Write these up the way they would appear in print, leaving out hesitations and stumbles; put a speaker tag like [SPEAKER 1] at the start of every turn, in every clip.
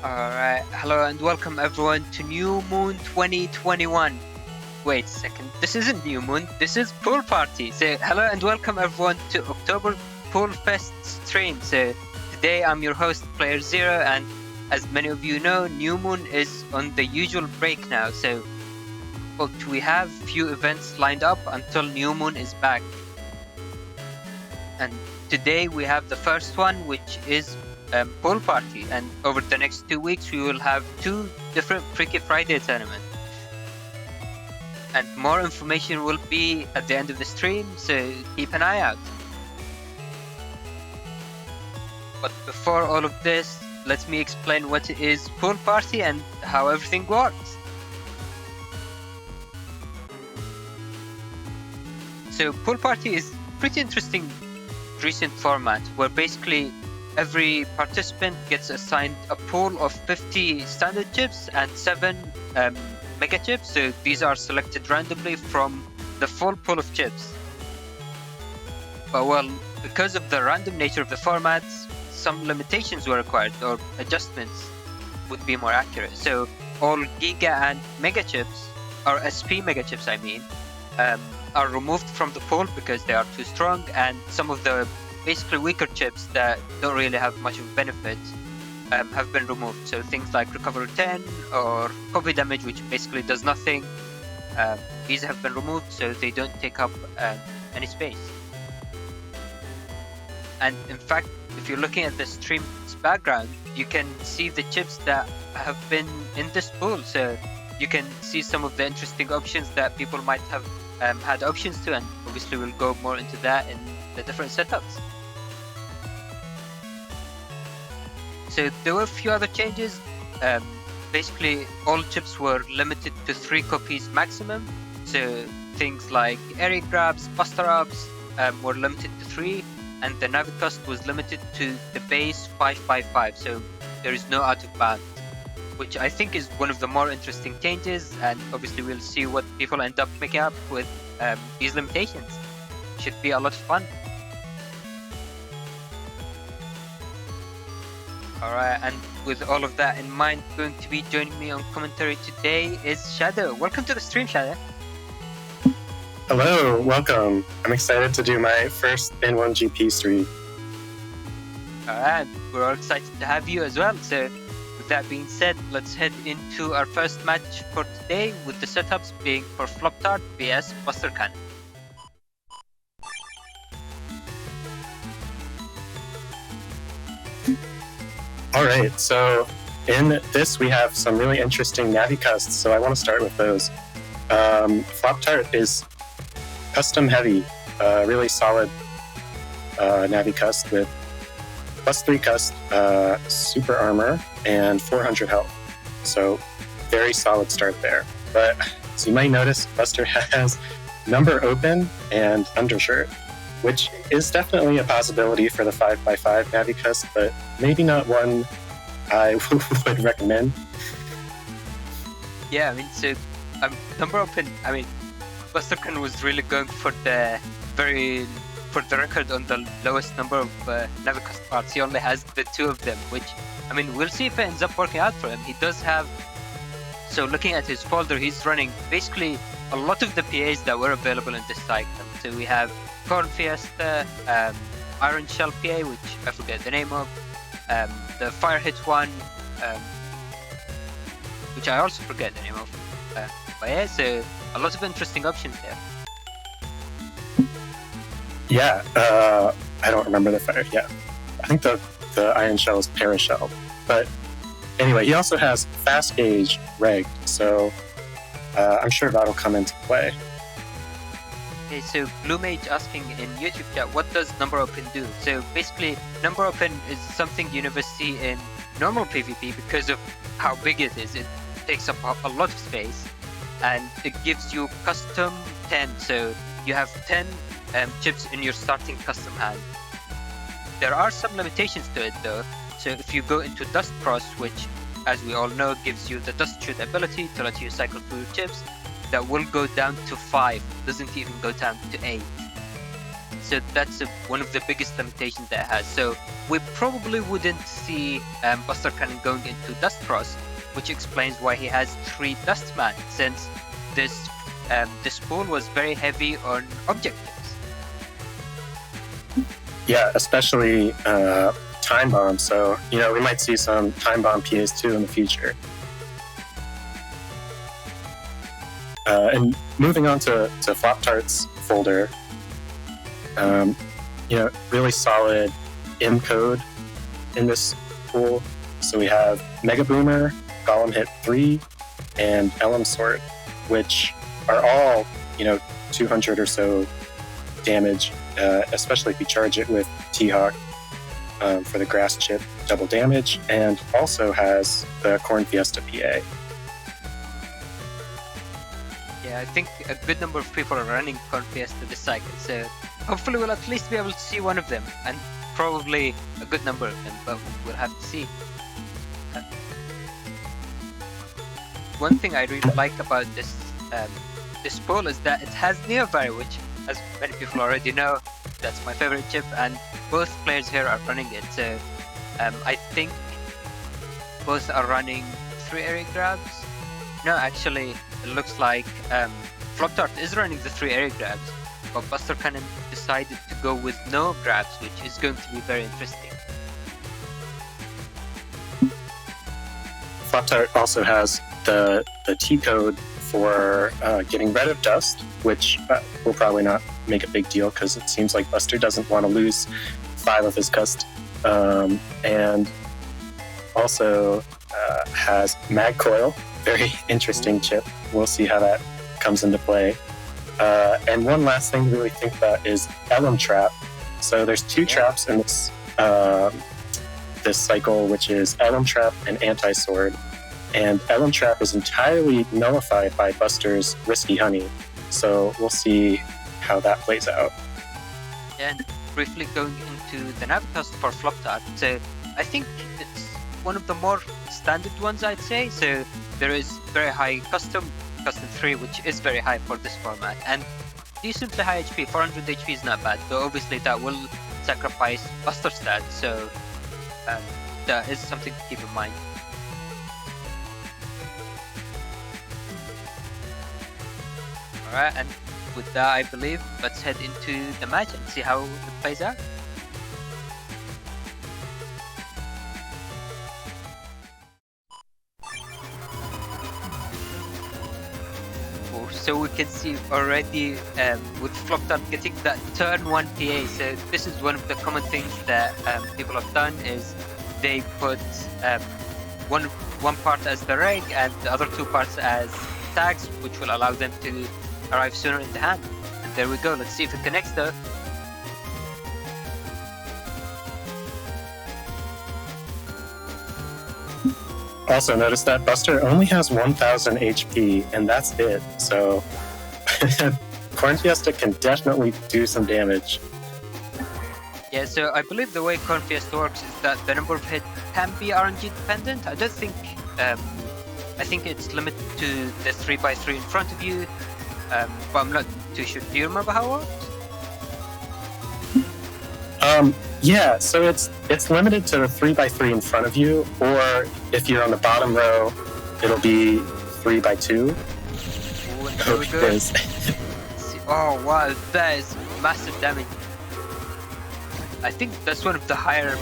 [SPEAKER 1] Alright, hello and welcome everyone to New Moon 2021. Wait a second, this isn't New Moon, this is Pool Party. So hello and welcome everyone to October Pool Fest stream. So today I'm your host playerzero, and as many of you know, New Moon is on the usual break now. So but we have few events lined up until New Moon is back. And today we have the first one, which is Pool Party, and over the next 2 weeks we will have 2 different Prix Friday tournaments. And more information will be at the end of the stream, so keep an eye out. But before all of this, let me explain what is Pool Party and how everything works. So Pool Party is pretty interesting recent format where basically every participant gets assigned a pool of 50 standard chips and 7 mega chips. So these are selected randomly from the full pool of chips. But well, because of the random nature of the format, some limitations were required, or adjustments would be more accurate. So all Giga and Mega chips, or SP Mega chips I mean, are removed from the pool because they are too strong, and some of the basically weaker chips that don't really have much of a benefit have been removed. So things like Recovery 10 or Copy Damage, which basically does nothing, these have been removed so they don't take up any space. And in fact, if you're looking at the stream's background, you can see the chips that have been in this pool. So you can see some of the interesting options that people might have had options to, and obviously we'll go more into that in the different setups. So there were a few other changes. Basically, all chips were limited to 3 copies maximum. So things like area grabs, buster ups were limited to 3, and the Navicust was limited to the base 555. So there is no out of bounds, which I think is one of the more interesting changes. And obviously, we'll see what people end up making up with these limitations. Should be a lot of fun. Alright, and with all of that in mind, going to be joining me on commentary today is Shadow. Welcome to the stream, Shadow.
[SPEAKER 2] Hello, welcome. I'm excited to do my first N1 GP stream.
[SPEAKER 1] Alright, we're all excited to have you as well. So with that being said, let's head into our first match for today, with the setups being for Flop Tart vs Buster Cannon.
[SPEAKER 2] Alright, so in this we have some really interesting Navicusts, so I want to start with those. Flop Tart is custom heavy, really solid Navicust with +3 cust, super armor, and 400 health. So very solid start there. But as you might notice, Buster has number open and undershirt, which is definitely a possibility for the 5x5 Navicust, but maybe not one I would recommend.
[SPEAKER 1] Yeah, I mean, so number open, I mean, Buster Cannon was really going for the record on the lowest number of Navicust parts. He only has the 2 of them, which, I mean, we'll see if it ends up working out for him. He does have, so looking at his folder, he's running basically a lot of the PAs that were available in this cycle. So we have Corn Fiesta, Iron Shell PA, which I forget the name of, the Fire Hit one, which I also forget the name of. But yeah, so a lot of interesting options there.
[SPEAKER 2] Yeah, I don't remember the fire. Yeah, I think the Iron Shell is Parashell. But anyway, he also has Fast Gauge Reg, so I'm sure that'll come into play.
[SPEAKER 1] Okay, so Blue Mage asking in YouTube chat, what does number open do? So basically, number open is something you never see in normal PvP because of how big it is. It takes up a lot of space, and it gives you custom 10. So you have 10 chips in your starting custom hand. There are some limitations to it though. So if you go into Dust Cross, which as we all know gives you the Dust Shoot ability to let you cycle through your chips, that will go down to 5, doesn't even go down to 8. so that's one of the biggest limitations that it has. So we probably wouldn't see Buster Cannon going into Dust Frost, which explains why he has 3 Dustman, since this pool was very heavy on objectives.
[SPEAKER 2] Yeah, especially Time Bomb. So, we might see some Time Bomb PAs too in the future. And moving on to Flop Tart's folder, really solid M code in this pool. So we have Mega Boomer, Golem Hit 3, and Elm Sword, which are all, 200 or so damage, especially if you charge it with T-Hawk for the grass chip double damage, and also has the Corn Fiesta PA.
[SPEAKER 1] Yeah, I think a good number of people are running Corn Fiesta this cycle, so hopefully we'll at least be able to see one of them, and probably a good number of them, but we'll have to see. One thing I really like about this pool is that it has Neovari, which, as many people already know, that's my favorite chip, and both players here are running it. So I think both are running 3 area grabs. No, actually, it looks like Flop Tart is running the 3 area grabs, but Buster Cannon decided to go with no grabs, which is going to be very interesting.
[SPEAKER 2] Flop Tart also has the T code for getting rid of dust, which will probably not make a big deal because it seems like Buster doesn't want to lose 5 of his cust. And also has Mag Coil, very interesting chip. We'll see how that comes into play. And one last thing to really think about is Elm Trap. So there's 2 traps in this cycle, which is Elm Trap and Anti-Sword. And Elm Trap is entirely nullified by Buster's Risky Honey. So we'll see how that plays out.
[SPEAKER 1] And briefly going into the Navicast for Flop Tart. So I think it's one of the more standard ones, I'd say. So there is very high custom 3, which is very high for this format, and decently high HP. 400 HP is not bad, though obviously that will sacrifice Buster stats, so that is something to keep in mind. Alright, and with that, I believe, let's head into the match and see how it plays out. So we can see already with Flop Tart getting that turn 1 PA. So this is one of the common things that people have done, is they put one part as the reg and the other 2 parts as tags, which will allow them to arrive sooner in the hand. And there we go. Let's see if it connects though.
[SPEAKER 2] Also, notice that Buster only has 1000 HP, and that's it. So, Corn Fiesta can definitely do some damage.
[SPEAKER 1] Yeah, so I believe the way Corn Fiesta works is that the number of hits can be RNG dependent. I don't think, I think it's limited to the 3x3 in front of you, but I'm not too sure. Do you remember how it works?
[SPEAKER 2] Yeah, so it's limited to the 3x3 in front of you, or if you're on the bottom row, it'll be 3x2.
[SPEAKER 1] Ooh, there we go. Oh wow, that is massive damage. I think that's one of the higher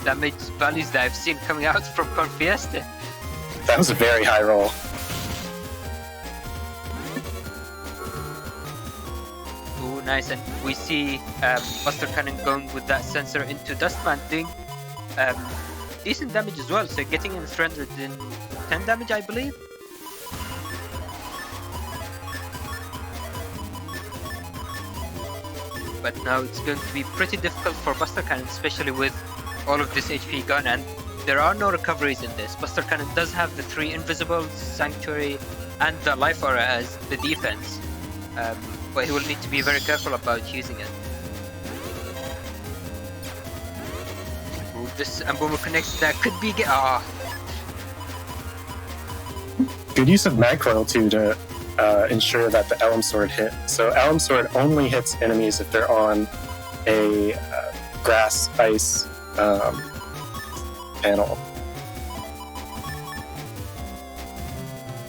[SPEAKER 1] damage values that I've seen coming out from Corn Fiesta.
[SPEAKER 2] That was a very high roll.
[SPEAKER 1] Ooh, nice, and we see Buster Cannon going with that sensor into Dustman, doing decent damage as well, so getting in 310 damage, I believe. But now it's going to be pretty difficult for Buster Cannon, especially with all of this HP gone, and there are no recoveries in this. Buster Cannon does have the 3 Invisibles, Sanctuary, and the Life Aura as the defense, but he will need to be very careful about using it. Ooh, this Amboomer connects, that could be...
[SPEAKER 2] Good use of Mag Coil too to ensure that the Elm Sword hit. So Elm Sword only hits enemies if they're on a grass ice panel.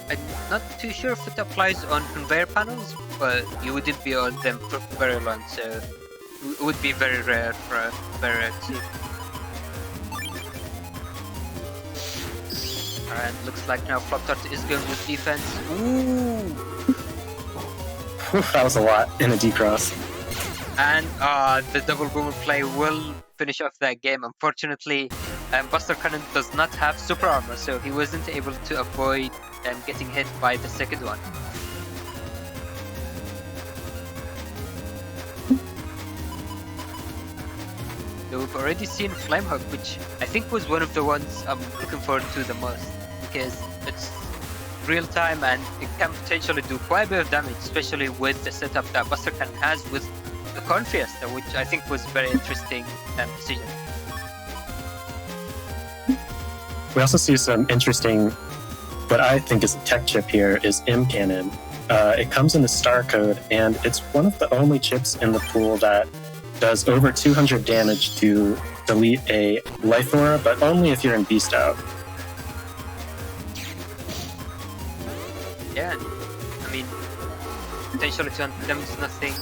[SPEAKER 1] I'm not too sure if it applies on conveyor panels, but you wouldn't be on them for very long, so it would be very rare to see. And looks like now Flop Tart is going with defense. Ooh!
[SPEAKER 2] That was a lot in a D-cross.
[SPEAKER 1] And the double boomer play will finish off that game. Unfortunately, Buster Cannon does not have super armor, so he wasn't able to avoid getting hit by the second one. So we've already seen Flamehawk, which I think was one of the ones I'm looking forward to the most, because it's real time and it can potentially do quite a bit of damage, especially with the setup that Buster Cannon has with the Corn Fiesta, which I think was a very interesting decision.
[SPEAKER 2] We also see some interesting, what I think is a tech chip here, is M Cannon. It comes in the star code, and it's one of the only chips in the pool that does over 200 damage to delete a life aura, but only if you're in beast out.
[SPEAKER 1] Yeah, I mean, potentially to them is nothing.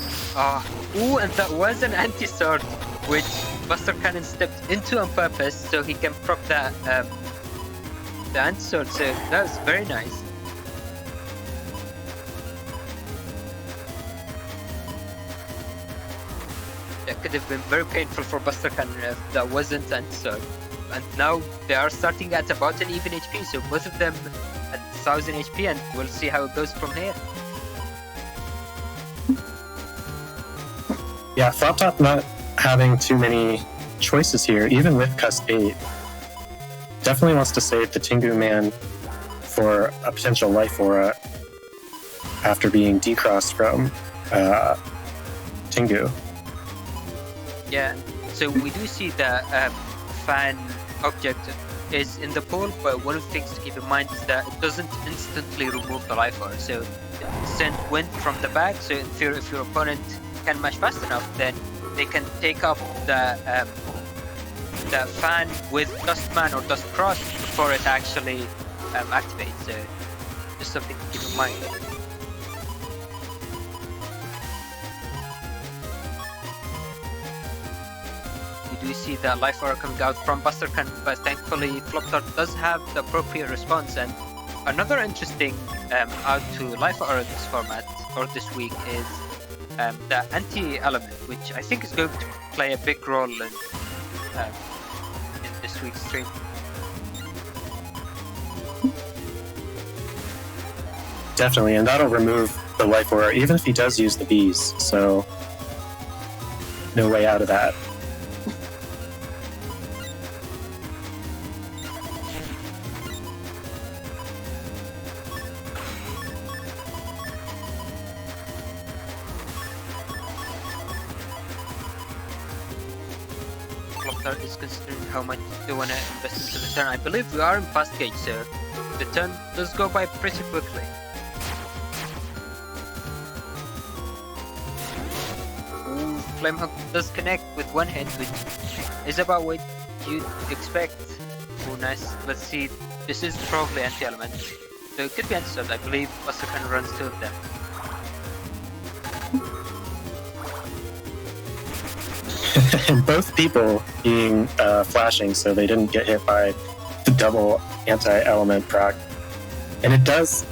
[SPEAKER 1] Ooh, and that was an anti-sword, which Buster Cannon stepped into on purpose so he can proc that the anti-sword, so that was very nice. That could have been very painful for Buster Cannon if that wasn't anti-sword. And now they are starting at about an even HP, so both of them at 1000 HP, and we'll see how it goes from here.
[SPEAKER 2] Yeah, Flop Top not having too many choices here, even with Cust 8. Definitely wants to save the Tengu Man for a potential life aura after being decrossed from Tengu.
[SPEAKER 1] Yeah, so we do see the fan object is in the pool, but one of the things to keep in mind is that it doesn't instantly remove the life aura. So it sends wind from the back, so in theory if your opponent can mash fast enough, then they can take up the fan with Dustman or Dust Cross before it actually activates. So just something to keep in mind. We do see that life aura coming out from Buster Cannon, but thankfully Flop Tart does have the appropriate response. And another interesting out to life aura this format or this week is the anti-element, which I think is going to play a big role in this week's stream.
[SPEAKER 2] Definitely, and that'll remove the life aura, even if he does use the bees, so no way out of that.
[SPEAKER 1] Is considering how much they want to invest into the turn. I believe we are in fast gauge, so the turn does go by pretty quickly. Ooh, Flamehawk does connect with one hit, which is about what you'd expect. Oh, nice. Let's see. This is probably anti-element, so it could be anti-sword. I believe Buster Cannon runs two of them.
[SPEAKER 2] And both people being flashing, so they didn't get hit by the double anti-element proc. And it does,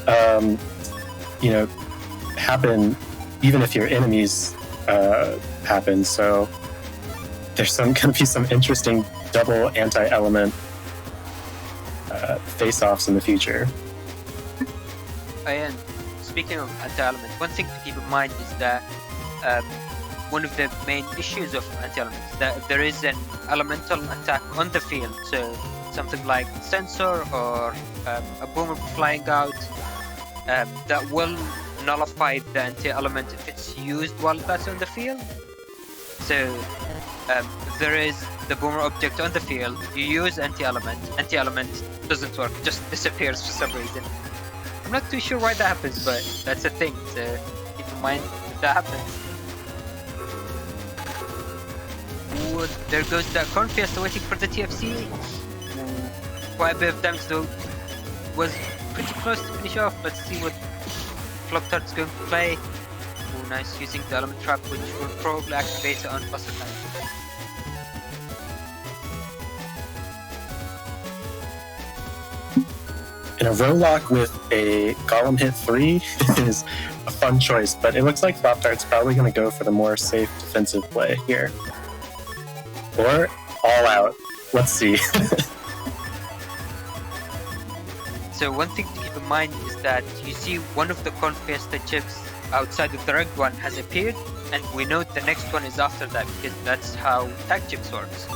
[SPEAKER 2] happen even if your enemies happen. So there's going to be some interesting double anti-element face-offs in the future.
[SPEAKER 1] And speaking of anti-element, one thing to keep in mind is that one of the main issues of anti-elements that there is an elemental attack on the field, so something like sensor or a boomer flying out that will nullify the anti-element if it's used while that's on the field. So if there is the boomer object on the field, you use anti-element doesn't work, just disappears for some reason. I'm not too sure why that happens, but that's a thing, so keep in mind if that happens. Ooh, there goes that Corn Fiesta waiting for the TFC. Quite a bit of damage though. Was pretty close to finish off. Let's see what Flop Tart's going to play. Oh, nice, using the element trap, which will probably activate on Buster Cannon.
[SPEAKER 2] In a row lock with a Golem hit 3 is a fun choice, but it looks like Flop Tart's probably going to go for the more safe defensive play here. Or all out. Let's see.
[SPEAKER 1] So one thing to keep in mind is that you see one of the Corn Fiesta chips outside of the red one has appeared, and we know the next one is after that because that's how tag chips works.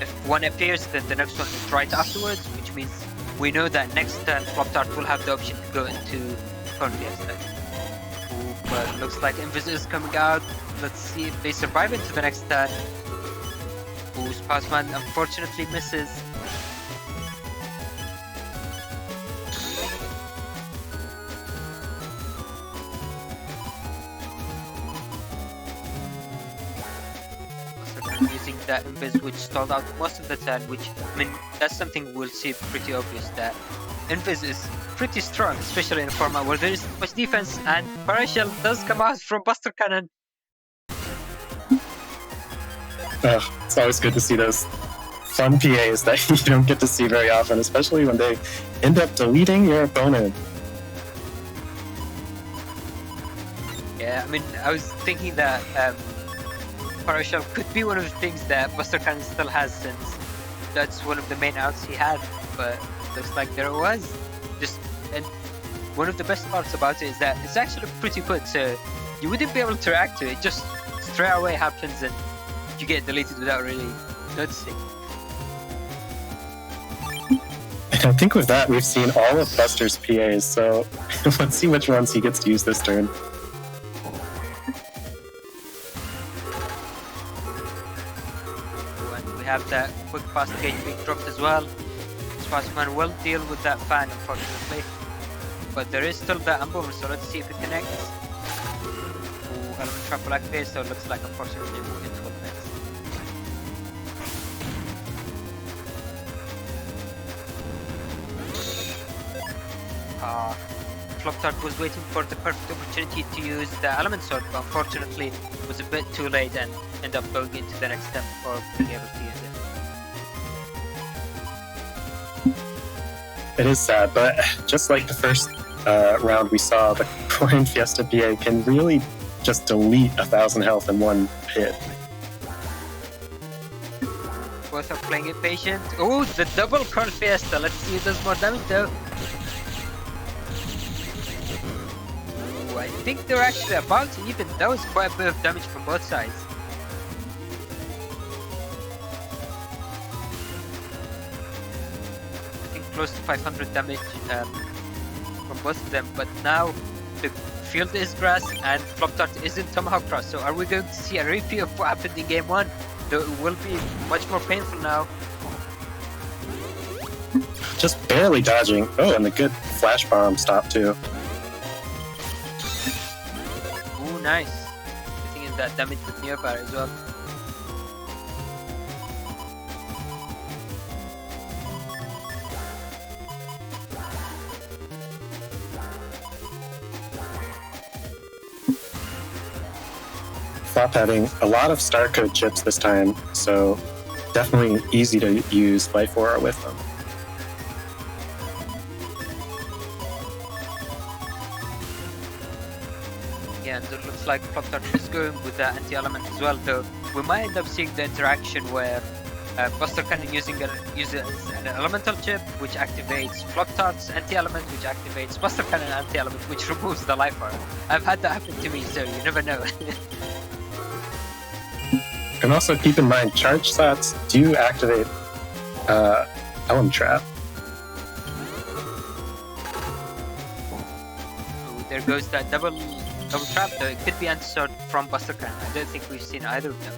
[SPEAKER 1] If one appears, then the next one is right afterwards, which means we know that next turn Flop Tart will have the option to go into Corn Fiesta. Ooh, but looks like Invis is coming out. Let's see if they survive into the next turn. Ooh, Spazman unfortunately misses. Using that Invis, which stalled out most of the turn, which, I mean, that's something we'll see pretty obvious, that Invis is pretty strong, especially in a format where there is much defense, and Parashell does come out from Buster Cannon.
[SPEAKER 2] It's always good to see those fun PAs that you don't get to see very often, especially when they end up deleting your opponent.
[SPEAKER 1] Yeah, I mean, I was thinking that Parashell could be one of the things that Buster Cannon still has, since that's one of the main outs he had, but looks like there it was. And one of the best parts about it is that it's actually pretty good, so you wouldn't be able to react to it, just straight away happens and you get deleted without really noticing.
[SPEAKER 2] And I think with that, we've seen all of Buster's PAs, so let's see which ones he gets to use this turn.
[SPEAKER 1] And we have that quick fast gauge being dropped as well. Spazman will deal with that fan, unfortunately. But there is still that Unboomer, so let's see if it connects. Ooh, element trap like this, so it looks like unfortunately we'll get 12 minutes. Flop Tart was waiting for the perfect opportunity to use the element sword, but unfortunately it was a bit too late and ended up going into the next step before being able to use it.
[SPEAKER 2] It is sad, but just like the first round we saw, the Corn Fiesta PA can really just delete 1,000 health in one hit.
[SPEAKER 1] Both are playing it patient. Oh, the double Corn Fiesta. Let's see who does more damage though. Ooh, I think they're actually about to even. That was quite a bit of damage from both sides. I think close to 500 damage from both of them, but now the field is grass and Flop Tart is in Tomahawk Cross. So are we going to see a repeat of what happened in game 1? Though it will be much more painful now.
[SPEAKER 2] Just barely dodging. Oh, and the good flash bomb stop too.
[SPEAKER 1] Ooh, nice. Getting in that damage with nearby as well.
[SPEAKER 2] Flop having a lot of star code chips this time, so definitely easy to use Life Aura with them.
[SPEAKER 1] Yeah, and it looks like Flop Tart is going with the anti-element as well, though we might end up seeing the interaction where Buster Cannon uses an elemental chip, which activates Flop Tart's anti-element, which activates Buster Cannon anti-element, which removes the Life Aura. I've had that happen to me, so you never know.
[SPEAKER 2] And also keep in mind, charge slots do activate Element Trap.
[SPEAKER 1] Ooh, there goes that double trap, though it could be anti-sword from Buster Cannon. I don't think we've seen either of them.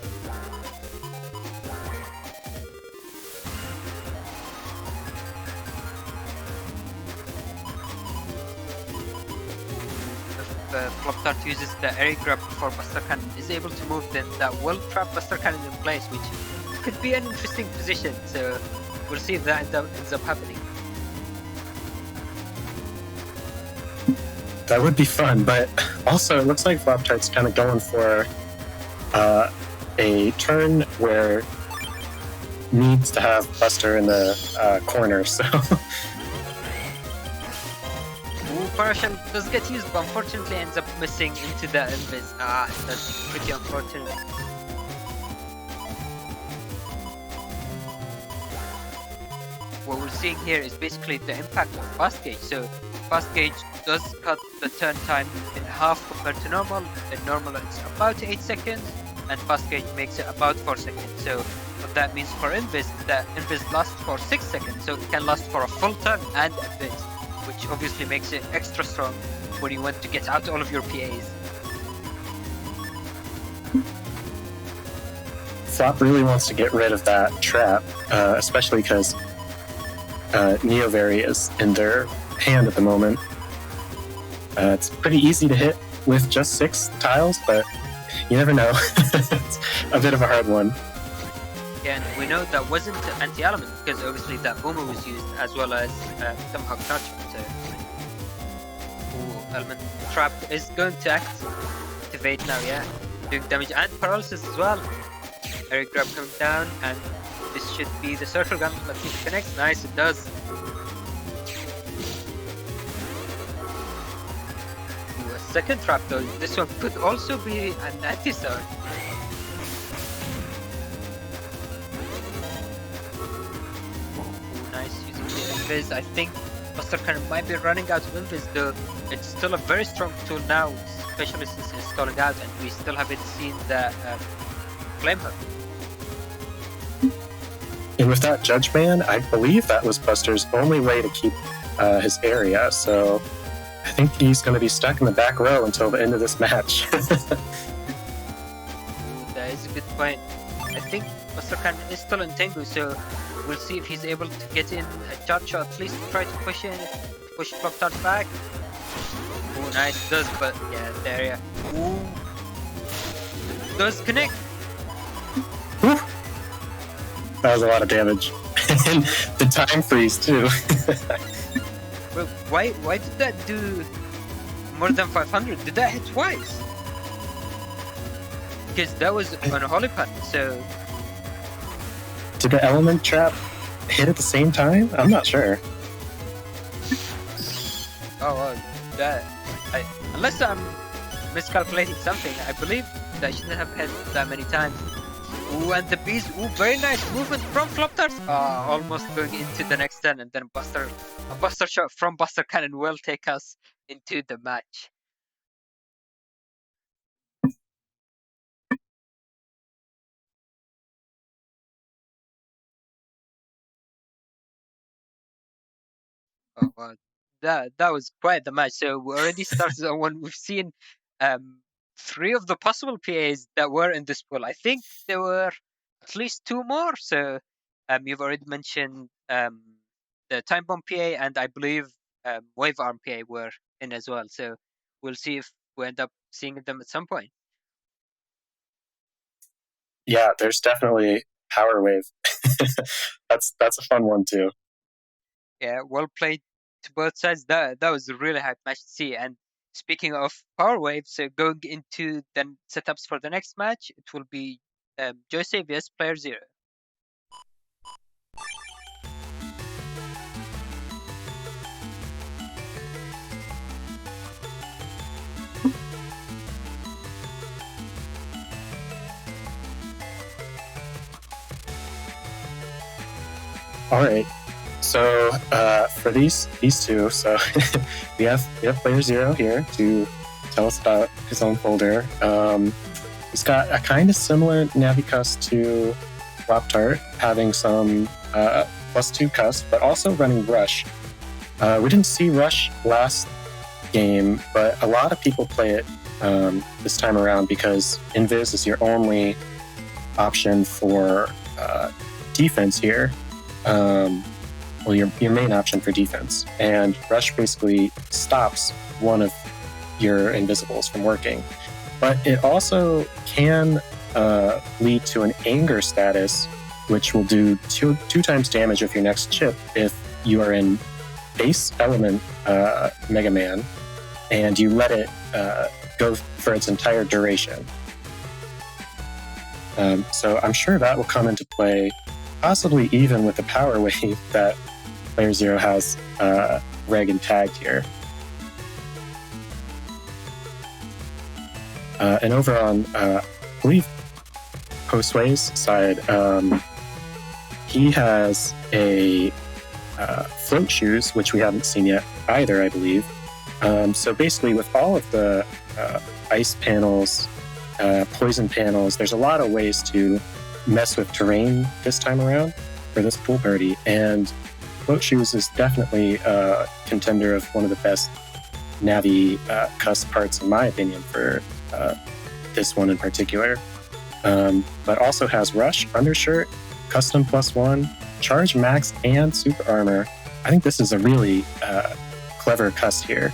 [SPEAKER 1] Flop-Tart uses the area grab before Buster Cannon is able to move, then that will trap Buster Cannon in place, which could be an interesting position. So we'll see if that ends up happening.
[SPEAKER 2] That would be fun, but also it looks like Flop-Tart's kind of going for a turn where needs to have Buster in the corner, so...
[SPEAKER 1] Ooh, Partial does get used, but unfortunately ends up missing into the invis. That's pretty unfortunate. What we're seeing here is basically the impact of Fast Gauge. So Fast Gauge does cut the turn time in half compared to normal. In normal it's about 8 seconds, and Fast Gauge makes it about 4 seconds. So what that means for invis, that invis lasts for 6 seconds, so it can last for a full turn and a bit, which obviously makes it extra strong when you want to get out all of your PAs.
[SPEAKER 2] Flop really wants to get rid of that trap, especially because Neovari is in their hand at the moment. It's pretty easy to hit with just 6 tiles, but you never know. It's a bit of a hard one.
[SPEAKER 1] Yeah, and we know that wasn't anti-element because obviously that boomer was used as well as somehow touch. So, element trap is going to activate now, yeah, doing damage and paralysis as well. Area grab coming down, and this should be the circle gun. Let's see if it connects. Nice, it does. Ooh, a second trap though. This one could also be an anti-sword. Invis. I think Buster Cannon might be running out of Invis, though it's still a very strong tool now, especially since it's stalling out and we still haven't seen the Flame Hook.
[SPEAKER 2] And with that Judge Ban, I believe that was Buster's only way to keep his area, so I think he's going to be stuck in the back row until the end of this match.
[SPEAKER 1] That is a good point. I think Buster Cannon is still in Tengu, so we'll see if he's able to get in a charge shot, at least try to push Flop-Tart back. Oh, nice, does, but yeah, the area. Ooh. Does connect.
[SPEAKER 2] Whew. That was a lot of damage. And the time freeze, too.
[SPEAKER 1] Well, why did that do more than 500? Did that hit twice? Because that was on a Holy Pan, so...
[SPEAKER 2] Did the element trap hit at the same time? I'm not sure.
[SPEAKER 1] Unless I'm miscalculating something, I believe that shouldn't have hit that many times. Ooh, and the bees, ooh, very nice movement from Flop-Tart. Almost going into the next turn, and then a Buster shot from Buster Cannon will take us into the match. Oh, wow. That was quite the match. So we already started on one. We've seen 3 of the possible PAs that were in this pool. I think there were at least 2 more. So you've already mentioned the Time Bomb PA, and I believe Wave Arm PA were in as well. So we'll see if we end up seeing them at some point.
[SPEAKER 2] Yeah, there's definitely Power Wave. That's a fun one too.
[SPEAKER 1] Yeah, well played to both sides. That was a really hype match to see. And speaking of Power Waves, so going into the setups for the next match, it will be Josue vs playerzero.
[SPEAKER 2] All right. So for these two, so we have playerzero here to tell us about his own folder. He's got a kind of similar Navicus to Flop-Tart, having some +2 cusp, but also running Rush. We didn't see Rush last game, but a lot of people play it this time around because Invis is your only option for defense here. Well, your main option for defense. And Rush basically stops one of your invisibles from working. But it also can lead to an anger status, which will do two times damage of your next chip if you are in base element Mega Man and you let it go for its entire duration. So I'm sure that will come into play, possibly even with the power wave that playerzero has reg and tagged here. And over on, I believe, Josue's side, he has a float shoes, which we haven't seen yet either, I believe. So basically, with all of the ice panels, poison panels, there's a lot of ways to mess with terrain this time around for this pool party. And float shoes is definitely a contender of one of the best Navi cuss parts, in my opinion, for this one in particular. But also has Rush, Undershirt, Custom +1, Charge Max, and Super Armor. I think this is a really clever cuss here.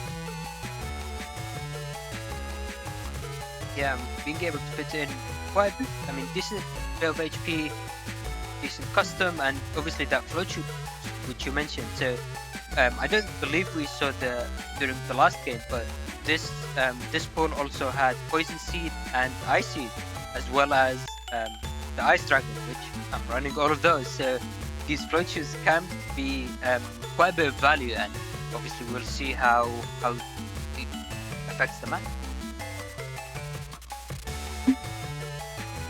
[SPEAKER 1] Yeah, being able to fit in quite, decent bit of HP, decent custom, and obviously that float shoot which you mentioned. So I don't believe we saw during the last game, but this pool also had Poison Seed and Ice Seed, as well as the Ice Dragon, which I'm running all of those. So these float shoes can be quite a bit of value, and obviously we'll see how it affects the map.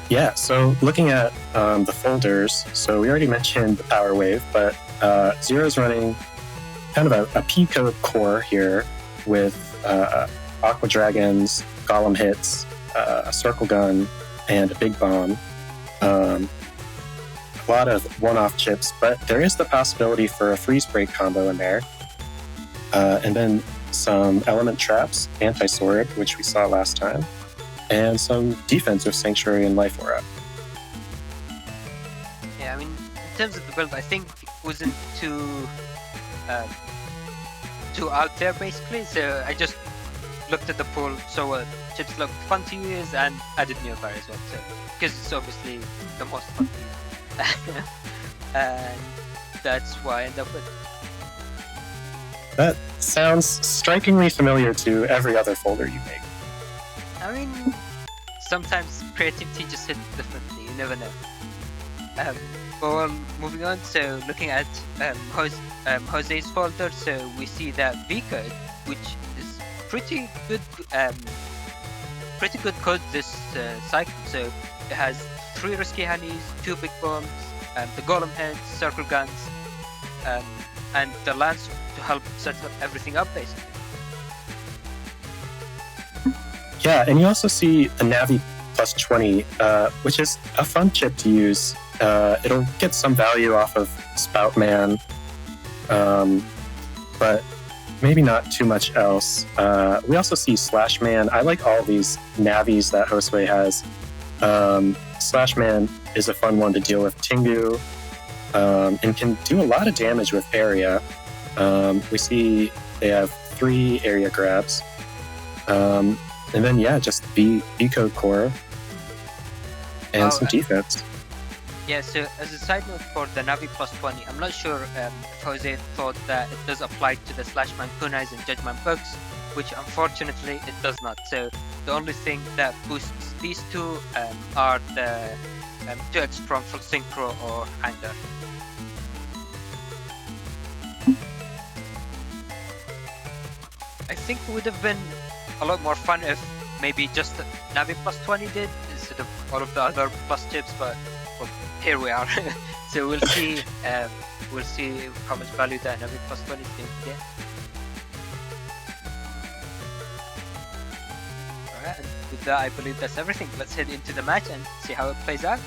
[SPEAKER 2] Yeah, so looking at the folders, so we already mentioned the Power Wave, but Zero's running kind of a P-code core here with Aqua Dragons, Golem Hits, a Circle Gun, and a Big Bomb. A lot of one-off chips, but there is the possibility for a Freeze Break combo in there. And then some Element Traps, Anti-Sword, which we saw last time, and some defense with Sanctuary and Life Aura.
[SPEAKER 1] Yeah, in terms of the build, I think it wasn't too out there, basically. So I just looked at the pool, saw what chips looked fun to use, and added Neobar as well. So because it's obviously the most fun to use, and that's why I end up with.
[SPEAKER 2] That sounds strikingly familiar to every other folder you make.
[SPEAKER 1] I mean, sometimes creativity just hits differently, you never know. Well, moving on, so looking at Jose's folder, so we see that V-code, which is pretty good code this cycle. So it has 3 Risky Honeys, 2 Big Bombs, the Golem Heads, Circle Guns, and the Lance to help set everything up, basically.
[SPEAKER 2] Yeah, and you also see the Navi +20, which is a fun chip to use. It'll get some value off of Spoutman, but maybe not too much else. We also see Slashman. I like all these Navis that Josue has. Slashman is a fun one to deal with Tengu, and can do a lot of damage with area. We see they have 3 area grabs. And then, yeah, just V-code core and some defense.
[SPEAKER 1] Yeah, so as a side note for the Navi +20, I'm not sure if Jose thought that it does apply to the Slashman Kunais and Judgment Bugs, which unfortunately it does not. So the only thing that boosts these two are the 2x from Full Synchro or Anger. I think it would have been a lot more fun if maybe just Navi +20 did instead of all of the other plus chips, but well, here we are. So we'll see how much value that Navi +20 is going to get. Alright, and with that I believe that's everything. Let's head into the match and see how it plays out.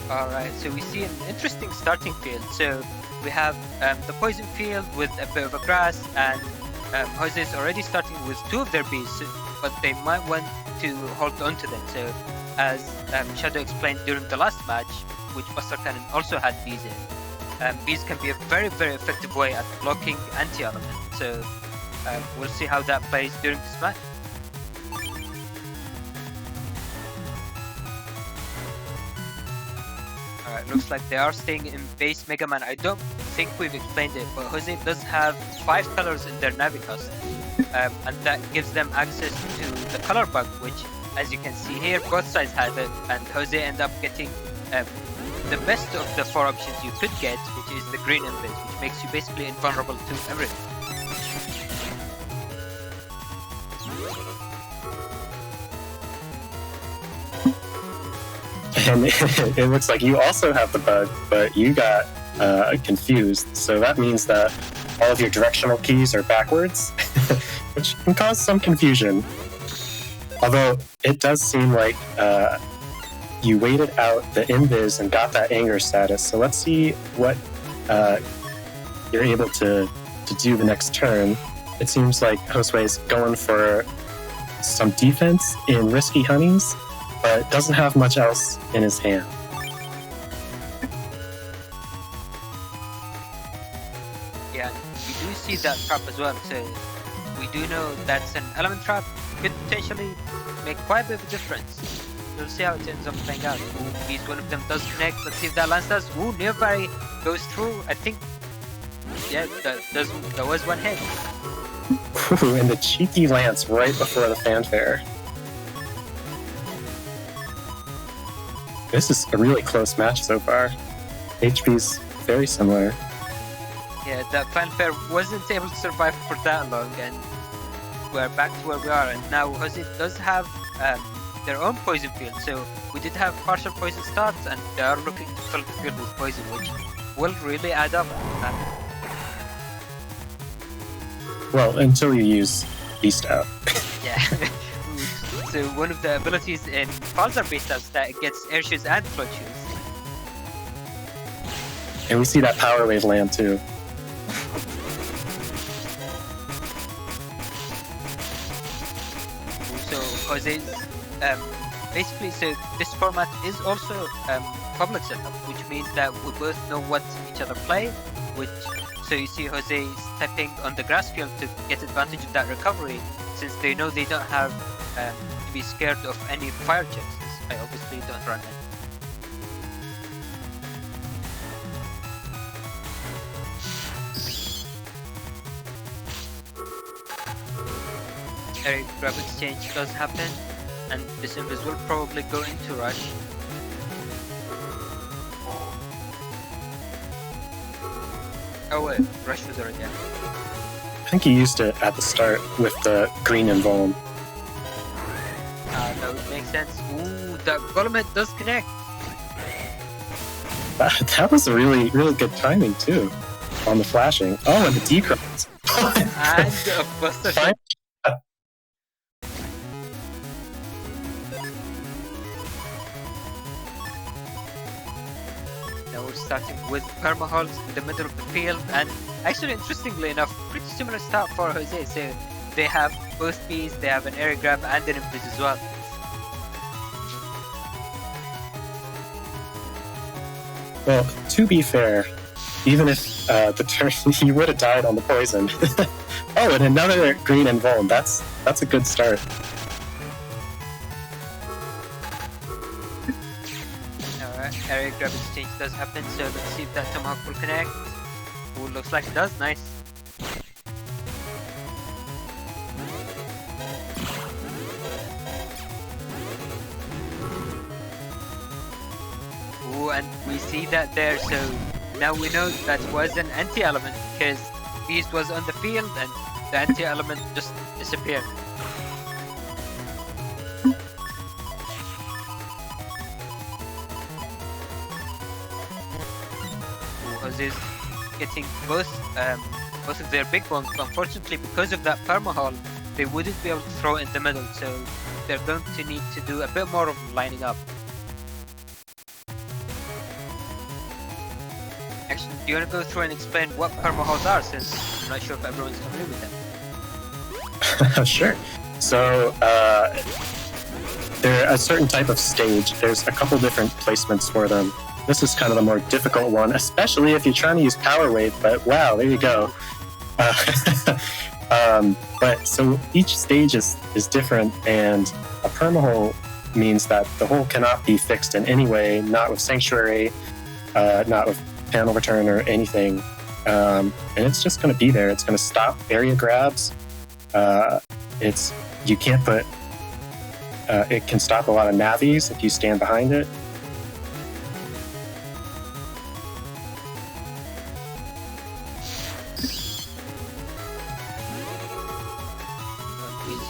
[SPEAKER 1] Alright, so we see an interesting starting field. So we have the poison field with a bit of a grass, and Jose is already starting with 2 of their bees, but they might want to hold on to them. So as Shadow explained during the last match, which Buster Cannon also had bees in. Bees can be a very, very effective way at blocking anti-element. So we'll see how that plays during this match. Alright, looks like they are staying in base Mega Man. I don't think we've explained it, but Jose does have 5 colors in their Navicast. And that gives them access to the color bug, which, as you can see here, both sides have it, and Jose end up getting the best of the 4 options you could get, which is the green invis, which makes you basically invulnerable to everything.
[SPEAKER 2] And it looks like you also have the bug, but you got confused. So that means that all of your directional keys are backwards, which can cause some confusion. Although it does seem like you waited out the invis and got that anger status. So let's see what you're able to do the next turn. It seems like Josue's going for some defense in Risky Honeys, but doesn't have much else in his hand.
[SPEAKER 1] Yeah, we do see that trap as well, so we do know that's an element trap. Could potentially make quite a bit of a difference. We'll see how it ends up playing out. At least one of them does connect. Let's see if that lands us. Ooh, nearby goes through. I think, yeah, that was one hit.
[SPEAKER 2] Ooh, and the cheeky lance right before the fanfare. This is a really close match so far. HP's very similar.
[SPEAKER 1] Yeah, that fanfare wasn't able to survive for that long, and we're back to where we are. And now Jose does have their own poison field, so we did have partial poison starts, and they are looking to fill the field with poison, which will really add up.
[SPEAKER 2] Well, until you use Beast Out.
[SPEAKER 1] Yeah. So one of the abilities in Falzar Beast Out is that it gets air shoes and float shoes.
[SPEAKER 2] And we see that Power Wave land too.
[SPEAKER 1] So Jose's basically, so this format is also public setup, which means that we both know what each other play, which, so you see Jose stepping on the grass field to get advantage of that recovery, since they know they don't have to be scared of any fire checks. I obviously don't run it. Eric grab exchange does happen, and this invis will probably go into rush. Oh wait, rush was already out.
[SPEAKER 2] I think he used it at the start with the green invuln.
[SPEAKER 1] That would make sense. Ooh, that golem hit does connect.
[SPEAKER 2] That was a really, really good timing too on the flashing. Oh, and the decrons.
[SPEAKER 1] And a buster shot. Now we're starting with permaholes in the middle of the field, and actually, interestingly enough, pretty similar start for Jose. So they have both bees, they have an air grab and an invis as well.
[SPEAKER 2] Well, to be fair, even if the turn he would have died on the poison. Oh, and another green invuln. That's a good start.
[SPEAKER 1] Alright, area grab exchange does happen, so let's see if that tomahawk will connect. Ooh, looks like it does. Nice. Ooh, and we see that there, so now we know that was an anti-element because Beast was on the field and the anti-element just disappeared. Ooh, Jose's getting both of their big ones, but unfortunately because of that perma-haul, they wouldn't be able to throw it in the middle, so they're going to need to do a bit more of lining up. Actually, do you want to go through and explain what perma-hauls are, since I'm not sure if everyone's familiar with them?
[SPEAKER 2] Sure. So they're a certain type of stage. There's a couple different placements for them. This is kind of the more difficult one, especially if you're trying to use Power Wave, but wow, there you go. But so each stage is different, and a permahole means that the hole cannot be fixed in any way, not with Sanctuary, not with Panel Return or anything. And it's just going to be there. It's going to stop area grabs. You can't put... it can stop a lot of navies if you stand behind it.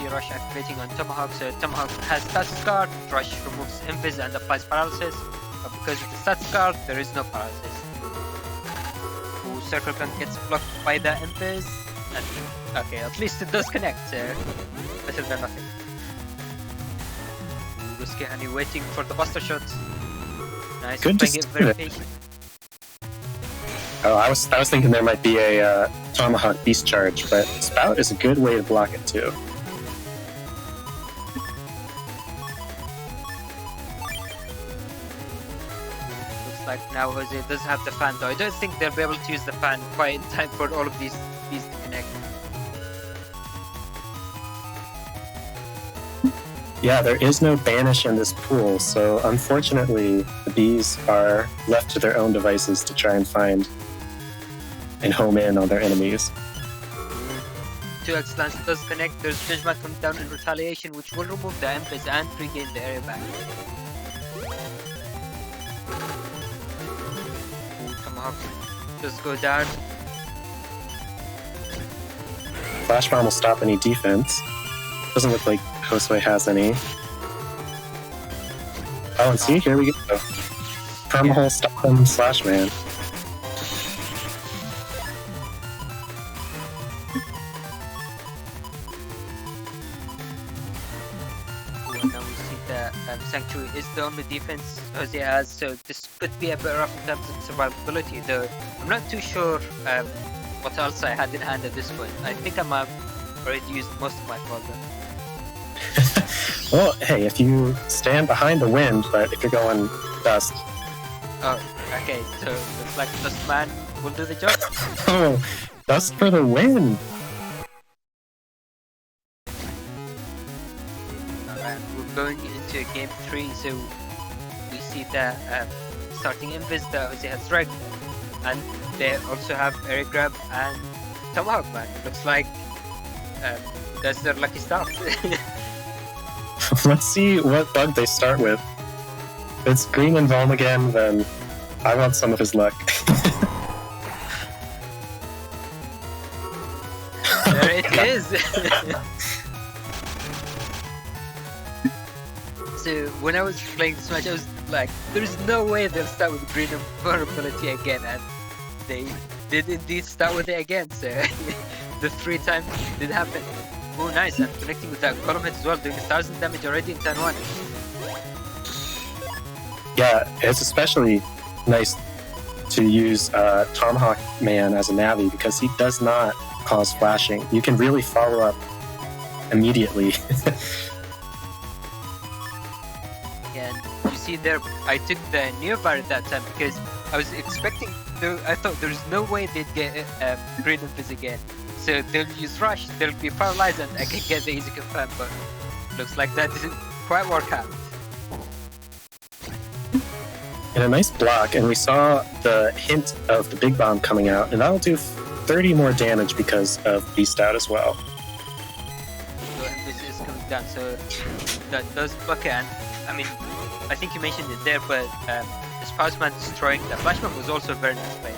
[SPEAKER 1] Rush activating on Tomahawk, so Tomahawk has status card, Rush removes Invis and applies paralysis, but because of the status card, there is no paralysis. Ooh, Circle Gun gets blocked by the Invis, and okay, at least it does connect, so better than nothing. Ooh, Risky Honey waiting for the Buster Shot. Nice,
[SPEAKER 2] Good
[SPEAKER 1] playing it very patient.
[SPEAKER 2] Oh, I was thinking there might be a Tomahawk Beast Charge, but Spout is a good way to block it too.
[SPEAKER 1] Like now Jose does have the fan, though I don't think they'll be able to use the fan quite in time for all of these to connect.
[SPEAKER 2] Yeah, there is no banish in this pool, so unfortunately the bees are left to their own devices to try and find and home in on their enemies.
[SPEAKER 1] 2x Lance does connect, there's Judgment coming down in retaliation, which will remove the Empress and regain the area back. Just go down.
[SPEAKER 2] Flash Bomb will stop any defense. Doesn't look like Josue has any. Oh, and see, here we go. Permahole stop them Slash Man.
[SPEAKER 1] Now we see that Sanctuary is the only defense Jose has, so this could be a bit rough in terms of survivability, though I'm not too sure what else I had in hand at this point. I think I might have already used most of my folder.
[SPEAKER 2] Well, hey, if you stand behind the wind, but if you're going dust...
[SPEAKER 1] Oh, okay, so looks like Dust Man will do the job.
[SPEAKER 2] Oh, dust for the win!
[SPEAKER 1] Going into game 3, so we see that starting Invis that Jose has Reg, and they also have Area Grab and Tomahawk Man. Looks like that's their lucky start.
[SPEAKER 2] Let's see what bug they start with. If it's Green and Vuln again, then I want some of his luck.
[SPEAKER 1] There it is! So when I was playing this match, I was like, there's no way they'll start with Green and Vulnerability again, and they did indeed start with it again, so the 3 times did happen. Oh nice, I'm connecting with that Column Hit as well, doing 1000 damage already in turn 1.
[SPEAKER 2] Yeah, it's especially nice to use Tomahawk Man as a Navi because he does not cause flashing. You can really follow up immediately.
[SPEAKER 1] And you see there, I took the Neovar at that time because I was expecting, I thought there's no way they'd get Green Invis again. So they'll use Rush, they'll be paralyzed and I can get the easy confirm, but looks like that didn't quite work out.
[SPEAKER 2] And a nice block, and we saw the hint of the Big Bomb coming out, and that'll do 30 more damage because of Beast Out as well.
[SPEAKER 1] So Invis is coming down, so that does block it, and I mean, I think you mentioned it there, but the Spouseman destroying the Flashman was also very nice play.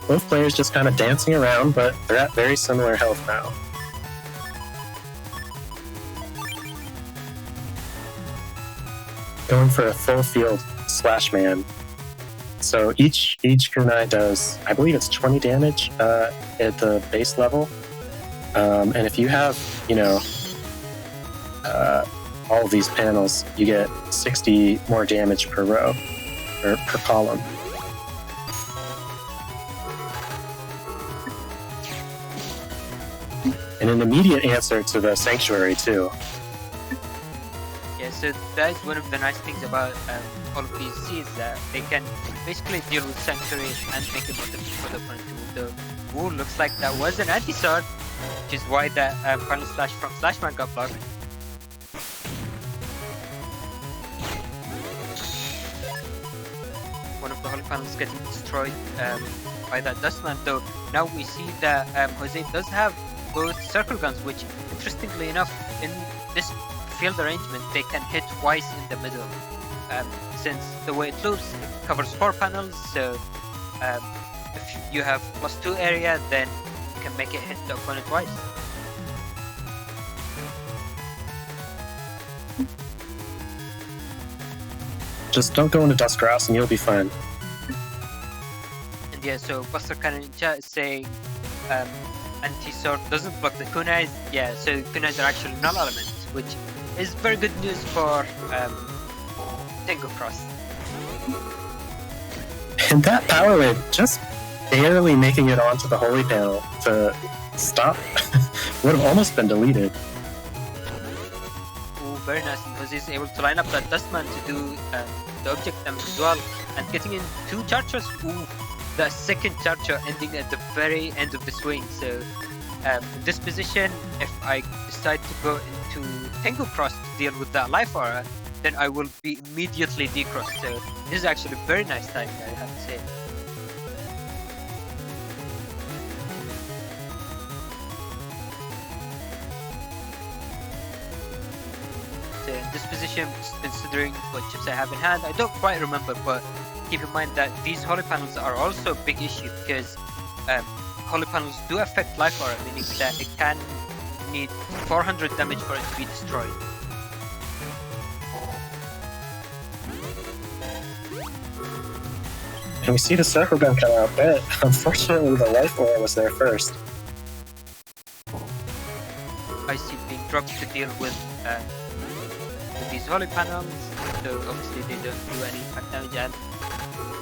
[SPEAKER 2] Both players just kind of dancing around, but they're at very similar health now. Going for a full field Slash Man. So each kunai does, I believe it's 20 damage at the base level. And if you have, you know, all of these panels, you get 60 more damage per row, or per column. And an immediate answer to the Sanctuary, too.
[SPEAKER 1] Yeah, so that is one of the nice things about all of these Cs, that they can basically deal with Sanctuary and make it more difficult for the opponent to move. The Wool looks like that was an anti-sword, which is why that final slash from Slashman got blocked. One of the holy panels getting destroyed by that Dustman, though now we see that Jose does have both circle guns, which interestingly enough in this field arrangement they can hit twice in the middle. Since the way it looks, it covers 4 panels, so if you have +2 area, then you can make it hit the opponent twice.
[SPEAKER 2] Just don't go into Duskgrass and you'll be fine.
[SPEAKER 1] And yeah, so Buster Cannon in chat is saying anti-sword doesn't block the kunais. Yeah, so kunais are actually null element, which is very good news for Tango Cross.
[SPEAKER 2] And that power wave just barely making it onto the holy panel to stop would have almost been deleted.
[SPEAKER 1] Ooh, very nice. And Jose is able to line up that Dustman to do the object damage as well. And getting in 2 chargers. Ooh, the second charger ending at the very end of the swing. So in this position, if I decide to go into Tango Cross to deal with that life aura, then I will be immediately decrossed. So this is actually very nice timing, I have to say. So in this position, considering what chips I have in hand, I don't quite remember, but keep in mind that these holy panels are also a big issue, because holy panels do affect life aura, meaning that it can need 400 damage for it to be destroyed.
[SPEAKER 2] And we see the circle gun come out, but unfortunately the life aura was there first.
[SPEAKER 1] I see being dropped to deal with these holy panels, so obviously they don't do any impact damage, and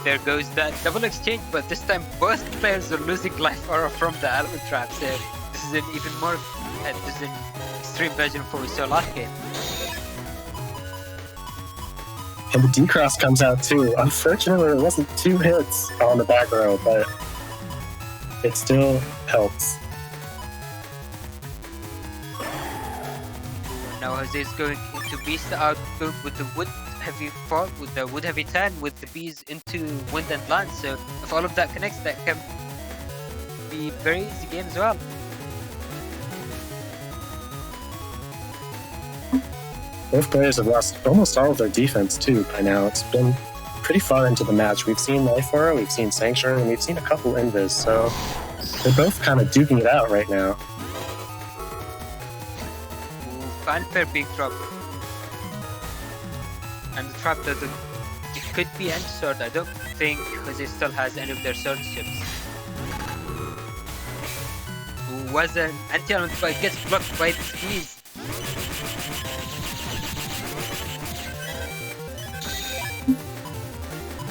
[SPEAKER 1] there goes that double exchange, but this time both players are losing life aura from the element trap, so this is an even more this is an extreme version of what we saw last game.
[SPEAKER 2] And the D-Cross comes out too. Unfortunately, it wasn't 2 hits on the back row, but it still helps.
[SPEAKER 1] Now Jose is going into Beast out with the wood heavy fall, with the wood heavy 10, with the bees into wind and land. So if all of that connects, that can be a very easy game as well.
[SPEAKER 2] Both players have lost almost all of their defense too by now. It's been pretty far into the match. We've seen Life Aura, we've seen Sanctuary, and we've seen a couple Invis, so they're both kind of duking it out right now.
[SPEAKER 1] Fanfare being dropped. And the trap that it could be anti-sword. I don't think Jose still has any of their sword chips. Who was an anti-element, but gets blocked by the bees.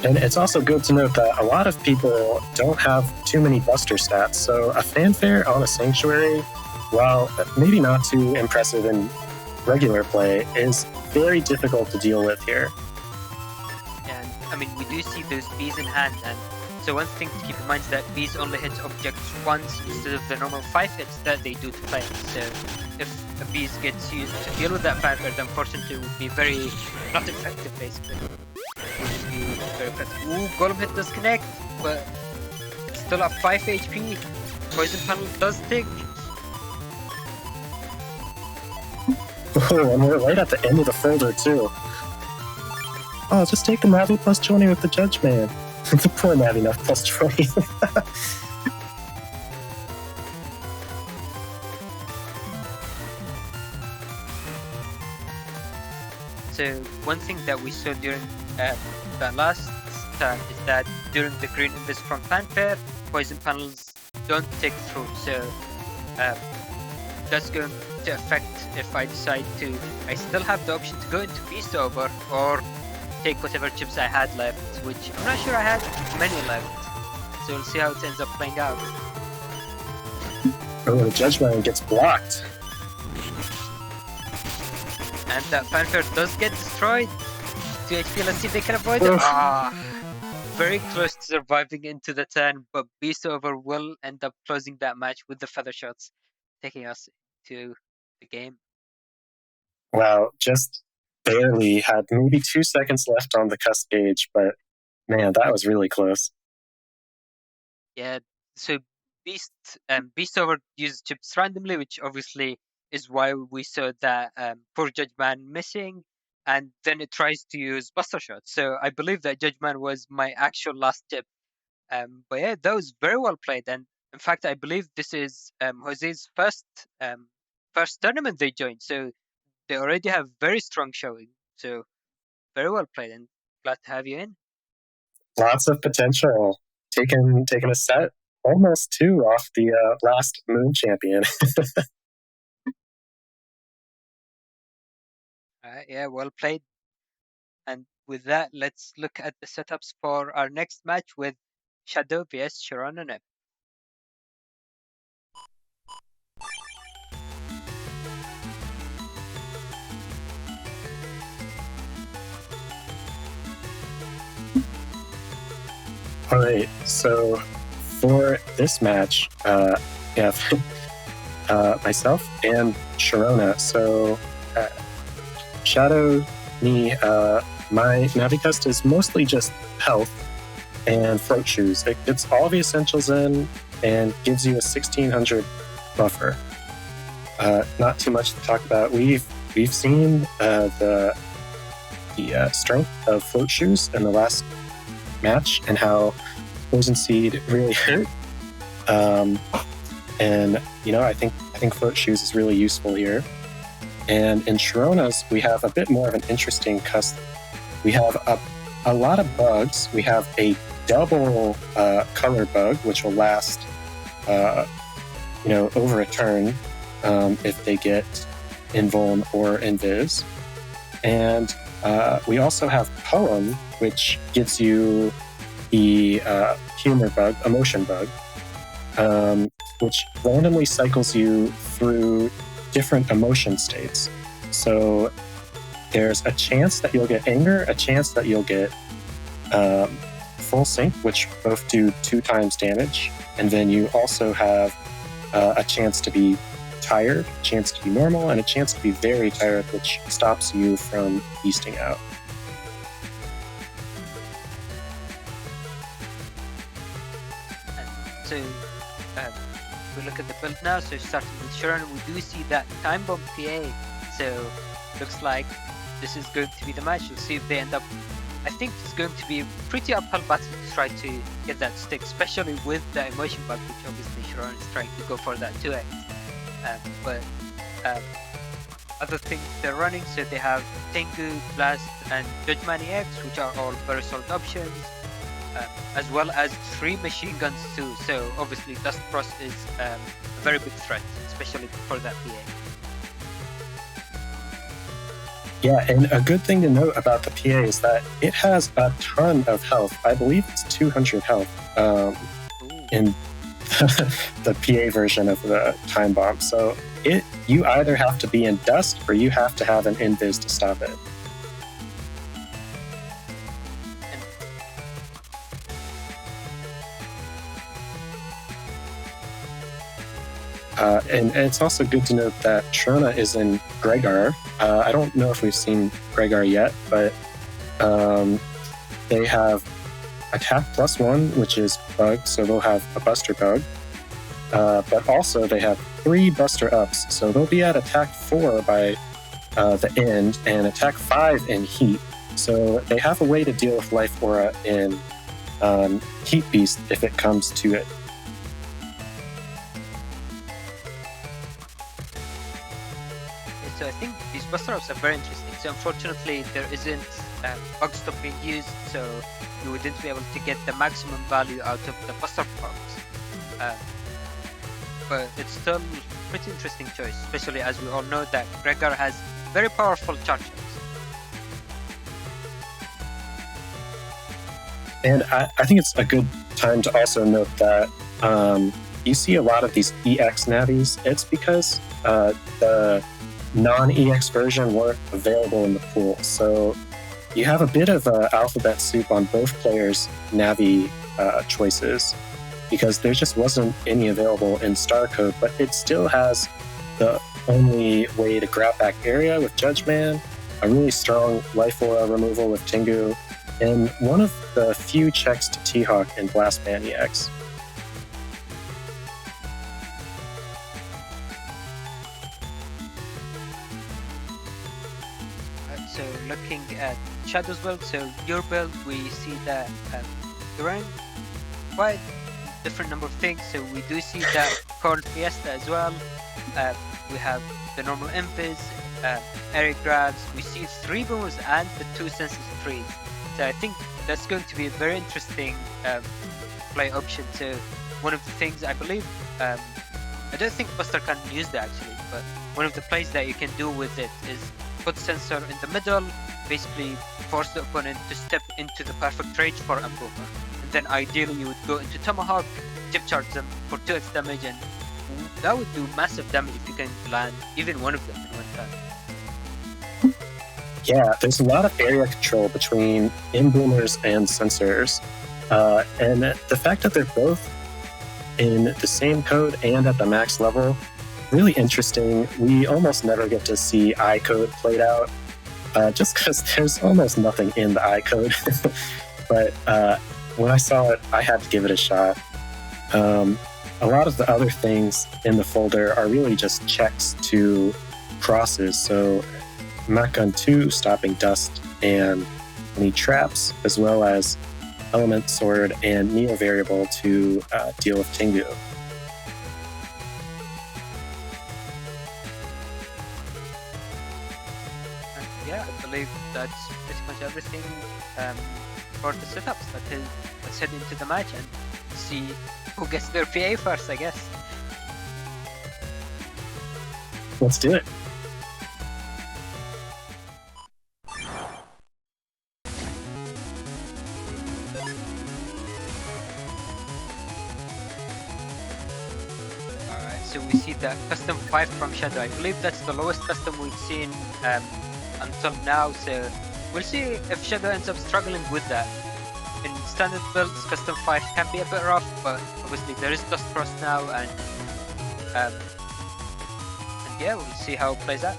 [SPEAKER 2] And it's also good to note that a lot of people don't have too many buster stats, so a Fanfare on a Sanctuary, while maybe not too impressive in regular play, is very difficult to deal with here.
[SPEAKER 1] And I mean, we do see those bees in hand, and so one thing to keep in mind is that bees only hit objects once instead of the normal 5 hits that they do to play. So if a bees gets used to deal with that Fanfare, then unfortunately it would be very not effective basically. Ooh, Golem hit does connect, but it's still at 5 HP. Poison panel does tick.
[SPEAKER 2] Oh, and we're right at the end of the folder too. Oh, just take the Navi plus 20 with the Judge Man. The poor Navi now plus 20.
[SPEAKER 1] So one thing that we saw during the last time is that during the green invis from Fanfare, poison panels don't take through. So that's going to affect if I decide to. I still have the option to go into Beast Over or take whatever chips I had left, which I'm not sure I had many left. So we'll see how it ends up playing out.
[SPEAKER 2] Oh, the Judgment gets blocked.
[SPEAKER 1] And that fanfare does get destroyed. 2 HP, let's see if they can avoid it. Very close to surviving into the turn, but Beast Over will end up closing that match with the feather shots, taking us to the game.
[SPEAKER 2] Wow, just barely had maybe 2 seconds left on the cusp gauge, but man, that was really close.
[SPEAKER 1] Yeah, so Beast Over uses chips randomly, which obviously is why we saw that poor Judgeman missing, and then it tries to use Buster Shot. So I believe that Judgeman was my actual last chip. But yeah, that was very well played, and in fact, I believe this is Jose's first tournament they joined. So they already have very strong showing. So very well played, and glad to have you in.
[SPEAKER 2] Lots of potential. Taking a set, almost 2 off the last Moon champion.
[SPEAKER 1] Yeah, well played. And with that, let's look at the setups for our next match with Shadow vs ShironaNep.
[SPEAKER 2] All right, so for this match, we have myself and Shirona. So Shadow, me, my Navicust is mostly just health and float shoes. It gets all the essentials in and gives you a 1600 buffer. Not too much to talk about. We've seen the strength of float shoes in the last match and how Poison Seed really hurt. And I think float shoes is really useful here. And in Shirona's, we have a bit more of an interesting cusp. We have a lot of bugs. We have a double color bug, which will last over a turn if they get invuln or invis. And we also have Poem, which gives you the humor bug, emotion bug, which randomly cycles you through different emotion states. So there's a chance that you'll get anger, a chance that you'll get full sync, which both do 2 times damage. And then you also have a chance to be tired, a chance to be normal, and a chance to be very tired, which stops you from beasting out.
[SPEAKER 1] So we look at the build now. So starting with Shirona, we do see that time bomb PA. So looks like this is going to be the match. We'll see if they end up. I think it's going to be a pretty uphill battle to try to get that stick, especially with the emotion bug, which obviously Shirona is trying to go for that 2x. But other things they're running, so they have Tengu, Blast, and Judgment X, which are all very solid options, as well as 3 machine guns too. So obviously Dust Frost is a very big threat, especially for that PA.
[SPEAKER 2] Yeah, and a good thing to note about the PA is that it has a ton of health. I believe it's 200 health in the PA version of the time bomb. So you either have to be in dust or you have to have an invis to stop it. And it's also good to note that Shirona is in Gregar. I don't know if we've seen Gregar yet, but they have attack +1, which is bug, so they'll have a buster bug. But also they have 3 buster ups, so they'll be at attack 4 by the end and attack 5 in heat. So they have a way to deal with Life Aura in Heat Beast if it comes to it.
[SPEAKER 1] So I think these buster ups are very interesting. So unfortunately there isn't bug stop being used, so you wouldn't be able to get the maximum value out of the buster bugs. But it's still a pretty interesting choice, especially as we all know that Gregar has very powerful charges. And
[SPEAKER 2] I think it's a good time to also note that you see a lot of these EX navies. It's because the non-EX version weren't available in the pool. So you have a bit of alphabet soup on both players' navi choices, because there just wasn't any available in Star Code, but it still has the only way to grab back area with Judge Man, a really strong life aura removal with Tengu, and one of the few checks to T-Hawk in Blast Man EX.
[SPEAKER 1] So looking at Shadow's build, so your build, we see that you're running quite different number of things. So we do see that called Fiesta as well. We have the normal invis, area grabs. We see 3 boomers and the 2 senses freeze. So I think that's going to be a very interesting play option. So one of the things I believe, I don't think Buster can use that actually, but one of the plays that you can do with it is put sensor in the middle, basically force the opponent to step into the perfect range for a boomer. And then ideally you would go into Tomahawk, tip charge them for 2x damage, and that would do massive damage if you can land even one of them in one turn.
[SPEAKER 2] Yeah, there's a lot of area control between in-boomers and sensors. And the fact that they're both in the same code and at the max level, really interesting. We almost never get to see I code played out, just because there's almost nothing in the I code. But when I saw it, I had to give it a shot. A lot of the other things in the folder are really just checks to crosses. So Machgun 2 stopping dust and any traps, as well as element sword and neo variable to deal with Tengu.
[SPEAKER 1] Yeah, I believe that's pretty much everything for the setups. Let's head into the match and see who gets their PA first, I guess.
[SPEAKER 2] Let's do it.
[SPEAKER 1] Alright, so we see the custom 5 from Shadow. I believe that's the lowest custom we've seen until now, so we'll see if Shadow ends up struggling with that. In standard builds, custom 5 can be a bit rough, but obviously there is Dust Cross now, and yeah, we'll see how it plays out.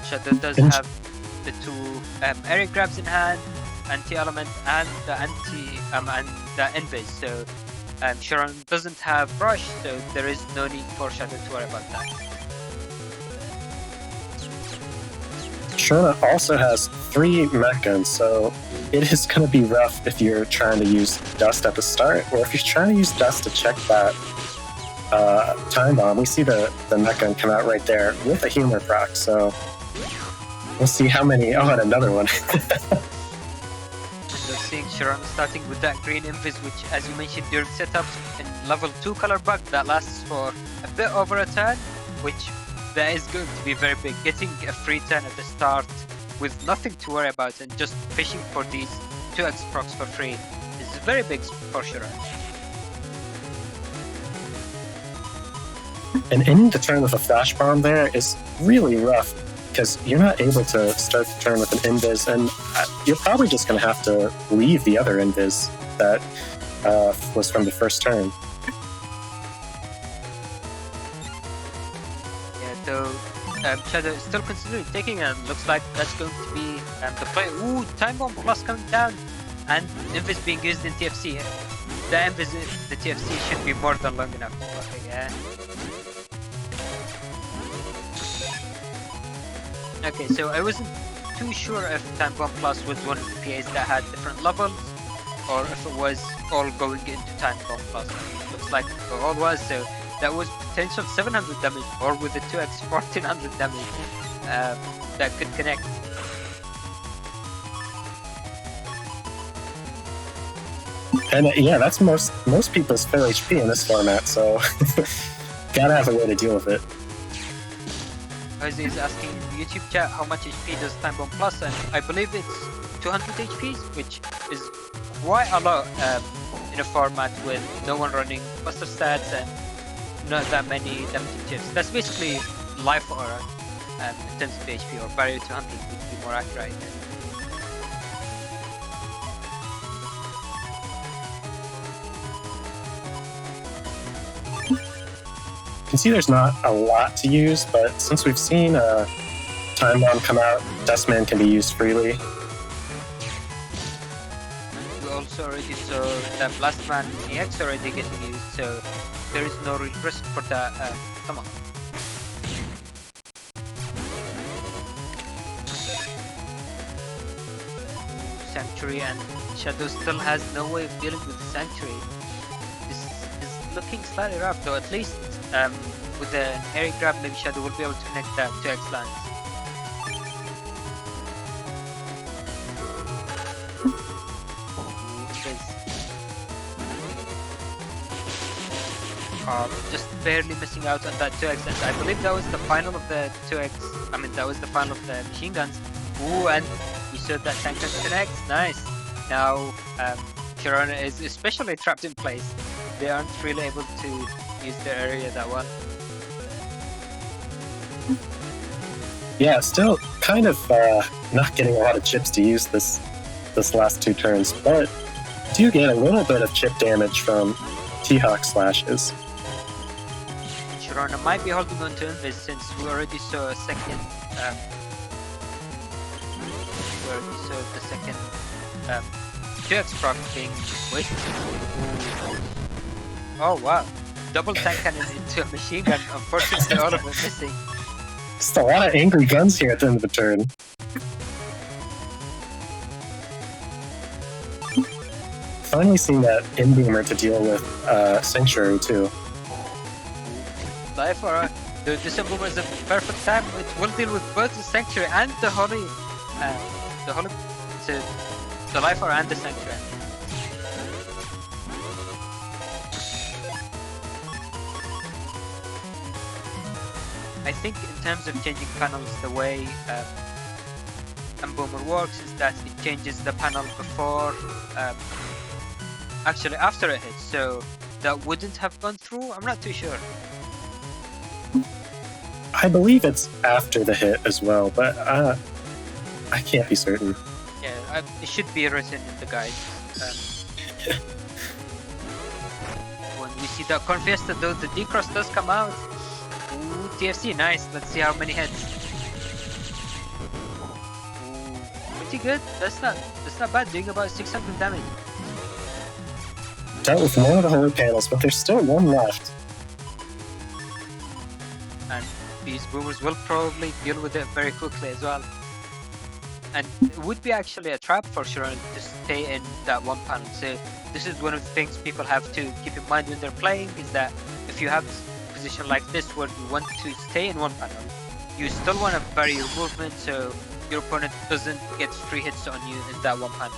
[SPEAKER 1] Shadow does have the 2 area grabs in hand, anti-element, and the and the invis. So Shiron doesn't have brush, so there is no need for Shadow to worry about that.
[SPEAKER 2] Shirona also has 3 mech guns, so it is going to be rough if you're trying to use dust at the start, or if you're trying to use dust to check that time bomb. We see the mech gun come out right there with a humor proc, so we'll see how many. Oh, and another one.
[SPEAKER 1] So seeing Shirona starting with that green invis, which, as you mentioned during setups, in level 2 color bug that lasts for a bit over a turn, which that is going to be very big. Getting a free turn at the start with nothing to worry about and just fishing for these 2x procs for free is very big for Shirona.
[SPEAKER 2] And ending the turn with a flash bomb there is really rough, because you're not able to start the turn with an invis, and you're probably just going to have to leave the other invis that was from the first turn.
[SPEAKER 1] So Shadow is still considering taking, and looks like that's going to be the play. Ooh, time bomb plus coming down, and invis being used in TFC. The invis in the TFC should be more than long enough. Okay, yeah. Okay, so I wasn't too sure if time bomb plus was one of the PAs that had different levels, or if it was all going into time bomb plus. Looks like it all was, so that was potential 700 damage, or with the 2x 1400 damage that could connect.
[SPEAKER 2] And yeah, that's most people's full HP in this format, so gotta have a way to deal with it.
[SPEAKER 1] Jose is asking in the YouTube chat how much HP does Time Bomb Plus, and I believe it's 200 HPs, which is quite a lot in a format with no one running buster stats and not that many damaging chips. That's basically life aura in terms of HP, or barrier 200 would be more accurate.
[SPEAKER 2] You can see there's not a lot to use, but since we've seen Time Bomb come out, Dustman can be used freely.
[SPEAKER 1] We also already saw that Blast Man EX already getting used, so there is no real risk for that. Come on. Sanctuary, and Shadow still has no way of dealing with the Sanctuary. This is looking slightly rough, though. At least with an air grab, maybe Shadow will be able to connect that to X lands. Just barely missing out on that 2x, and I believe that was the final of the 2x. I mean, that was the final of the machine guns. Ooh, and we saw that tank gun connect. Nice. Now, Shirona is especially trapped in place. They aren't really able to use their area that well.
[SPEAKER 2] Yeah, still kind of not getting a lot of chips to use this last 2 turns, but do get a little bit of chip damage from T-Hawk slashes.
[SPEAKER 1] Shirona might be holding on to Invis since we already saw a second. We already saw the second 2x proc being wasted. Oh wow! Double tank cannon into a machine gun. Unfortunately, all of them missing.
[SPEAKER 2] Just a lot of angry guns here at the end of the turn. Finally seeing that in-boomer to deal with Sanctuary too.
[SPEAKER 1] Life Aura. The Boomer is a perfect time. It will deal with both the Sanctuary and the Holy. So the Life Aura and the Sanctuary. I think in terms of changing panels, the way Boomer works is that it changes the panel before, actually after it hits, so that wouldn't have gone through. I'm not too sure.
[SPEAKER 2] I believe it's after the hit as well, but I can't be certain.
[SPEAKER 1] Yeah, it should be written in the guide. When we see that Corn Fiesta, though, the D-Cross does come out. Ooh, TFC, nice. Let's see how many hits. Ooh, pretty good. That's not bad, doing about 600 damage.
[SPEAKER 2] Dealt with one of the Holy panels, but there's still one left.
[SPEAKER 1] And these boomers will probably deal with it very quickly as well. And it would be actually a trap for Shirona to stay in that one panel. So this is one of the things people have to keep in mind when they're playing, is that if you have a position like this where you want to stay in one panel, you still want to vary your movement so your opponent doesn't get free hits on you in that one panel.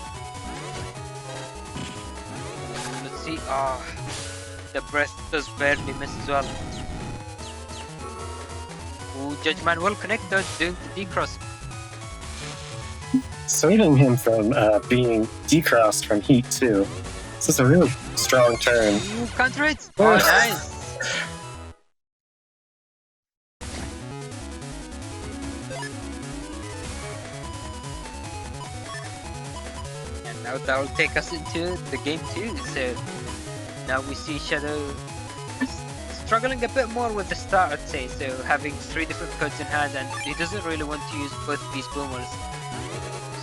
[SPEAKER 1] Let's see. Oh, the breath does barely miss as well. Ooh, Judgman will connect though, doing the D-Cross.
[SPEAKER 2] Saving him from being decrossed from heat too. This is a really strong turn.
[SPEAKER 1] Ooh, counter it! Oh, nice! And now that will take us into the game 2. So now we see Shadow struggling a bit more with the start, I'd say. So having 3 different codes in hand, and he doesn't really want to use both these boomers,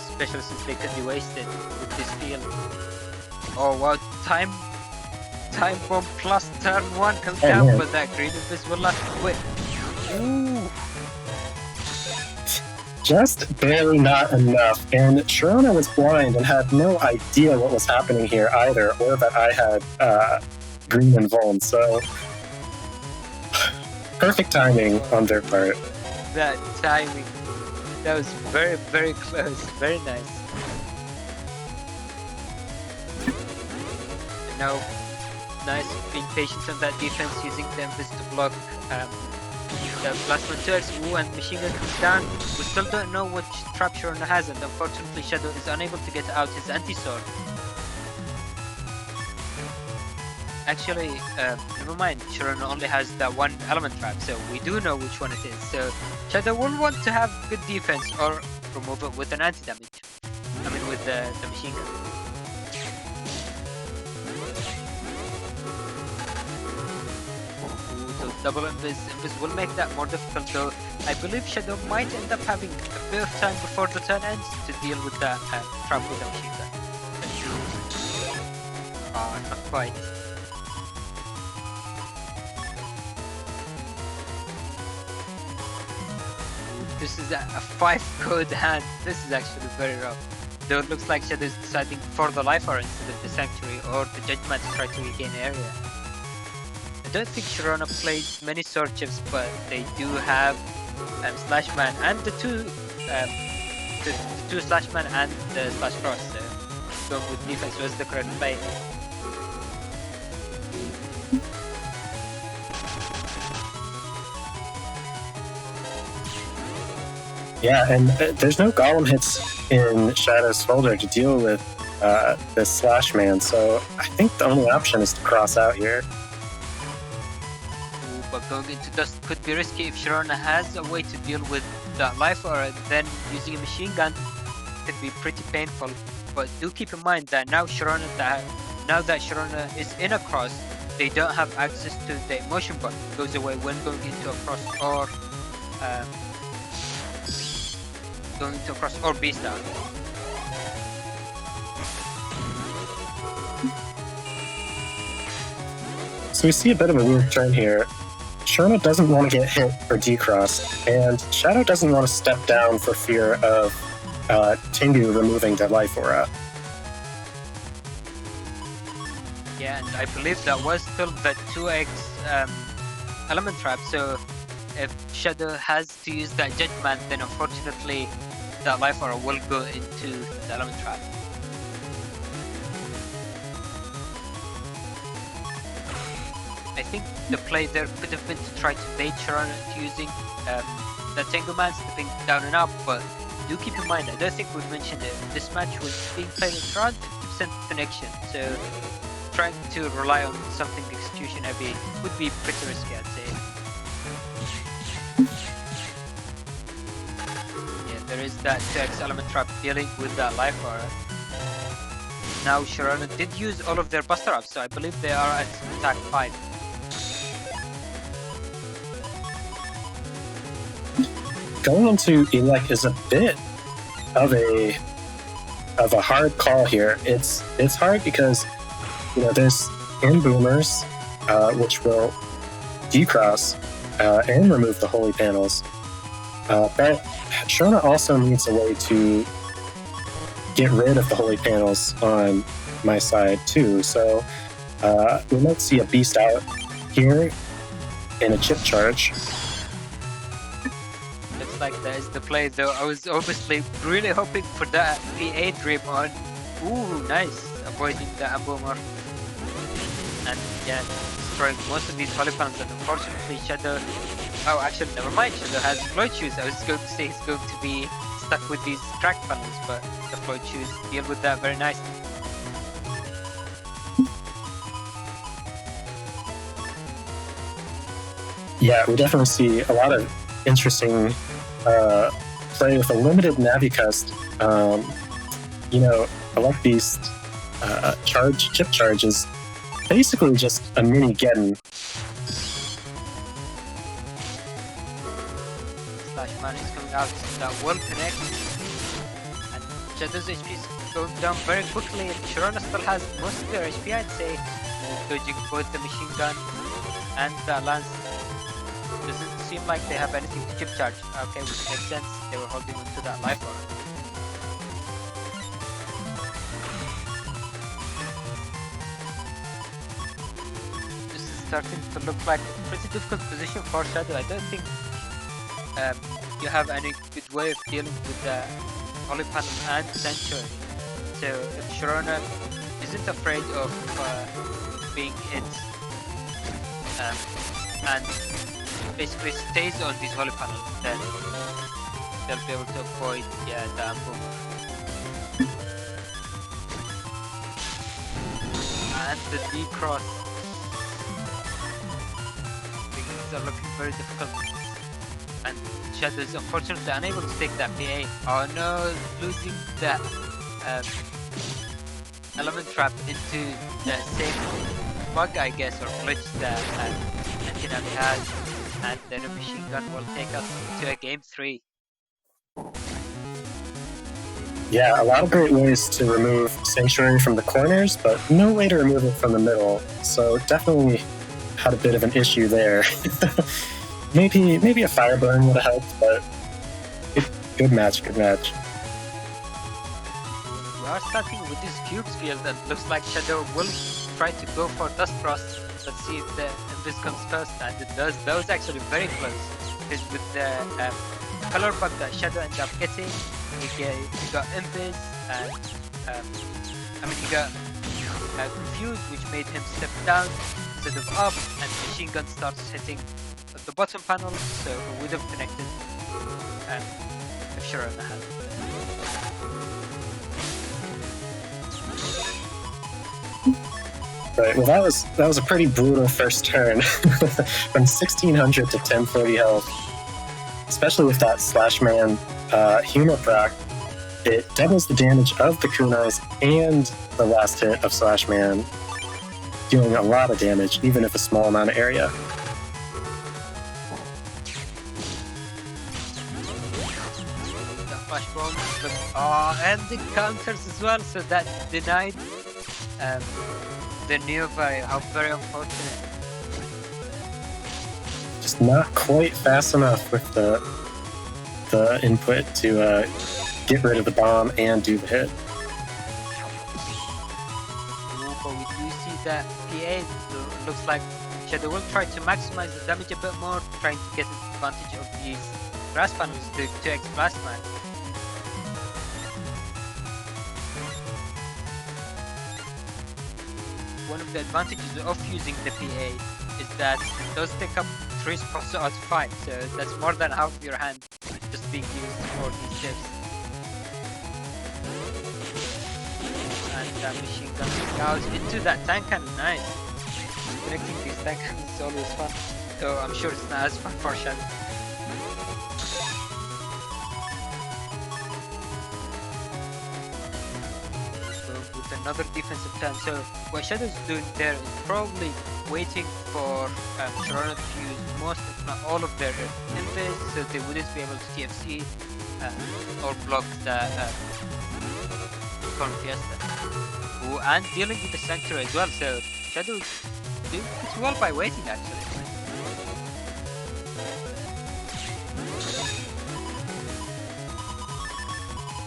[SPEAKER 1] especially since they could be wasted with this field. Oh wow, time bomb plus turn 1 comes down,
[SPEAKER 2] man.
[SPEAKER 1] but that green invisible last. Wait. Ooh.
[SPEAKER 2] Just barely not enough, and Shirona was blind and had no idea what was happening here either, or that I had green and Vuln, so perfect timing on their part.
[SPEAKER 1] That timing. That was very, very close. Very nice. And now, nice being patient on that defense, using the invis to block The Plasma 2X, ooh, and Machine Gun comes down. We still don't know which trap Shirona has, and unfortunately Shadow is unable to get out his anti-sword. Actually, never mind, Shirona only has that one element trap, so we do know which one it is. So Shadow will want to have good defense or remove it with an anti-damage. I mean with the machine gun. So double invis will make that more difficult, though I believe Shadow might end up having a bit of time before the turn ends to deal with that trap with the machine gun. Not quite. This is a 5-code hand. This is actually very rough. Though it looks like Shadow is deciding for the life or instead of the Sanctuary or the Judgment to try to regain area. I don't think Shirona plays many sword chips, but they do have Slashman and the two Slashman and the Slash Cross. So going with defense was the correct play.
[SPEAKER 2] Yeah, and there's no golem hits in Shadow's folder to deal with this Slash Man, so I think the only option is to cross out here.
[SPEAKER 1] Ooh, but going into Dust could be risky if Shirona has a way to deal with that life, or then using a machine gun could be pretty painful. But do keep in mind that now that Shirona is in a cross, they don't have access to the emotion button. It goes away when going into a cross or beast out.
[SPEAKER 2] So we see a bit of a weird turn here. Shirona doesn't want to get hit or decrossed, and Shadow doesn't want to step down for fear of Tengu removing the life aura.
[SPEAKER 1] Yeah, and I believe that was still the 2x element trap, so if Shadow has to use that Judgment, then unfortunately that life aura will go into the element trap. I think the play there could have been to try to bait Shirona into using the Tengu Man stepping down and up, but do keep in mind, I don't think we've mentioned it, this match was being played at around 50% connection, so trying to rely on something execution heavy would be pretty risky, I'd say. Yeah, there is that 2x element trap dealing with that life aura. Now Shirona did use all of their buster ups, so I believe they are at attack 5.
[SPEAKER 2] Going into Elec is a bit of a hard call here. It's hard because there's boomers, which will decross and remove the holy panels. But Shirona also needs a way to get rid of the holy panels on my side too. So we might see a beast out here in a chip charge.
[SPEAKER 1] Looks like that is the play, though. I was obviously really hoping for that PA dream on. Ooh, nice, avoiding the Amboomer. And yeah, destroying most of these holy panels, and unfortunately Shadow... Oh, actually, never mind, Shadow has Floyd Shoes. I was going to say he's going to be stuck with these cracked panels, but the Floyd Shoes deal with that very nicely.
[SPEAKER 2] Yeah, we definitely see a lot of interesting play with a limited Navicust. I like these chip charges. Basically just a mini Geddon.
[SPEAKER 1] Slashman is coming out, that will connect. And Shadow's HP is going down very quickly, and Shirona still has most of their HP, I'd say. Dodging both the machine gun and the lance. Doesn't seem like they have anything to chip charge. Okay, which makes sense. They were holding on to that life aura. This is starting to look like a pretty difficult position for Shadow. I don't think you have any good way of dealing with the Holy Panel and Sanctuary. So if Shirona isn't afraid of being hit and basically stays on these holy panels, then they'll be able to avoid the boomer. And the D cross. Things are looking very difficult. And Shadow is unfortunately unable to take that PA. Oh no, losing that element trap into the same bug, I guess, or glitch that Antinavi has. And then a machine gun will take us to a game 3.
[SPEAKER 2] Yeah, a lot of great ways to remove Sanctuary from the corners, but no way to remove it from the middle. So definitely had a bit of an issue there. maybe a fire burn would have helped, but good match, good match.
[SPEAKER 1] We are starting with this cubes field, and looks like Shadow will try to go for Dust Frost. Let's see if the Invis comes first, and it does. That was actually very close, because with the color bug that Shadow ended up getting, he got Invis, and he got confused, which made him step down instead of up, and the machine gun starts hitting at the bottom panel, so it would have connected if Shirona had.
[SPEAKER 2] Right, well that was a pretty brutal first turn. From 1600 to 1040 health. Especially with that Slashman humor proc, it doubles the damage of the kunais and the last hit of Slashman, dealing a lot of damage, even if a small amount of area.
[SPEAKER 1] Flash bomb, and the counters as well, so that denied the Neovi. How very unfortunate.
[SPEAKER 2] Just not quite fast enough with the input to get rid of the bomb and do the hit.
[SPEAKER 1] But we do see that PA looks like Shadow will try to maximize the damage a bit more, trying to get advantage of these grass panels to 2x blast man. One of the advantages of using the PA is that it does take up 3 spots out of 5, so that's more than half of your hand just being used for these tips. And that machine gun goes into that tank cannon, nice. Connecting these tank cannons is always fun, though I'm sure it's not as fun for Shadow. With another defensive turn, so what Shadow's doing there is probably waiting for Shirona to use most, if not all, of their invis, so they wouldn't be able to TFC or block the Corn Fiesta. Ooh, and dealing with the Sanctuary as well, so Shadow doing pretty well by waiting actually.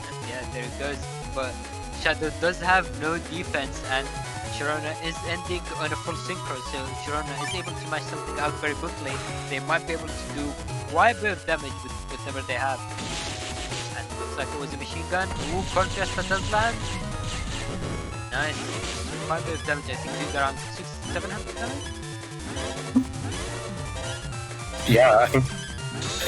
[SPEAKER 1] And yeah, there it goes, but Shadow does have no defense, and Shirona is ending on a full synchro, so if Shirona is able to match something out very quickly, they might be able to do quite a bit of damage with whatever they have. And it looks like it was a machine gun. Ooh, contrast that does land. Nice. Quite a bit of damage, I think it's around 600-700 damage?
[SPEAKER 2] Yeah, I think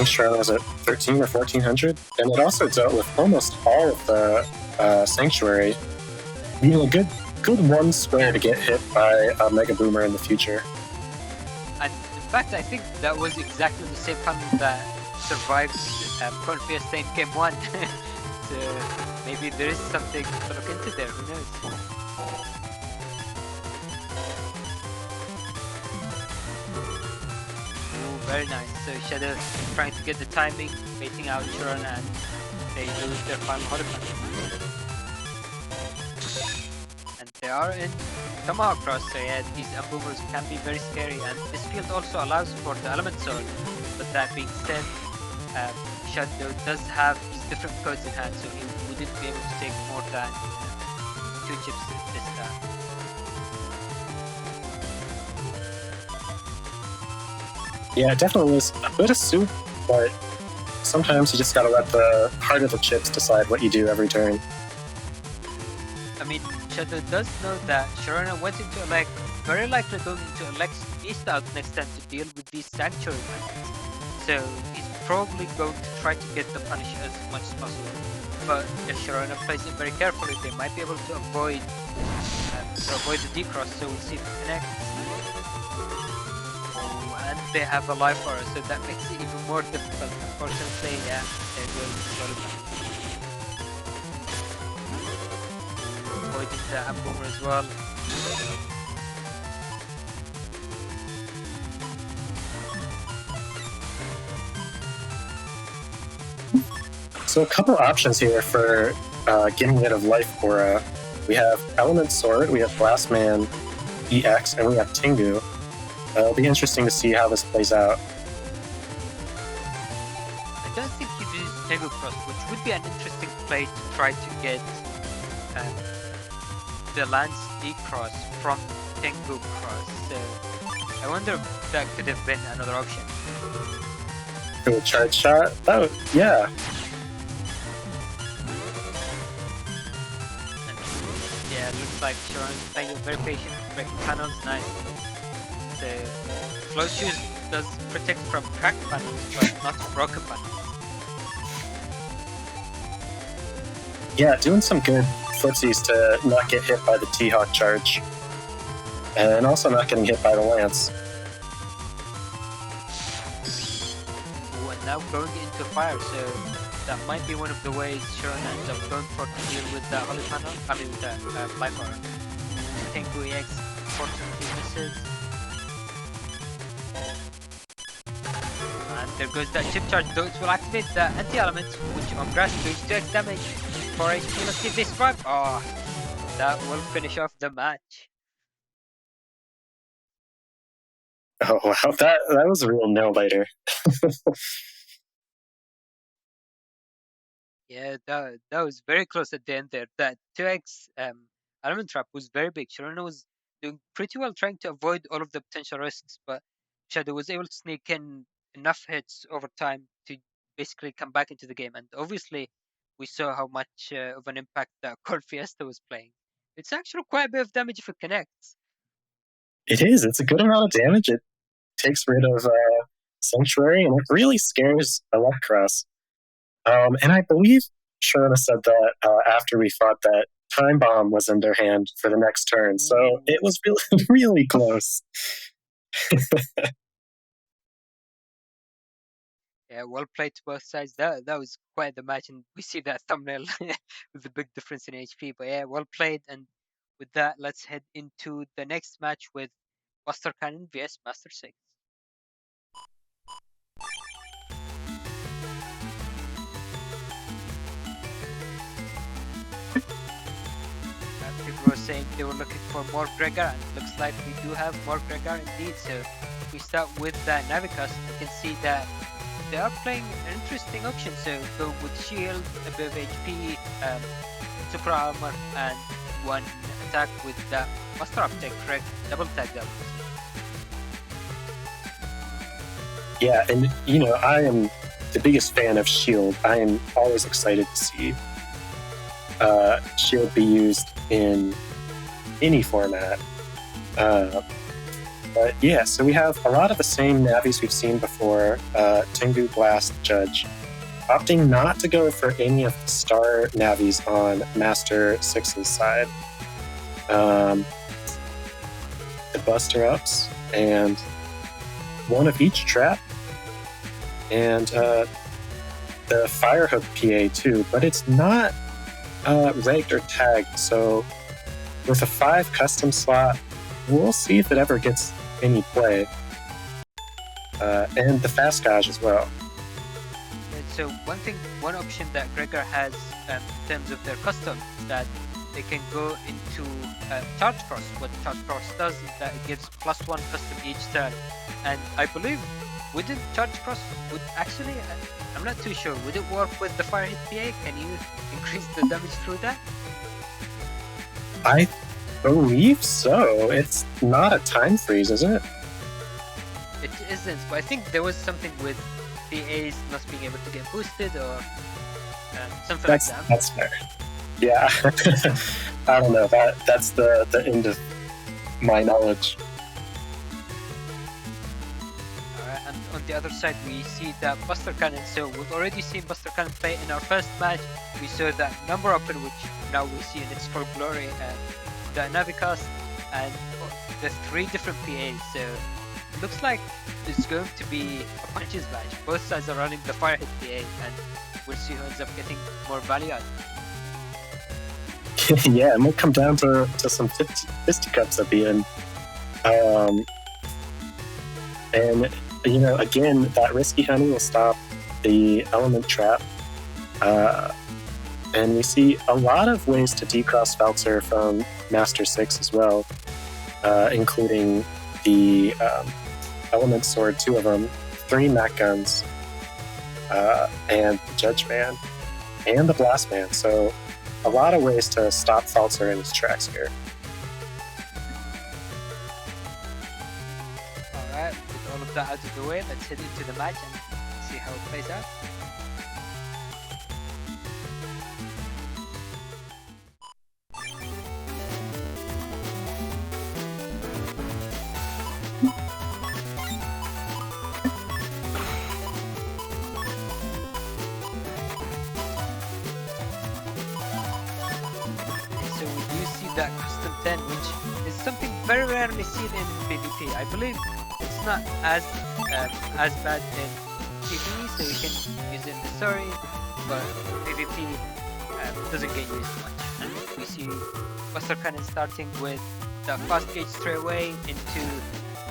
[SPEAKER 2] Shirona was at 13 or 1400, and it also dealt with almost all of the Sanctuary. You know, good one square to get hit by a Mega Boomer in the future.
[SPEAKER 1] And in fact, I think that was exactly the same panel that survived Corn Fiesta in Game 1. So maybe there is something to look into there, who knows? Ooh, very nice. So Shadow trying to get the timing, waiting out Shirona, and they lose their final Hologram. And they are in Tomahawk Cross, so yeah, these boomers can be very scary, and this field also allows for the element zone. But that being said, Shadow does have these different codes in hand, so he wouldn't be able to take more than 2 chips this time.
[SPEAKER 2] Yeah, it definitely was a bit of soup, but sometimes you just gotta let the heart of the chips decide what you do every turn.
[SPEAKER 1] I mean, Shadow does know that Shirona went into Elect, very likely going into Elect's East out next time to deal with these Sanctuary Mechanics. so he's probably going to try to get the punish as much as possible. But if Shirona plays it very carefully, they might be able to avoid the D-cross, so we'll see if it connects. And they have a life bar, so that makes it even more difficult. Unfortunately, yeah, there goes Lollipop. Avoiding the Boomer as well.
[SPEAKER 2] So a couple options here for getting rid of Life Aura. We have Element Sword, we have Blast Man EX, and we have Tengu. It'll be interesting to see how this plays out.
[SPEAKER 1] I don't think he uses Tengu Cross, which would be an interesting play to try to get the Lance D-Cross from Tengu Cross. So I wonder if that could have been another option.
[SPEAKER 2] Ooh, charge shot? Oh, yeah.
[SPEAKER 1] Yeah, it looks like Shirona's playing very patient, breaking panels, nice. So, Flow Shoes does protect from cracked panels, but not broken panels.
[SPEAKER 2] Yeah, doing some good footsies to not get hit by the T-Hawk charge. And also not getting hit by the Lance.
[SPEAKER 1] Ooh, and now going into fire, so that might be one of the ways Shirona ends up going for to deal with the Holy Panel, I mean with the Life Aura. Tengu EX, fortunately misses. And there goes that chip charge, those will activate the anti-element, which on grass does 2x damage. 4 HP, let's see if they survive. Oh, that will finish off the match.
[SPEAKER 2] Oh wow, that was a real nail-biter.
[SPEAKER 1] Yeah, that was very close at the end there. That 2x element trap was very big. Shirona was doing pretty well trying to avoid all of the potential risks, but Shadow was able to sneak in enough hits over time to basically come back into the game. And obviously, we saw how much of an impact that Cold Fiesta was playing. It's actually quite a bit of damage if it connects.
[SPEAKER 2] It is. It's a good amount of damage. It takes rid of Sanctuary, and it really scares Electros. And I believe Shirona said that after we fought that Time Bomb was in their hand for the next turn, so it was really, really close.
[SPEAKER 1] Yeah, well played to both sides. That was quite the match, and we see that thumbnail with the big difference in HP. But yeah, well played. And with that, let's head into the next match with Buster Cannon vs Master 6. People were saying they were looking for more Gregor, and it looks like we do have more Gregor indeed. So if we start with the Navicus, you can see that they are playing an interesting option. So go with shield, a bit of HP, super armor, and one attack with the Master Uptake, correct? Double tag double.
[SPEAKER 2] Yeah, and you know, I am the biggest fan of shield. I am always excited to see shield be used in any format. But yeah, so we have a lot of the same navies we've seen before. Tengu, Blast, Judge, opting not to go for any of the star navies on Master 6's side. The Buster Ups and one of each trap, and the Fire Hook PA too, but it's not ranked or tagged, so with a 5 custom slot, we'll see if it ever gets any play. And the Fast Gauge as well.
[SPEAKER 1] So one option that Gregor has in terms of their custom is that they can go into Charge Cross. What Charge Cross does is that it gives +1 custom each turn, and I believe wouldn't Charge Cross would actually, I'm not too sure, would it work with the Fire Hit PA? Can you increase the damage through that?
[SPEAKER 2] I believe so. It's not a time freeze, is it?
[SPEAKER 1] It isn't, but I think there was something with PAs not being able to get boosted or something like that.
[SPEAKER 2] That's fair. Yeah. I don't know. That's the end of my knowledge.
[SPEAKER 1] Alright, and on the other side, we see that Buster Cannon. So we've already seen Buster Cannon play in our first match. We saw that number open, which now we see in its full glory, and the Navicast, and the 3 different PAs. So it looks like it's going to be a punches match. Both sides are running the fire hit PA, and we'll see who ends up getting more value out.
[SPEAKER 2] Yeah, it might come down to some fisticuffs at the end. And, you know, again, that risky honey will stop the element trap. And we see a lot of ways to decross Feltzer from Master 6 as well, including the element sword, 2 of them, 3 Mac guns, and the Judge Man, and the Blast Man. So a lot of ways to stop Feltzer in his tracks here.
[SPEAKER 1] Alright, with all of that out of the way, let's head into the match and see how it plays out. So we do see that custom 10, which is something very rarely seen in PvP. I believe it's not as bad in PvE, so you can use it in the story, but PvP doesn't get used much. And we see Buster Cannon starting with the fast gauge straight away into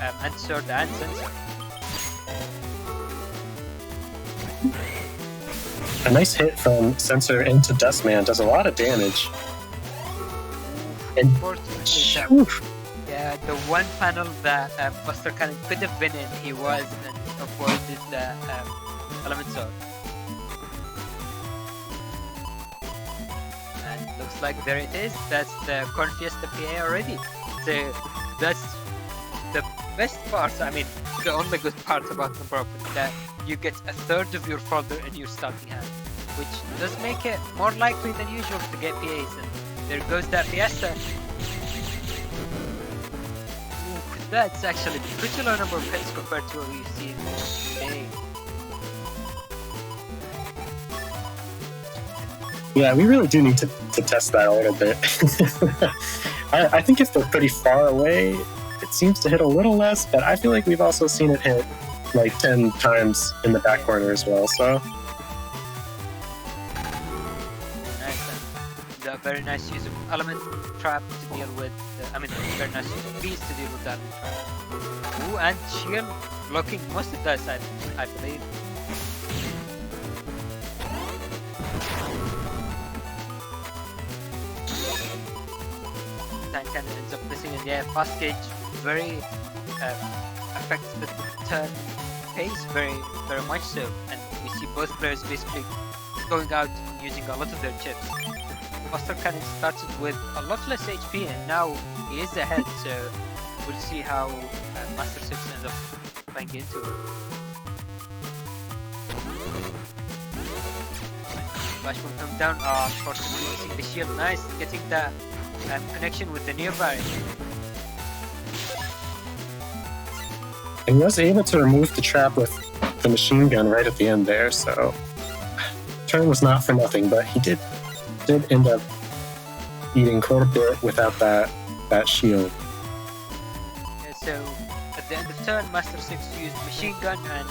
[SPEAKER 1] Anti-Sword and Sensor.
[SPEAKER 2] A nice hit from Sensor into Dustman does a lot of damage. And
[SPEAKER 1] Unfortunately, yeah, the one panel that Buster Cannon could have been in, he was, and avoided the element sword. And looks like there it is. That's the Corn Fiesta PA already. So that's the best part. I mean, the only good part about number open, that you get a third of your folder in your starting hand, which does make it more likely than usual to get PAs. And there goes that Fiesta. Ooh, that's actually pretty low number of hits compared to what we see today.
[SPEAKER 2] yeah, we really do need to test that a little bit. I think if they're pretty far away, it seems to hit a little less, but I feel like we've also seen it hit like 10 times in the back corner as well, so.
[SPEAKER 1] Nice, and the very nice use of element trap to deal with, very nice use of beast to deal with that trap. Ooh, and shield blocking most of that side, I believe. Tank Cannon ends up missing, and yeah, fast gauge very affects the turn pace very much so, and we see both players basically going out and using a lot of their chips. Buster Cannon started with a lot less HP, and now he is ahead, so we'll see how Master 6 ends up playing into it. Flash will come down, unfortunately using the shield. Nice, getting the connection with the nearby.
[SPEAKER 2] And he was able to remove the trap with the machine gun right at the end there, so turn was not for nothing, but he did end up eating quite a bit without that shield.
[SPEAKER 1] Yeah, so at the end of turn, Master 6 used machine gun, and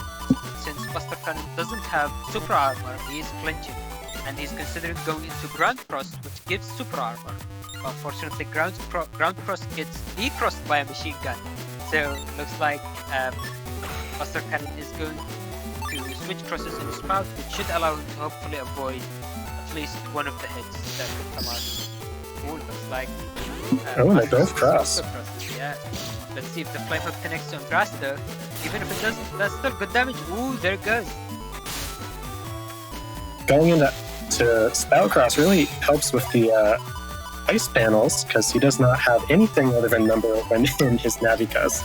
[SPEAKER 1] since Buster Cannon doesn't have super armor, he is flinching, and he's considering going into ground cross, which gives super armor. Unfortunately, ground cross gets decrossed by a machine gun. So looks like Buster Cannon is going to switch crosses in spout, which should allow him to hopefully avoid at least one of the hits that could come out. Ooh, looks like
[SPEAKER 2] they both cross.
[SPEAKER 1] Yeah. Let's see if the flame hook connects on grass though. Even if it doesn't, that's still good damage. Ooh, there it goes.
[SPEAKER 2] Going into spout cross really helps with the ice panels, because he does not have anything other than number open in his Navicast.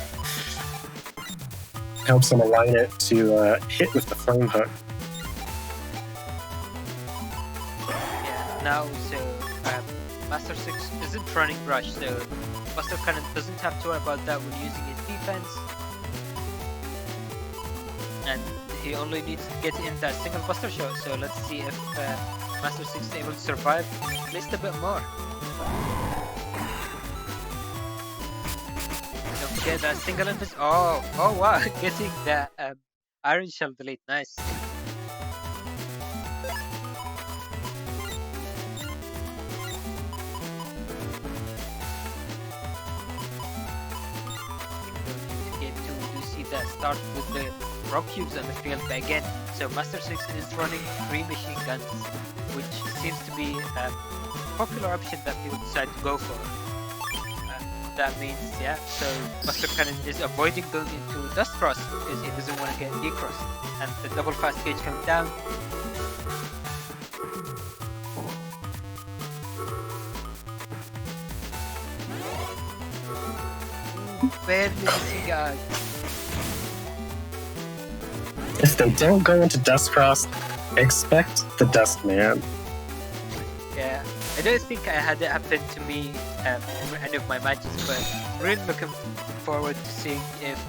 [SPEAKER 2] Helps him align it to hit with the flame hook.
[SPEAKER 1] Yeah, now so Master 6 isn't running brush, so Buster Cannon doesn't have to worry about that when using his defense. And and he only needs to get in that single buster shot. So let's see if Master 6 is able to survive at least a bit more. Don't forget that single invis. Oh wow, getting the iron shell delete. Nice. That start with the rock cubes on the field again. So Master 6 is running 3 machine guns, which seems to be a popular option that people decide to go for. That means, yeah, so Master Cannon is avoiding going into Dust Frost because he doesn't want to get decrossed. And the double fast gauge coming down. Barely missing out.
[SPEAKER 2] If they don't go into Dust Frost, expect the Dust Man.
[SPEAKER 1] Yeah, I don't think I had it happen to me in any of my matches, but I'm really looking forward to seeing if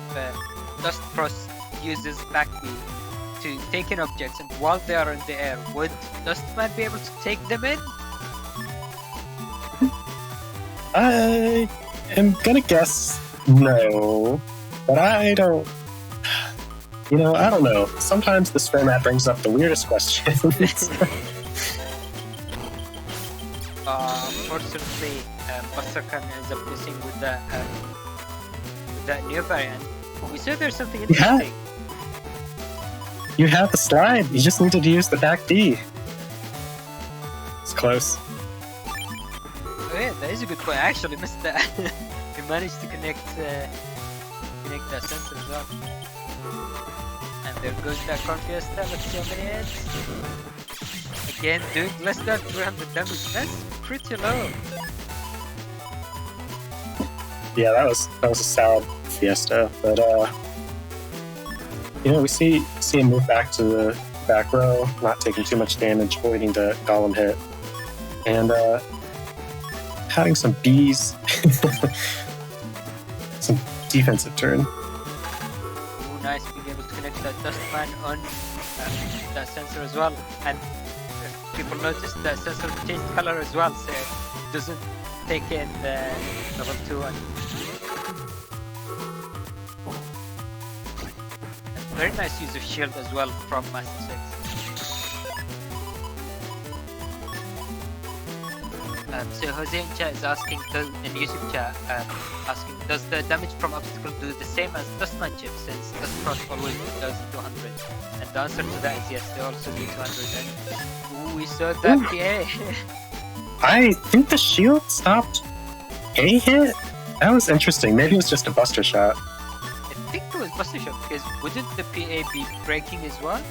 [SPEAKER 1] Dust Frost uses back B to take in objects, and while they are in the air, would Dustman be able to take them in?
[SPEAKER 2] I am gonna guess no, but I don't. You know, I don't know. Sometimes this format brings up the weirdest questions.
[SPEAKER 1] Unfortunately, Buster Khan ends up missing with that new variant. We said there's something interesting.
[SPEAKER 2] You have the slide. You just needed to use the back B. It's close.
[SPEAKER 1] Oh yeah, that is a good point. I actually missed that. We managed to connect that sensor as well. And there goes that Corn Fiesta. Let's see how many hits. Again, doing less than 300 damage. That's pretty low.
[SPEAKER 2] Yeah, that was a solid Fiesta, but you know, we see him move back to the back row, not taking too much damage, avoiding the golem hit, and having some Bs, some defensive turn.
[SPEAKER 1] Ooh, nice being able to connect that Dustman on that sensor as well, and people notice that sensor changed color as well, so it doesn't take in the level 2 one. Very nice use of shield as well from Master 6. So Jose in chat is asking, in YouTube chat, asking, does the damage from obstacle do the same as Dustman chip, since Dust Frost always does 200? And the answer to that is yes, they also do 200. And ooh, we saw that PA.
[SPEAKER 2] I think the shield stopped a hit. That was interesting. Maybe it was just a buster shot.
[SPEAKER 1] I think it was Buster Shot, because wouldn't the PA be breaking as well?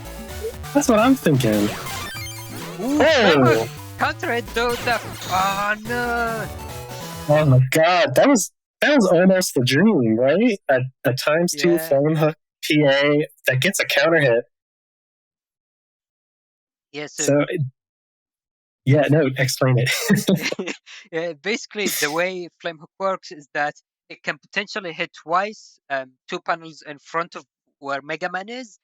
[SPEAKER 2] That's what I'm thinking.
[SPEAKER 1] Ooh,
[SPEAKER 2] Oh!
[SPEAKER 1] counter it though, oh no!
[SPEAKER 2] Oh my god, that was almost the dream, right? A ×2 phone hook PA that gets a counter hit.
[SPEAKER 1] Yeah,
[SPEAKER 2] explain it.
[SPEAKER 1] yeah, basically the way Flame Hook works is that it can potentially hit twice, 2 panels in front of where Mega Man is,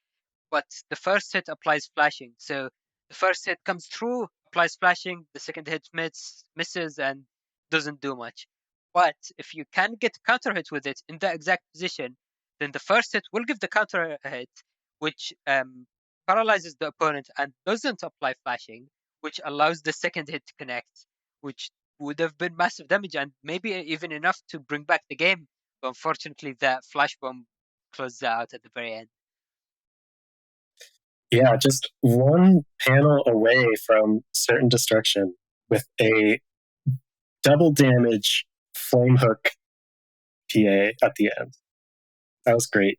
[SPEAKER 1] but the first hit applies flashing. So the first hit comes through, applies flashing, the second hit misses and doesn't do much. But if you can get a counter hit with it in that exact position, then the first hit will give the counter hit, which paralyzes the opponent and doesn't apply flashing, which allows the second hit to connect, which would have been massive damage and maybe even enough to bring back the game. But unfortunately, that flash bomb closed that out at the very end.
[SPEAKER 2] Yeah, just one panel away from certain destruction with a double damage flame hook PA at the end. That was great.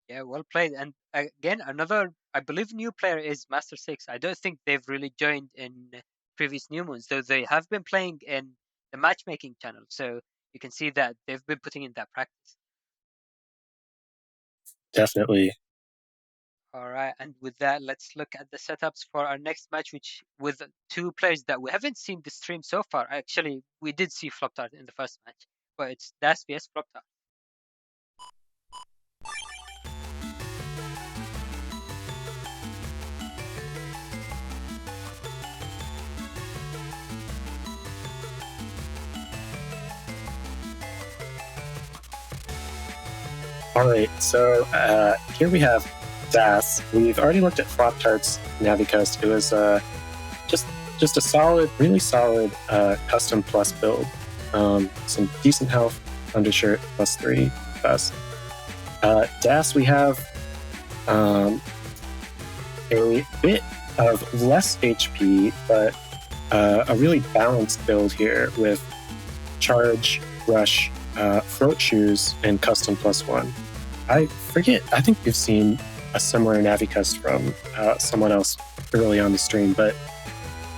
[SPEAKER 1] Yeah, well played. And again, another, I believe, new player is Master 6. I don't think they've really joined in previous New Moons, though they have been playing in the matchmaking channel. So you can see that they've been putting in that practice.
[SPEAKER 2] Definitely.
[SPEAKER 1] All right, and with that, let's look at the setups for our next match, which with 2 players that we haven't seen the stream so far. Actually, we did see Flop Tart in the first match, but it's Das vs Flop Tart.
[SPEAKER 2] Alright, so here we have Das. We've already looked at Flop Tart's Navicoast. It was just a solid, really solid custom plus build. Some decent health, undershirt, +3, best. Das, we have a bit of less HP, but a really balanced build here with charge, rush, float shoes, and custom +1. I think we've seen a similar Navicust from someone else early on the stream, but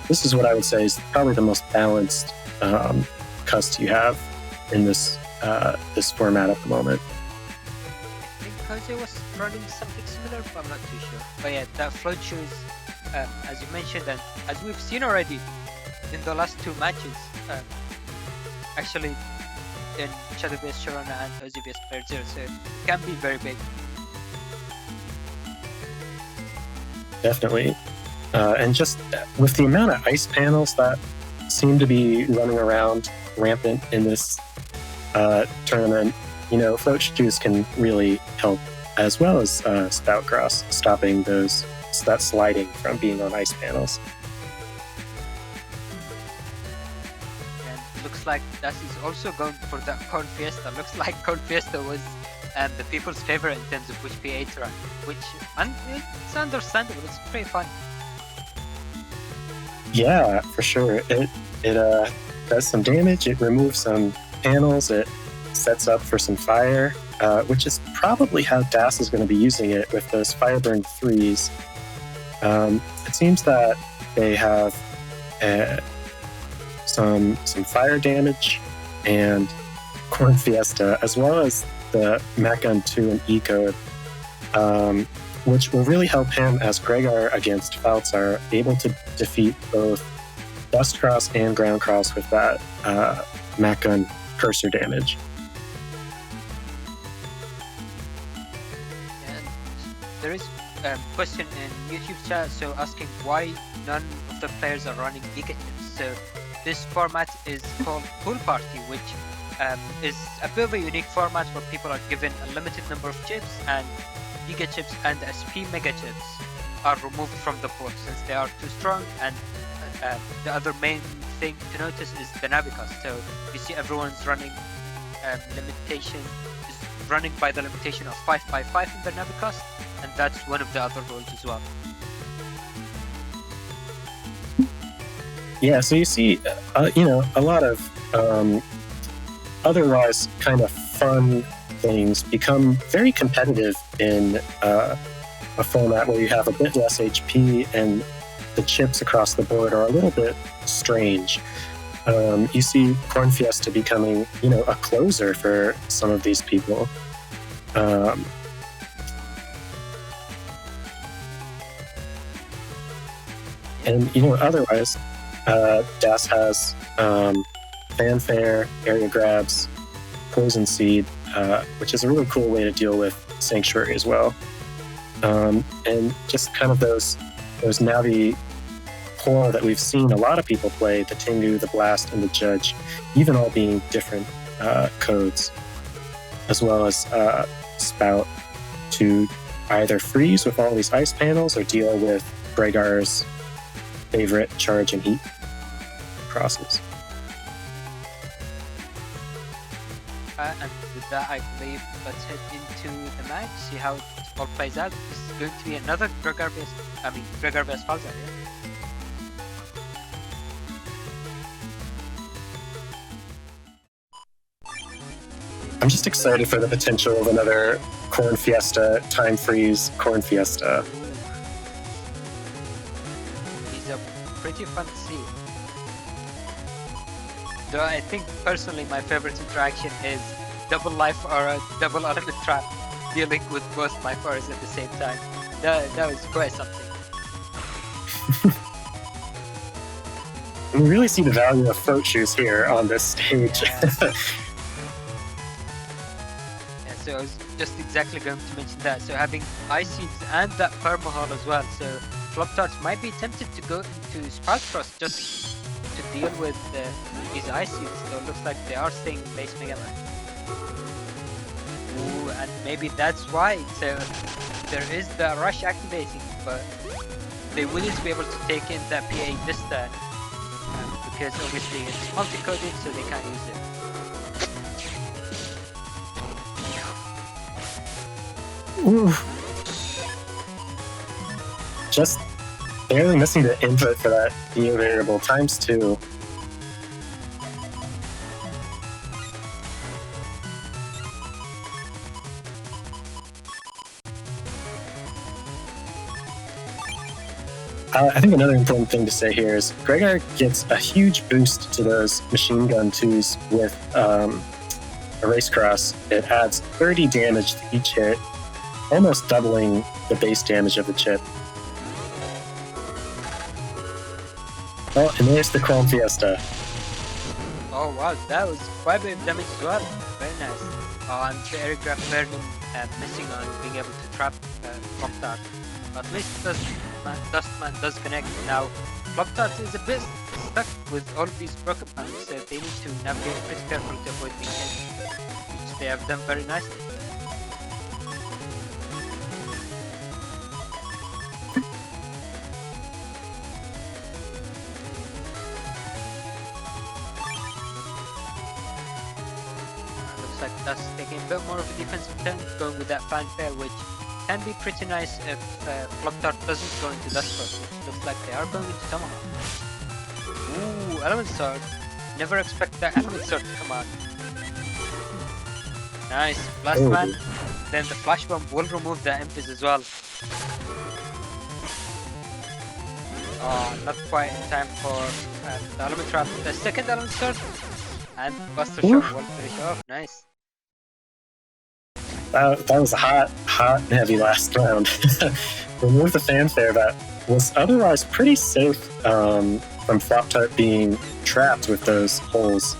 [SPEAKER 2] this is what I would say is probably the most balanced cust you have in this format at the moment.
[SPEAKER 1] I think Jose was running something similar, but I'm not too sure. But yeah, that float shoes, as you mentioned, and as we've seen already in the last 2 matches, actually in Shadow vs Shirona and Jose vs playerzero, so it can be very big.
[SPEAKER 2] Definitely. And just with the amount of ice panels that seem to be running around rampant in this tournament, float shoes can really help, as well as Spout Cross, stopping that sliding from being on ice panels.
[SPEAKER 1] And looks like Das is also going for that Corn Fiesta. Looks like Corn Fiesta was the people's favorite in terms of which PA to run, which it's understandable. It's pretty fun.
[SPEAKER 2] Yeah, for sure. It does some damage. It removes some panels. It sets up for some fire, which is probably how Das is going to be using it with those Fireburn 3s. It seems that they have some fire damage and Corn Fiesta, as well as the Macgun 2 and E-Code, which will really help him as Gregar against Falz are able to defeat both Dust Cross and Ground Cross with that Macgun cursor damage.
[SPEAKER 1] And there is a question in YouTube chat, so asking why none of the players are running Giga Chips. So this format is called Pool Party, which is a bit of a unique format where people are given a limited number of chips, and Giga Chips and SP Mega Chips are removed from the pool since they are too strong. And the other main thing to notice is the Navicust. So you see everyone's running running by the limitation of 5x5 in the Navicust, and that's one of the other rules as well.
[SPEAKER 2] Yeah, so you see, a lot of otherwise kind of fun things become very competitive in a format where you have a bit less HP and the chips across the board are a little bit strange. You see Corn Fiesta becoming, a closer for some of these people. And, otherwise, Das has Fanfare, Area Grabs, Poison Seed, which is a really cool way to deal with Sanctuary as well. And just kind of those Navi core that we've seen a lot of people play, the Tengu, the Blast, and the Judge, even all being different codes, as well as Spout to either freeze with all these ice panels or deal with Gregar's favorite charge and heat crosses.
[SPEAKER 1] And with that, I believe let's head into the match, see how it all plays out. This is going to be another Gregar vs Falza, yeah?
[SPEAKER 2] I'm just excited for the potential of another Corn Fiesta, Time Freeze, Corn Fiesta.
[SPEAKER 1] He's a pretty fun to see. Though I think personally my favorite interaction is double life or a double element trap, dealing with both life auras at the same time. That was quite something.
[SPEAKER 2] We really see the value of float shoes here on this stage.
[SPEAKER 1] Yeah. So I was just exactly going to mention that. So having Ice Seeds and that Permahole as well. So Flop Tarts might be tempted to go into Spout Cross just to deal with these Ice Seeds. So it looks like they are staying base Mega Man. Ooh, and maybe that's why. So there is the rush activating, but they wouldn't be able to take in that PA this turn because obviously it's multi-coded, so they can't use it.
[SPEAKER 2] Ooh. Just barely missing the input for that DO variable ×2. I think another important thing to say here is Gregor gets a huge boost to those machine gun 2s with a race cross. It adds 30 damage to each hit, almost doubling the base damage of the chip. Oh, and there's the Chrome Fiesta.
[SPEAKER 1] Oh wow, that was quite a bit of damage as well. Very nice. And the aircraft version missing on being able to trap Tart. At least Dustman does connect now. Tart is a bit stuck with all of these broken panels, so they need to navigate pretty carefully to avoid being hit, which they have done very nicely. Looks like Dust taking a bit more of a defensive turn, going with that fanfare, which can be pretty nice if Tart doesn't go into Dust first, which looks like they are going into Tomahawk. Ooh, Element Sword. Never expect that Element Sword to come out. Nice. Blast Man. Then the Flash Bomb will remove the Impis as well. Oh, not quite in time for the Element Trap. The second Element Sword. And Buster Shot will finish off. Nice.
[SPEAKER 2] That was a hot and heavy last round. Remove the fanfare that was otherwise pretty safe from Tart being trapped with those holes.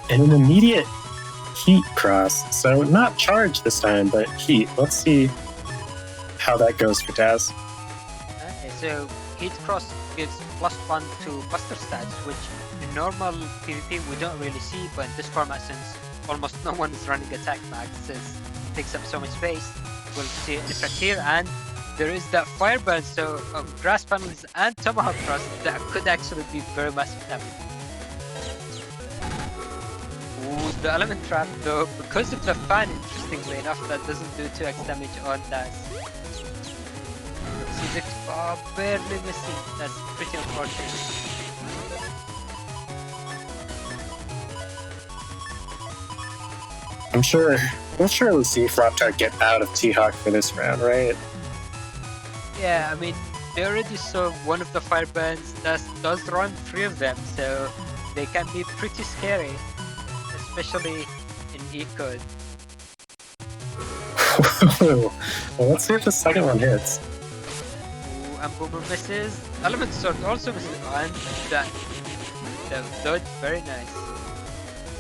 [SPEAKER 2] And an immediate heat cross. So not charge this time, but heat. Let's see how that goes for Daz.
[SPEAKER 1] Okay, so heat cross gives +1 to Buster stats, which in normal PvP we don't really see, but in this format, since almost no one is running attack max, since it takes up so much space, we'll see it in effect here. And there is that fire burn, so grass panels and Tomahawk cross that could actually be very massive damage. Ooh, the element trap though, because of the fan, interestingly enough, that doesn't do 2x damage on Daz. Let's see the barely missing. That's pretty unfortunate.
[SPEAKER 2] We'll surely see Tart get out of T-Hawk for this round, right?
[SPEAKER 1] Yeah, I mean, they already saw one of the fire burns that does run 3 of them, so they can be pretty scary, especially in E-code.
[SPEAKER 2] Well, let's see if the second one hits.
[SPEAKER 1] Ooh, and Boomer misses. Element Sword also misses. And that dodge, very nice.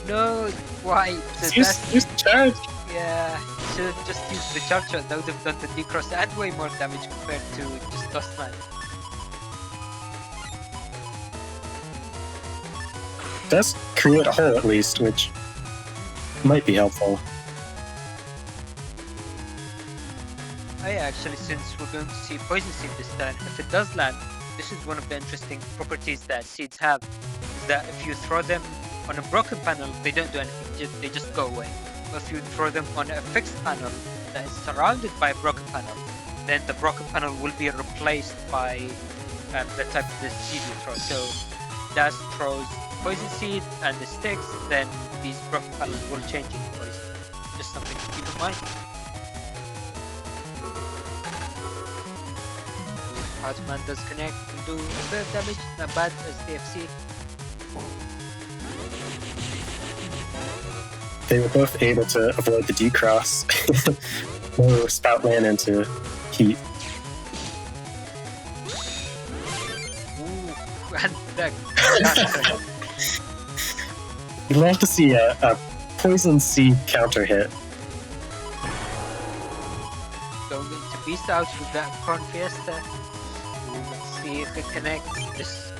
[SPEAKER 1] No, why?
[SPEAKER 2] Use charge.
[SPEAKER 1] Yeah, should have just used the charge shot. That would have done the D-cross and way more damage compared to just Dustman.
[SPEAKER 2] Does create a hole at least, which might be helpful.
[SPEAKER 1] Oh yeah, actually, since we're going to see Poison Seed this time, if it does land, this is one of the interesting properties that seeds have, is that if you throw them on a broken panel, they don't do anything, they just go away. But if you throw them on a fixed panel that is surrounded by a broken panel, then the broken panel will be replaced by the type of the seed you throw. So Daz throws Poison Seed and the sticks, then these broken panels will change into poison. Just something to keep in mind. Hotman does connect and do a bit of damage, not bad as DFC.
[SPEAKER 2] They were both able to avoid the D-cross. No spout ran into heat.
[SPEAKER 1] Ooh, and that
[SPEAKER 2] You'd love to see a Poison Seed counter hit.
[SPEAKER 1] going into Beast Out with that Corn Fiesta. Ooh, let's see if it connects. This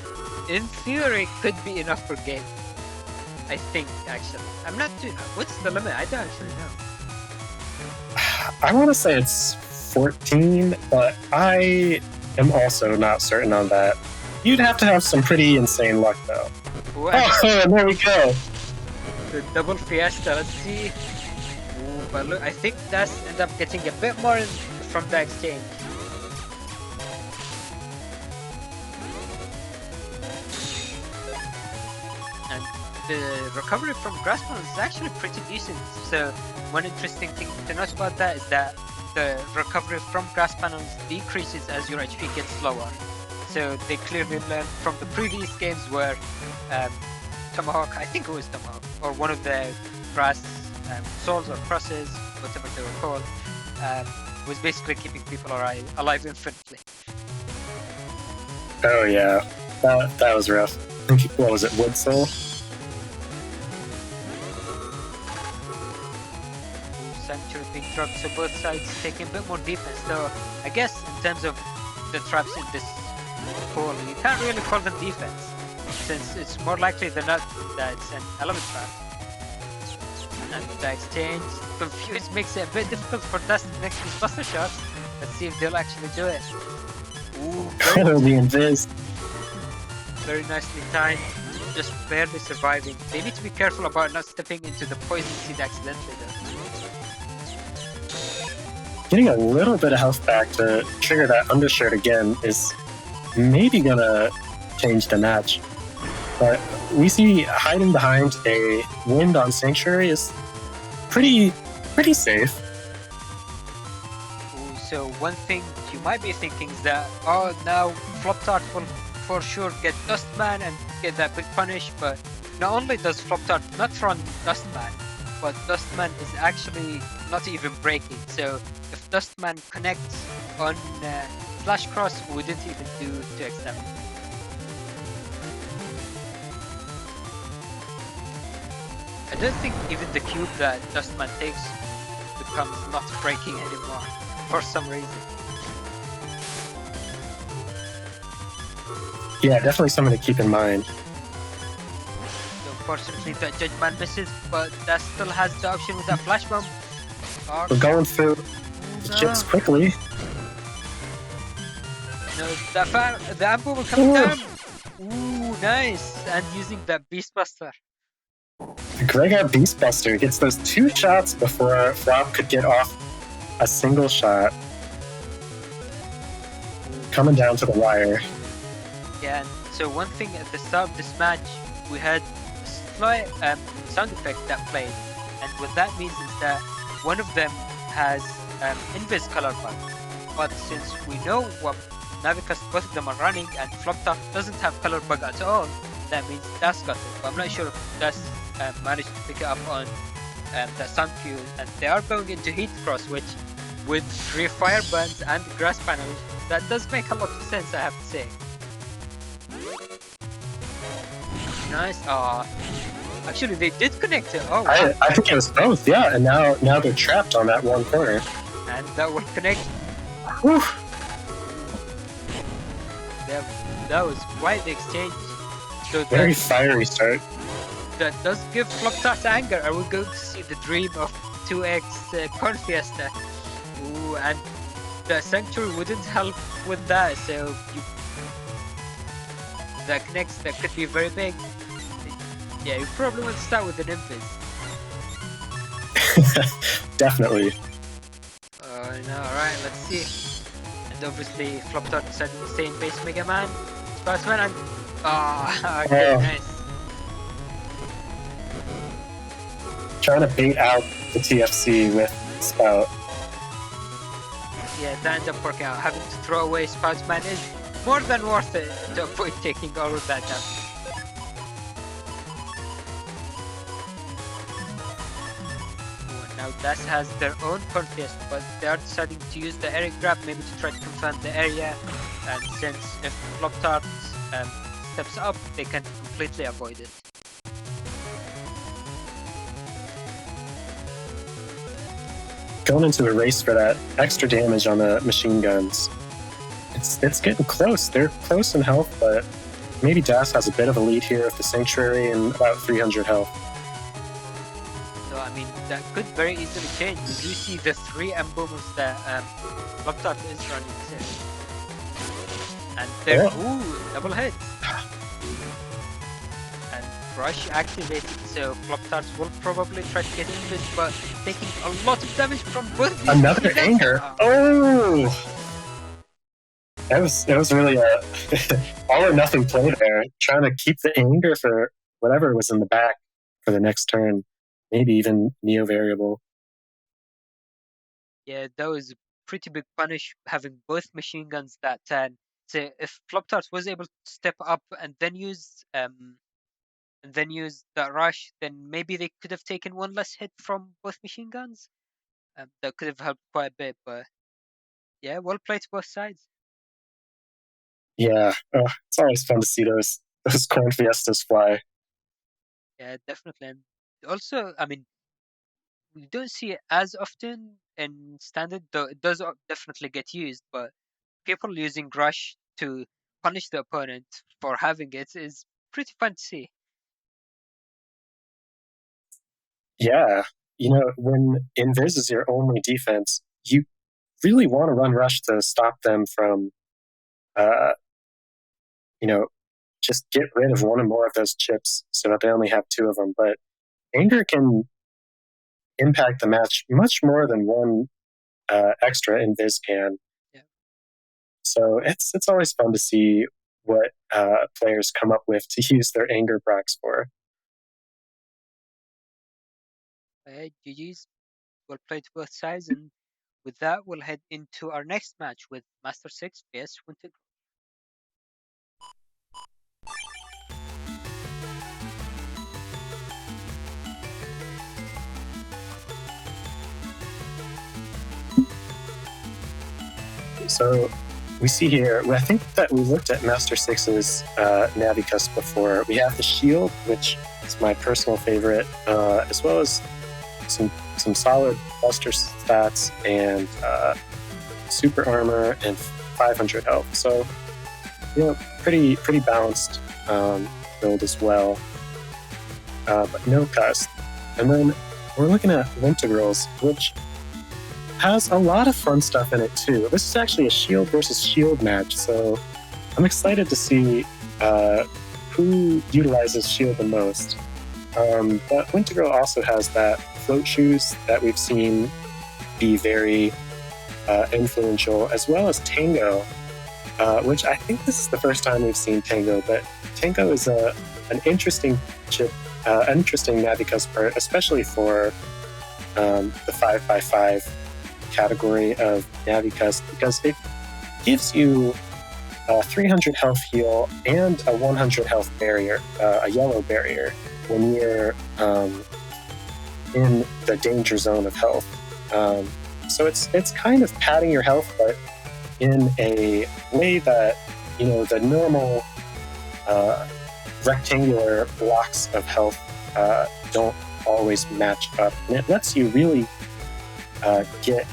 [SPEAKER 1] in theory, could be enough for game. I think, actually. I'm not too... What's the limit? I don't actually know.
[SPEAKER 2] I want to say it's 14, but I am also not certain on that. You'd have to have some pretty insane luck, though.
[SPEAKER 1] Ooh,
[SPEAKER 2] Oh, there we go.
[SPEAKER 1] the double fiesta, let's see. Ooh, but look, I think that's end up getting a bit more from the exchange. And the recovery from grass panels is actually pretty decent. So one interesting thing to note about that is that the recovery from grass panels decreases as your HP gets lower. So they clearly learned from the previous games where Tomahawk, I think it was Tomahawk, or one of the grass souls or crosses, whatever they were called, was basically keeping people alive infinitely.
[SPEAKER 2] Oh yeah, that was rough. I think, what was it, Wood Soul?
[SPEAKER 1] Sanctuary being dropped, so both sides taking a bit more defense. Though I guess in terms of the traps in this pool, you can't really call them defense, since it's more likely than not that it's an element trap. And the exchange confused makes it a bit difficult for Dust to connect these buster shots. Let's see if they'll actually do it. Ooh,
[SPEAKER 2] The invis.
[SPEAKER 1] very nicely timed, just barely surviving. They need to be careful about not stepping into the poison seed accidentally though.
[SPEAKER 2] Getting a little bit of health back to trigger that undershirt again is maybe gonna change the match. But we see hiding behind a wind on Sanctuary is pretty safe.
[SPEAKER 1] Ooh, so one thing you might be thinking is that, oh, now Flop Tart will for sure get Dustman and get that big punish, but not only does Flop Tart not run Dustman, but Dustman is actually not even breaking. So if Dustman connects on Flash Cross, we didn't even do 2x damage. I don't think even the cube that Dustman takes becomes not breaking anymore, for some reason.
[SPEAKER 2] Yeah, definitely something to keep in mind.
[SPEAKER 1] So unfortunately that Judgment misses, but that still has the option with that Flash Bomb.
[SPEAKER 2] We're going through the chips quickly.
[SPEAKER 1] No, the ambo will come down. Ooh, nice! And using that Beastbuster.
[SPEAKER 2] Gregor Beastbuster gets those 2 shots before Flop could get off a single shot. Coming down to the wire.
[SPEAKER 1] Yeah, and so one thing at the start of this match, we had a slight sound effect that played, and what that means is that one of them has Invis color bug. But since we know what Navicast both of them are running, and Flop Tart doesn't have color bug at all, that means Das got it. But I'm not sure if Das managed to pick it up on that sound cue, and they are going into Heat Cross, which with 3 fire burns and grass panels, that does make a lot of sense, I have to say. Nice. Actually, they did connect it. Oh, wow.
[SPEAKER 2] I think it was both, yeah. And now they're trapped on that one corner.
[SPEAKER 1] And that will connect.
[SPEAKER 2] Whew.
[SPEAKER 1] That was quite the exchange. So
[SPEAKER 2] Very fiery start.
[SPEAKER 1] that does give Flop Tart anger. Are we going to see the dream of 2x Corn Fiesta? Ooh, and the Sanctuary wouldn't help with that, so that connects, that could be very big. Yeah, you probably want to start with an Invis.
[SPEAKER 2] Definitely.
[SPEAKER 1] No, alright, let's see. And obviously, Flop Tart decided to stay in base Mega Man. Sparksman and... okay, nice.
[SPEAKER 2] Trying to bait out the TFC with Spout.
[SPEAKER 1] Yeah, that ended up working out. Having to throw away Sparksman is more than worth it to avoid taking all of that damage. Now Das has their own contest, but they are deciding to use the area grab maybe to try to confirm the area, and since if Flop Tart steps up, they can completely avoid it.
[SPEAKER 2] Going into a race for that extra damage on the machine guns. It's getting close. They're close in health, but maybe Das has a bit of a lead here with the Sanctuary and about 300 health.
[SPEAKER 1] So I mean, that could very easily change. You do see the 3 emblems that Flop-Tart is running here. And they're, ooh, double hit. And Rush activated, so Flop-Tart will probably try to get in this, but taking a lot of damage from both these.
[SPEAKER 2] Another anger. Oh! That was really a all or nothing play there. Trying to keep the anger for whatever was in the back for the next turn. Maybe even Neo variable.
[SPEAKER 1] Yeah, that was a pretty big punish having both machine guns that turn. So if Flop-Tart was able to step up and then use that rush, then maybe they could have taken one less hit from both machine guns. That could have helped quite a bit, but yeah, well played to both sides.
[SPEAKER 2] Yeah, it's always fun to see those corn fiestas fly.
[SPEAKER 1] Yeah, definitely. And also, I mean, we don't see it as often in standard, though it does definitely get used, but people using rush to punish the opponent for having it is pretty fun to see.
[SPEAKER 2] Yeah, when Invis is your only defense, you really want to run rush to stop them from, just get rid of one or more of those chips so that they only have 2 of them. But anger can impact the match much more than one extra Invis can.
[SPEAKER 1] Yeah.
[SPEAKER 2] So it's always fun to see what players come up with to use their anger procs for.
[SPEAKER 1] GG's, well played to both sides, and with that, we'll head into our next match with Master 6 vs Wintegral.
[SPEAKER 2] So we see here, I think that we looked at Master 6's Navicus before. We have the shield, which is my personal favorite, as well as some solid buster stats and super armor and 500 health. So, pretty balanced build as well, but no cuss. And then we're looking at Wintegrals, which has a lot of fun stuff in it too. This is actually a shield versus shield match, so I'm excited to see who utilizes shield the most. But Wintegral also has that float shoes that we've seen be very influential, as well as Tango, which I think this is the first time we've seen Tango, but Tango is an interesting chip, interesting Navicus part, especially for the 5x5 category of Navicus, because it gives you a 300 health heal and a 100 health barrier, a yellow barrier, when you're in the danger zone of health. So it's kind of padding your health, but in a way that, the normal rectangular blocks of health don't always match up. And it lets you really get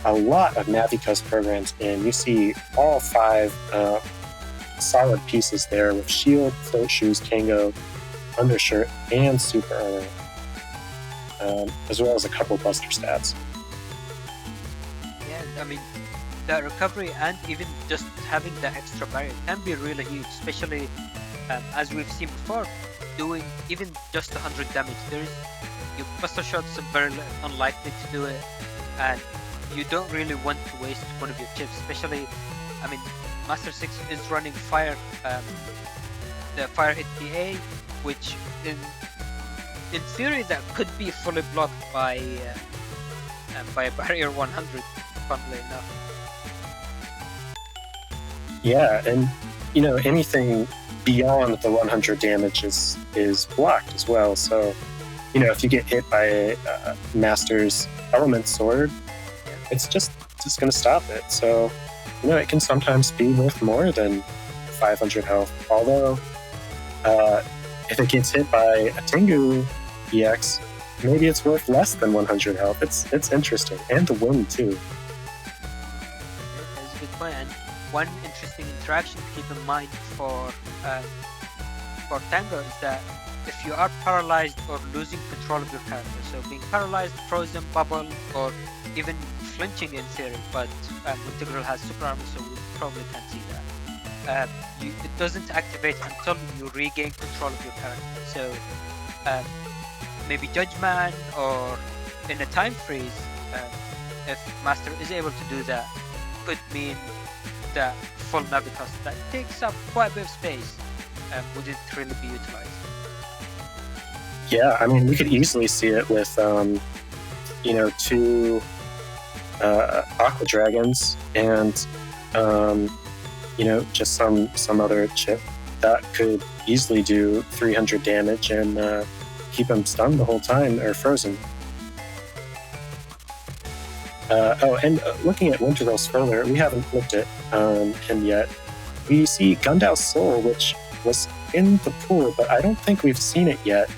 [SPEAKER 2] a lot of Navicus programs in. You see all 5 solid pieces there with shield, float shoes, Tango, undershirt, and super armor, as well as a couple buster stats.
[SPEAKER 1] Yeah, I mean, the recovery and even just having the extra barrier can be really huge, especially as we've seen before, doing even just 100 damage. Your buster shots are very unlikely to do it, and you don't really want to waste one of your chips, especially, I mean, Master 6 is running fire, the fire hit PA, which in theory that could be fully blocked by a barrier 100, funnily enough.
[SPEAKER 2] Yeah, and anything beyond the 100 damage is blocked as well. So, if you get hit by a Master's Element Sword, it's just going to stop it. So, it can sometimes be worth more than 500 health. Although, if it gets hit by a Tengu EX, maybe it's worth less than 100 health. It's interesting. And the wind, too.
[SPEAKER 1] That's a good point. And one interesting interaction to keep in mind for for Tango is that if you are paralyzed or losing control of your character, so being paralyzed, frozen, bubble, or even flinching in theory, but Wintegral has super armor, so we probably can't see that. It doesn't activate until you regain control of your character. So maybe Judgman or in a time freeze, if Master is able to do that, could mean that full Navitas that takes up quite a bit of space wouldn't really be utilized.
[SPEAKER 2] Yeah, I mean, we could easily see it with, 2 Aqua Dragons and, just some other chip that could easily do 300 damage and keep him stunned the whole time or frozen. Looking at Wintegral's further, we haven't looked at him yet. We see Gundal's Soul, which was in the pool, but I don't think we've seen it yet.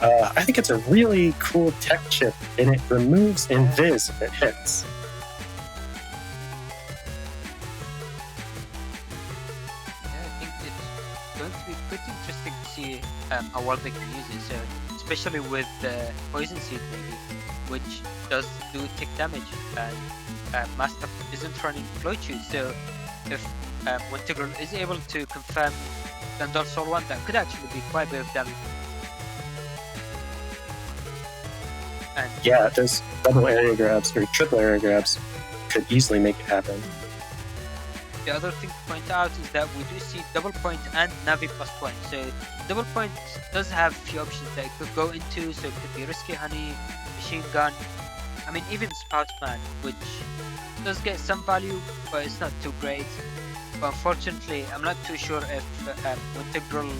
[SPEAKER 2] I think it's a really cool tech chip, and it removes Invis if it hits.
[SPEAKER 1] Yeah, I think it's going to be pretty interesting to see how well they can use it. So, especially with the Poison Seed, maybe, which does do tick damage, and Master isn't running Flowtube. So, if Wintegral is able to confirm Gandalf Soul 1, that could actually be quite a bit of damage. And
[SPEAKER 2] yeah, those double area grabs or triple area grabs could easily make it happen.
[SPEAKER 1] The other thing to point out is that we do see double point and Navi +1. So double point does have a few options that it could go into. So it could be Risky Honey, Machine Gun, I mean even Spoutman, which does get some value, but it's not too great. But unfortunately, I'm not too sure if Wintegral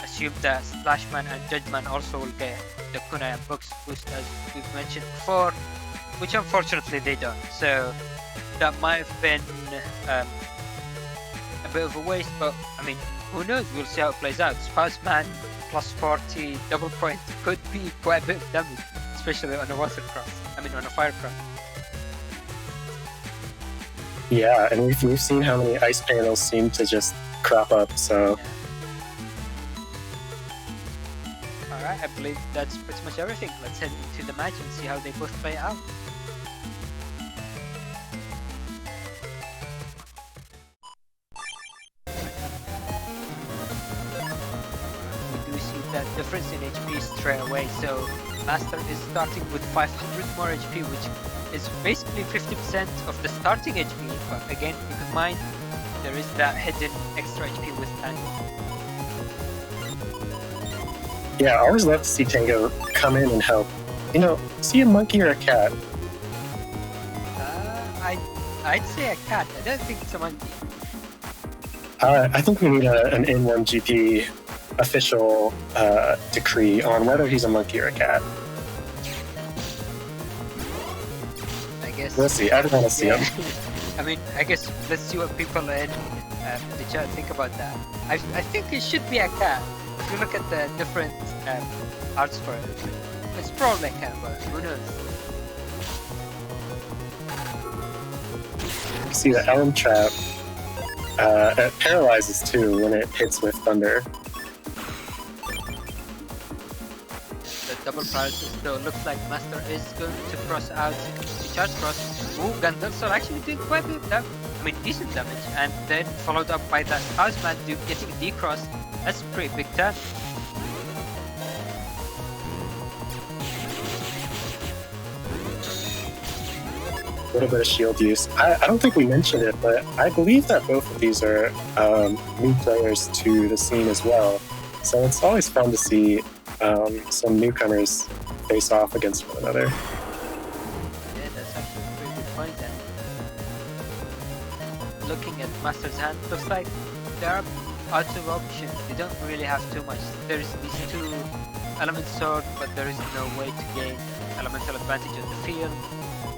[SPEAKER 1] assumed that Splashman and Judgman also will get the Kunai and Books boost as we've mentioned before, which unfortunately they don't. So that might have been a bit of a waste, but I mean, who knows? We'll see how it plays out. Spouseman +40 double point could be quite a bit of damage, especially on a on a Firecross.
[SPEAKER 2] Yeah, and we've seen how many ice panels seem to just crop up, so...
[SPEAKER 1] Yeah. Alright, I believe that's pretty much everything. Let's head into the match and see how they both play out. We do see that difference in HP straight away, so Master is starting with 500 more HP, which is basically 50% of the starting HP, but again, keep in mind, there is that hidden extra HP with Tango.
[SPEAKER 2] Yeah, I always love to see Tango come in and help. See a monkey or a cat.
[SPEAKER 1] I'd say a cat. I don't think it's a monkey.
[SPEAKER 2] I think we need an N1GP official decree on whether he's a monkey or a cat.
[SPEAKER 1] I guess
[SPEAKER 2] We'll see. I don't want to see him.
[SPEAKER 1] I mean, I guess let's see what people in the chat think about that. I think it should be a cat. If you look at the different arts for it, it's probably a cat, but who knows?
[SPEAKER 2] You see the Elm Trap. It paralyzes too when it hits with thunder.
[SPEAKER 1] The double paralysis, though, looks like Master is going to cross out the charge cross. Ooh, Gandalfs are actually doing quite a bit of damage. I mean, decent damage. And then followed up by that Houseman getting D-cross. That's a pretty big turn.
[SPEAKER 2] A little bit of shield use. I don't think we mentioned it, but I believe that both of these are new players to the scene as well. So it's always fun to see some newcomers face off against one another.
[SPEAKER 1] Yeah, that's actually a pretty good point then. Looking at Master's hand, looks like there are lots of options. They don't really have too much. There's these two element sword, but there is no way to gain elemental advantage on the field.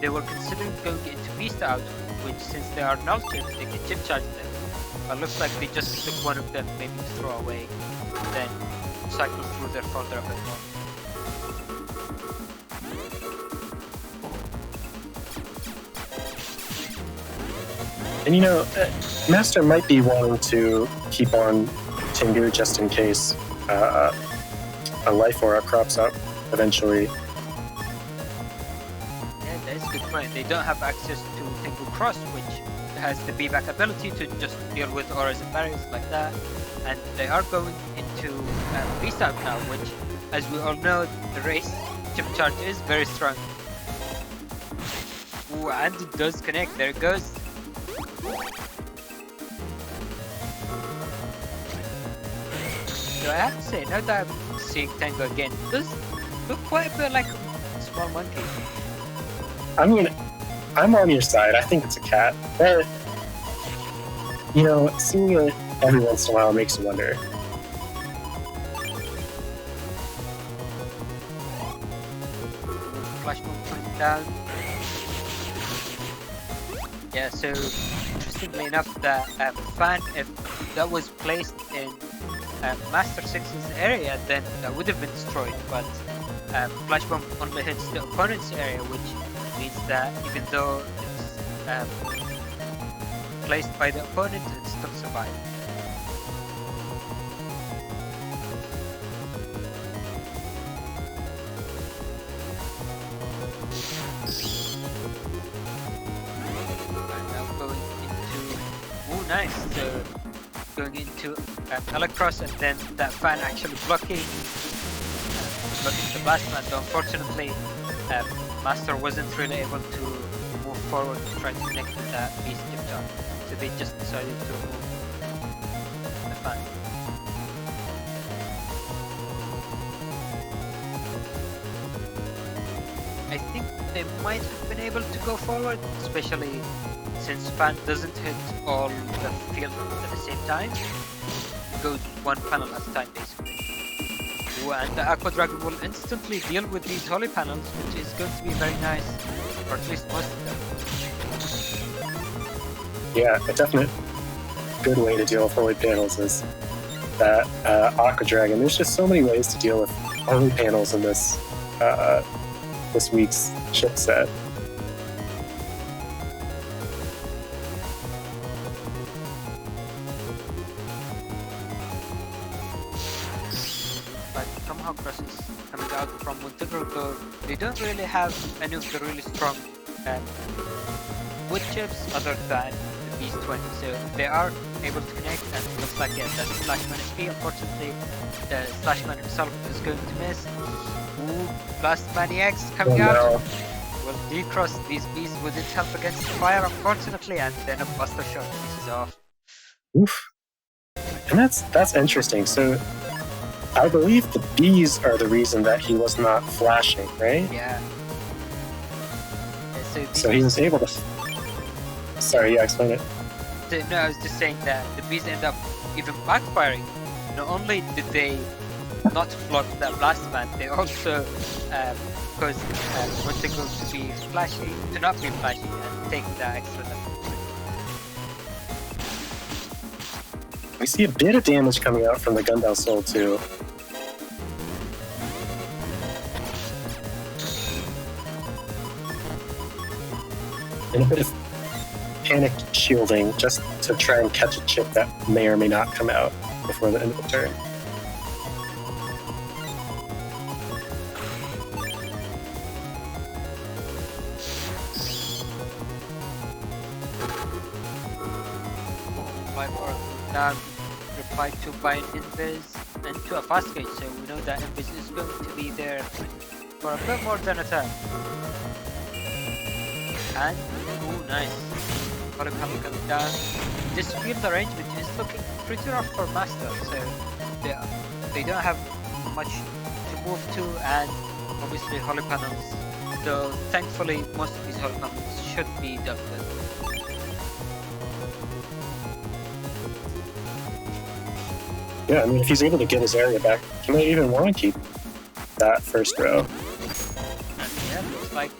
[SPEAKER 1] They were considering going into Beast out, which since they are null chips, they can chip charge them. But looks like they just took one of them, maybe to throw away, then cycle through their folder a bit more.
[SPEAKER 2] And Master might be wanting to keep on Tengu just in case a life aura crops up eventually.
[SPEAKER 1] Yeah, that's a good point. They don't have access to Tengu Cross, which has the B-back ability to just deal with auras and barriers like that. And they are going into Beast Type now, which, as we all know, the race chip charge is very strong. Ooh, and it does connect. There it goes. So I have to say, now that I'm seeing Tango again, it does look quite a bit like a small monkey.
[SPEAKER 2] I mean, I'm on your side. I think it's a cat. But, you know, seeing it every once in a while makes you wonder.
[SPEAKER 1] Flash bomb coming down. Yeah, so interestingly enough, the fan, if that was placed in Master 6's area, then that would have been destroyed. But Flash bomb only hits the opponent's area, which means that even though it's placed by the opponent, it still survives. Nice, so going into Electros and then that fan actually blocking the blast man. Though unfortunately Master wasn't really able to move forward to try to connect with that beast chip charge, so they just decided to remove the fan. I think they might have been able to go forward, especially since fan doesn't hit all the field at the same time. It goes one panel at a time basically. Ooh, and the Aqua Dragon will instantly deal with these holy panels, which is going to be very nice, or at least most of them.
[SPEAKER 2] Yeah, a definite good way to deal with holy panels is that Aqua Dragon. There's just so many ways to deal with holy panels in this this week's chipset.
[SPEAKER 1] Cross is coming out from Wintegral, though they don't really have any of the really strong wood chips other than the Beast 20, so they are able to connect, and it looks like, yeah, that's Slashman SP. Unfortunately, the Slashman himself is going to miss. Ooh, Blast Maniacs coming out. Will decross these beasts with its help against the fire, unfortunately, and then a Buster Shot pieces off.
[SPEAKER 2] Oof. And that's interesting. So I believe the bees are the reason that he was not flashing, right?
[SPEAKER 1] Yeah.
[SPEAKER 2] So he was able to... Sorry, yeah, explain it.
[SPEAKER 1] No, I was just saying that the bees end up even backfiring. Not only did they not block that blast man, they also caused Wintegral to be flashy, to not be flashy, and take that extra level.
[SPEAKER 2] We see a bit of damage coming out from the Gundam Soul too. And a bit of panic shielding just to try and catch a chip that may or may not come out before the end of the turn.
[SPEAKER 1] Now replied to by an Invis and to a fast gate, so we know that Invis is going to be there for a bit more than a turn. And ooh, nice. Column coming down. This field arrangement is looking pretty rough for Master, so they don't have much to move to, and obviously holy panels, though thankfully most of these holy panels should be dealt with.
[SPEAKER 2] Yeah, I mean, if he's able to get his area back, he might even want to keep that first row.
[SPEAKER 1] And yeah, looks like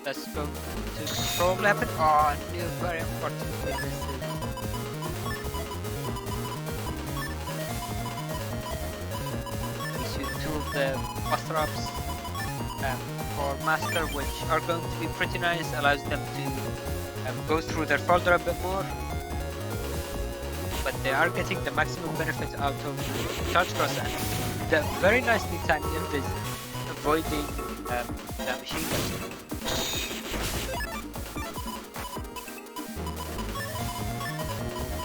[SPEAKER 1] that's going to probably happen. Oh, no, very unfortunately misses. Issue 2 of the buster ups for Master, which are going to be pretty nice, allows them to go through their folder a bit more. but they are getting the maximum benefit out of Charge Cross, and the very nicely timed invis avoiding the machine gun.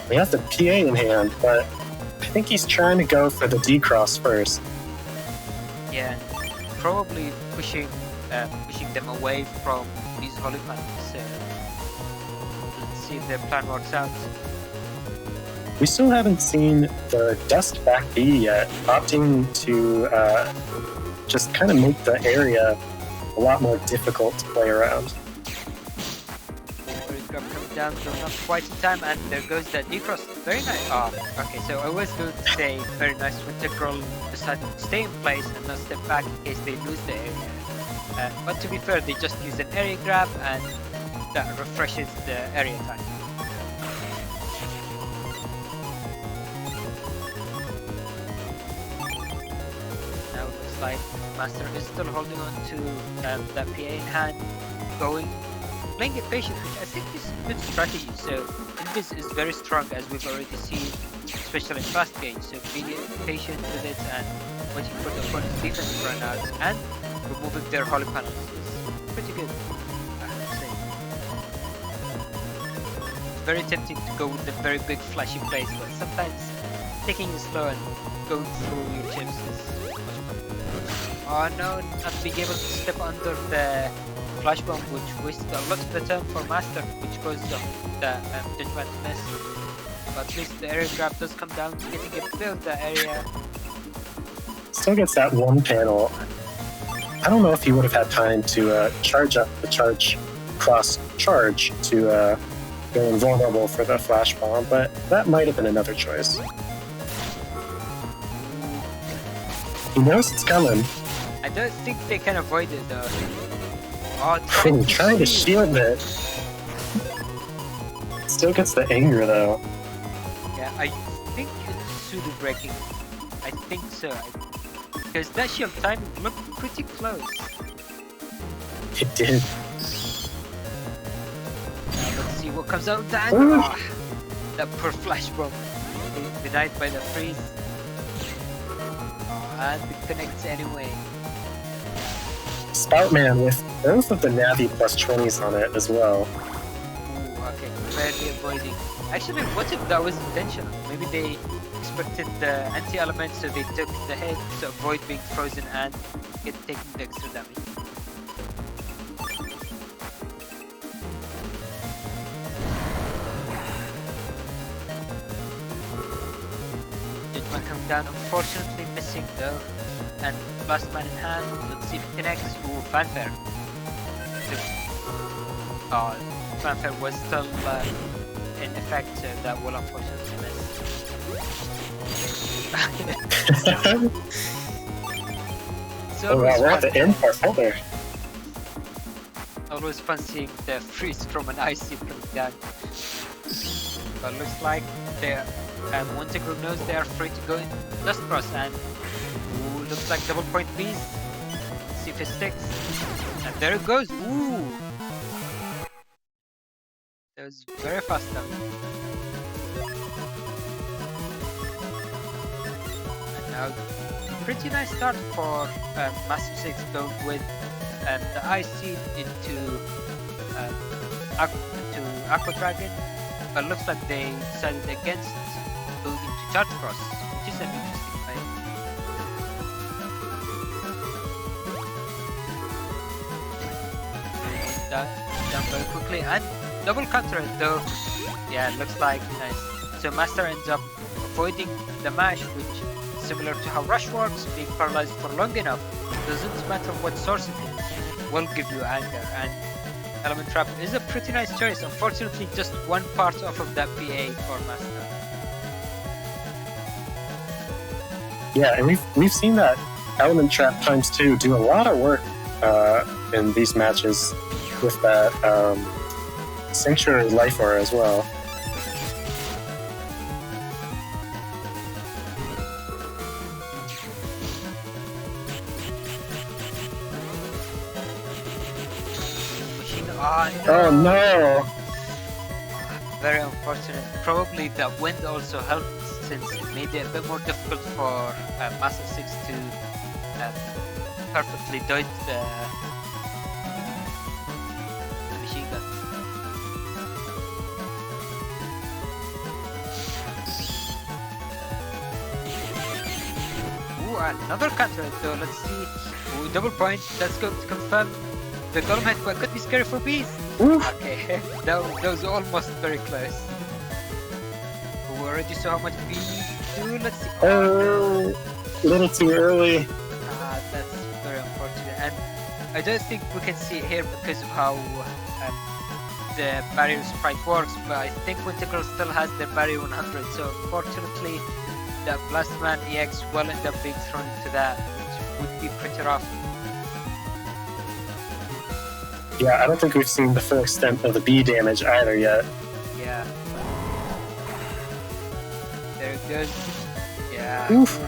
[SPEAKER 2] He has the PA in hand, but I think he's trying to go for the D-Cross first.
[SPEAKER 1] Yeah, probably pushing them away from these holy panels. Let's see if their plan works out.
[SPEAKER 2] We still haven't seen the Dust back B yet, opting to just kind of make the area a lot more difficult to play around.
[SPEAKER 1] Coming down, so not quite in time, and there goes the D-Cross. Very nice. Oh, okay, so I was going to say very nice Wintegral decided to stay in place and not step back in case they lose the area. But to be fair, they just use an area grab, and that refreshes the area time. Now it looks like Master is still holding on to that PA in hand, playing it patient, which I think is a good strategy. So Invis is very strong, as we've already seen, especially in fast game. So being patient with it and waiting for the opponent's defense to run out and removing their holy panels is pretty good, I would say. It's very tempting to go with the very big flashy plays, but sometimes taking it slow and going through your chips is much better. Oh no, not being able to step under the flash bomb, which wasted a lot of the turn for Master, which caused the judgment to miss. But at least the area grab does come down, getting a bit of the area.
[SPEAKER 2] Still gets that one panel. I don't know if he would have had time to charge up the Charge Cross charge to go invulnerable for the flash bomb, but that might have been another choice. He knows it's coming.
[SPEAKER 1] I don't think they can avoid it though. Oh,
[SPEAKER 2] trying to shield it. Still gets the anger though.
[SPEAKER 1] Yeah, I think it's pseudo breaking. I think so. Because that shield timing looked pretty close.
[SPEAKER 2] It did.
[SPEAKER 1] Now let's see what comes out of the anger. Oh, that poor flash bomb. Denied by the freeze. Oh, and it connects anyway.
[SPEAKER 2] Spoutman with both of the Navi plus 20s on it as well.
[SPEAKER 1] Ooh, okay, barely avoiding. Actually, what if that was intentional? Maybe they expected the anti-element, so they took the hit to avoid being frozen and taking the extra damage. Judgment coming down, unfortunately missing though. And last man in hand, let's see if it connects. Ooh, Fanfare. Oh, Fanfare was still in effect, so that will unfortunately miss.
[SPEAKER 2] Oh wow, we're at the end part. Oh, there.
[SPEAKER 1] Always fun seeing the freeze from an IC coming down. But looks like they're Wintegral knows they are free to go in Dust Cross, and looks like double point beast. See if it sticks. And there it goes. Ooh! That was very fast though. And now, pretty nice start for Master 6 going with the IC into Aqua Dragon. But looks like they decided against going into Charge Cross, which is an interesting play. Done very quickly, and double counter it though. Yeah, it looks like nice. So Master ends up avoiding the mash, which is similar to how Rush works. Being paralyzed for long enough, doesn't matter what source it is, will give you anger, and Element Trap is a pretty nice choice. Unfortunately, just one part off of that PA for Master.
[SPEAKER 2] Yeah, and we've seen that Element Trap ×2 do a lot of work in these matches with that Sanctuary Life Aura as well.
[SPEAKER 1] Oh no!
[SPEAKER 2] Oh no!
[SPEAKER 1] Very unfortunate. Probably the wind also helped since it made it a bit more difficult for Master 6 to perfectly dodge the machine gun. Ooh, another counter. So let's see. Ooh, double point. That's going to confirm the golem hit, but could be scary for bees. Okay, that was almost very close. We already saw how much bees do. Let's see.
[SPEAKER 2] Oh, a little too early.
[SPEAKER 1] That's very unfortunate. And I don't think we can see it here because of how the barrier sprite works, but I think Wintegral still has their barrier 100, so unfortunately the Blastman EX will end up being thrown into that, which would be pretty rough.
[SPEAKER 2] Yeah, I don't think we've seen the full extent of the bee damage either yet.
[SPEAKER 1] Yeah. There it goes. Yeah.
[SPEAKER 2] Oof.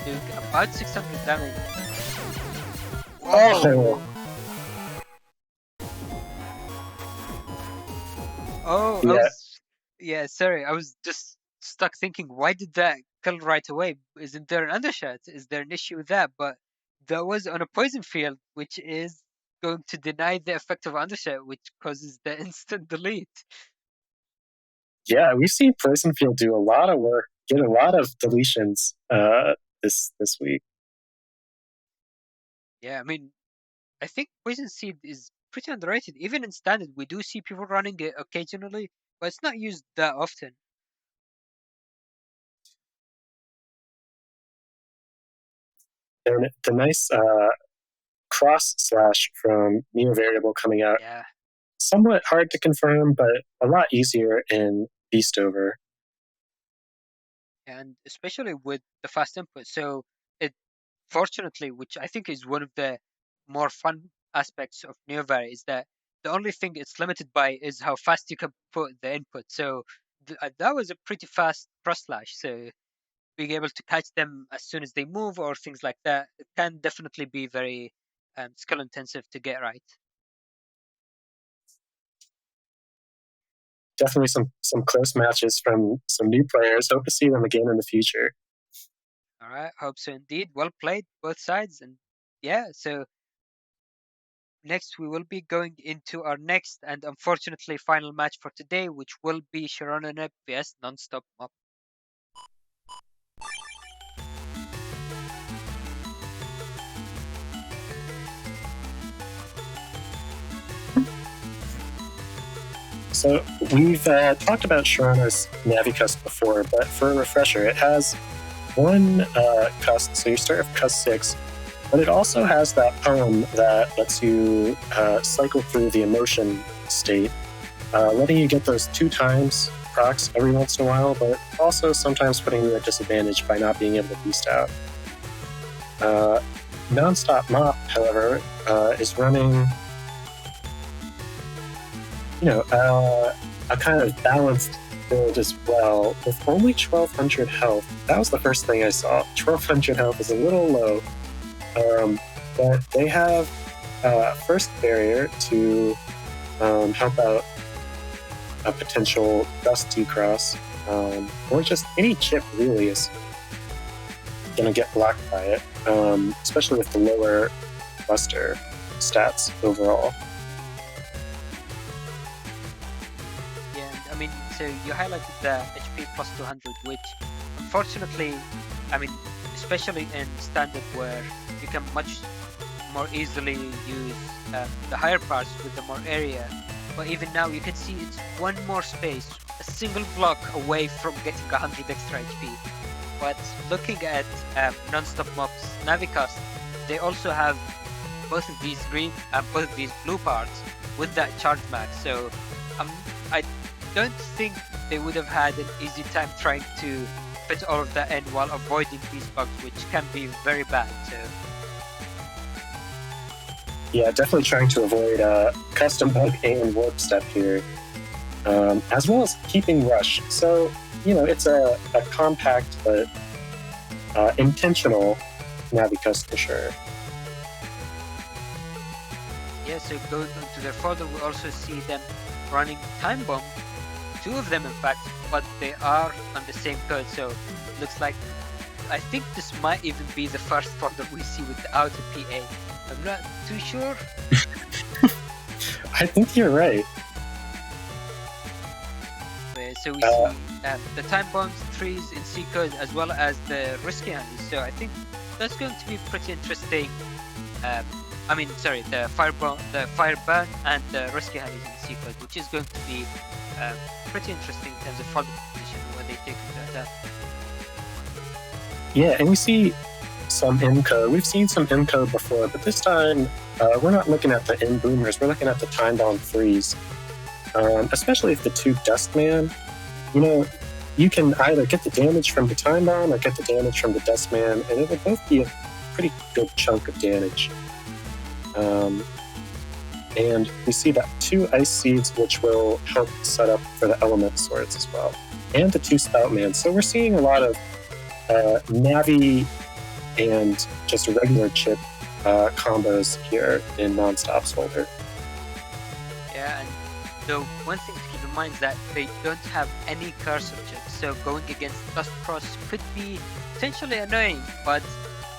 [SPEAKER 1] Dude, about 600 damage.
[SPEAKER 2] Oh.
[SPEAKER 1] Oh,
[SPEAKER 2] Yeah.
[SPEAKER 1] Sorry, I was just stuck thinking, why did that kill right away? Isn't there an undershot? Is there an issue with that? But that was on a poison field, which is going to deny the effect of undershot, which causes the instant delete.
[SPEAKER 2] Yeah, we've seen Poison Field do a lot of work, get a lot of deletions this week.
[SPEAKER 1] Yeah, I mean, I think Poison Seed is pretty underrated. Even in standard, we do see people running it occasionally, but it's not used that often.
[SPEAKER 2] And the nice cross slash from Neo Variable coming out.
[SPEAKER 1] Yeah.
[SPEAKER 2] Somewhat hard to confirm, but a lot easier in Beastover.
[SPEAKER 1] And especially with the fast input. So it fortunately, which I think is one of the more fun aspects of NeoVary, is that the only thing it's limited by is how fast you can put the input. So that was a pretty fast cross slash. So being able to catch them as soon as they move or things like that, it can definitely be very skill intensive to get right.
[SPEAKER 2] Definitely some close matches from some new players. Hope to see them again in the future.
[SPEAKER 1] All right, hope so indeed. Well played, both sides. And yeah, so next we will be going into our next and unfortunately final match for today, which will be ShironaNep vs Nonstopmop.
[SPEAKER 2] So we've talked about Shirona's Navicust before, but for a refresher, it has one cust, so you start with cust 6, but it also has that poem that lets you cycle through the emotion state, letting you get those 2 times procs every once in a while, but also sometimes putting you at disadvantage by not being able to beast out. Nonstopmop, however, is running a kind of balanced build as well, with only 1200 health. That was the first thing I saw. 1200 health is a little low, but they have first barrier to help out a potential dust T-cross, or just any chip really is going to get blocked by it, especially with the lower buster stats overall.
[SPEAKER 1] I mean, so you highlighted the HP plus 200, which unfortunately, I mean, especially in standard where you can much more easily use the higher parts with the more area. But even now, you can see it's one more space, a single block away from getting 100 extra HP. But looking at Nonstopmop's Navicust, they also have both of these green and both of these blue parts with that charge max. So I don't think they would have had an easy time trying to fit all of that in while avoiding these bugs, which can be very bad. So
[SPEAKER 2] yeah, definitely trying to avoid custom bug and warp step here, as well as keeping rush. So it's a compact but intentional Navicust for sure.
[SPEAKER 1] Yeah, so going on to their further, we also see them running Time Bomb two of them in fact, but they are on the same code. So looks like I think this might even be the first folder we see without a PA. I'm not too sure.
[SPEAKER 2] I think you're right.
[SPEAKER 1] So we see the time bombs, trees in C code, as well as the risky handies. So I think that's going to be pretty interesting. I mean, sorry, the fire burn and the risky handies in C code, which is going to be pretty interesting in terms of folder position when they take into account.
[SPEAKER 2] Yeah, and we see some in code. We've seen some in code before, but this time we're not looking at the in boomers. We're looking at the time bomb threes. Especially if the two Dustman, you can either get the damage from the time bomb or get the damage from the Dustman, and it will both be a pretty good chunk of damage. And we see that two Ice Seeds, which will help set up for the Element Swords as well, and the two Spoutman. So we're seeing a lot of Navi and just regular chip combos here in Nonstop's folder.
[SPEAKER 1] Yeah, and though one thing to keep in mind is that they don't have any cursor chips, so going against Dust Cross could be potentially annoying, but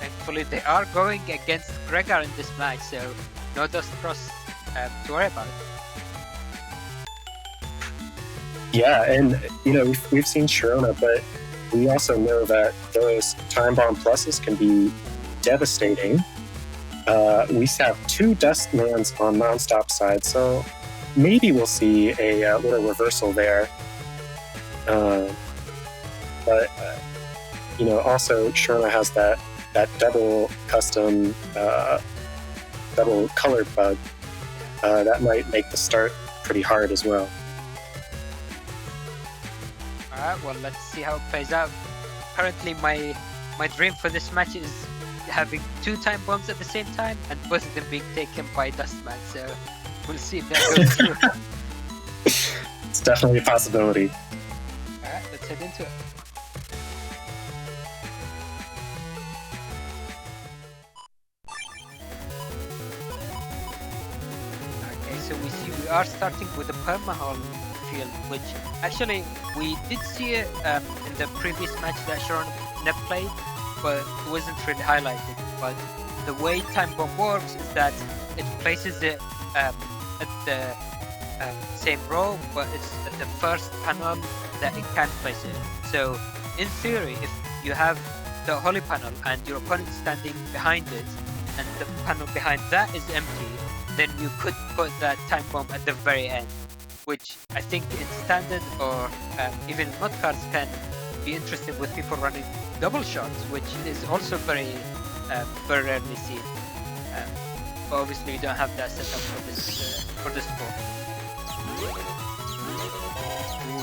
[SPEAKER 1] thankfully they are going against Gregor in this match, so no Dust Cross to worry about.
[SPEAKER 2] Yeah, and we've seen Shirona, but we also know that those time bomb pluses can be devastating. We have two Dustmans on Nonstop side, so maybe we'll see a little reversal there. But also Shirona has that double custom, double colored bug. That might make the start pretty hard as well.
[SPEAKER 1] Alright, well, let's see how it plays out. Currently, my dream for this match is having two time bombs at the same time, and both of them being taken by Dustman, so we'll see if that goes through.
[SPEAKER 2] It's definitely a possibility.
[SPEAKER 1] Alright, let's head into it. Okay, so we are starting with the Permahall field, which actually we did see it in the previous match that ShironaNep played, but it wasn't really highlighted. But the way time bomb works is that it places it at the same row, but it's at the first panel that it can place it. So in theory, if you have the holy panel and your opponent standing behind it, and the panel behind that is empty, then you could put that time bomb at the very end, which I think in standard or even mod cards can be interesting with people running double shots, which is also very rarely seen. But obviously we don't have that setup for this sport.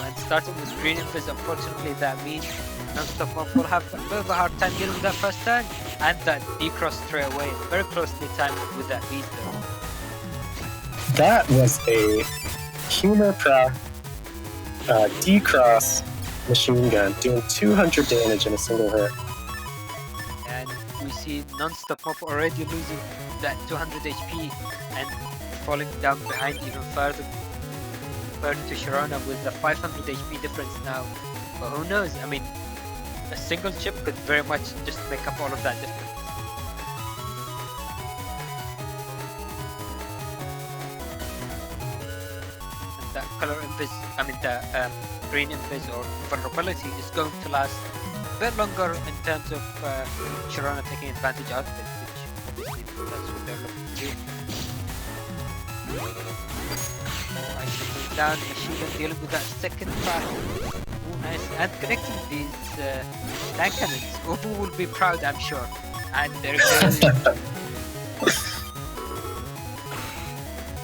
[SPEAKER 1] And starting with green invis, unfortunately that means Nonstopmop will have a bit of a hard time dealing with that first turn, and that D-cross straight away, very closely timed with that beast though.
[SPEAKER 2] That was a Humor Proc D-cross machine gun doing 200 damage in a single hit.
[SPEAKER 1] And we see Nonstopmop already losing that 200 HP and falling down behind even further to Shirona with the 500 HP difference now. But who knows? I mean, a single chip could very much just make up all of that difference. And that color invis, I mean the green invis or vulnerability is going to last a bit longer in terms of Shirona taking advantage of it, which obviously that's what they're looking to do. Down, machine gun dealing with that second pack. Ooh, nice. And connecting these tank cannons. Ubu will be proud, I'm sure. And there goes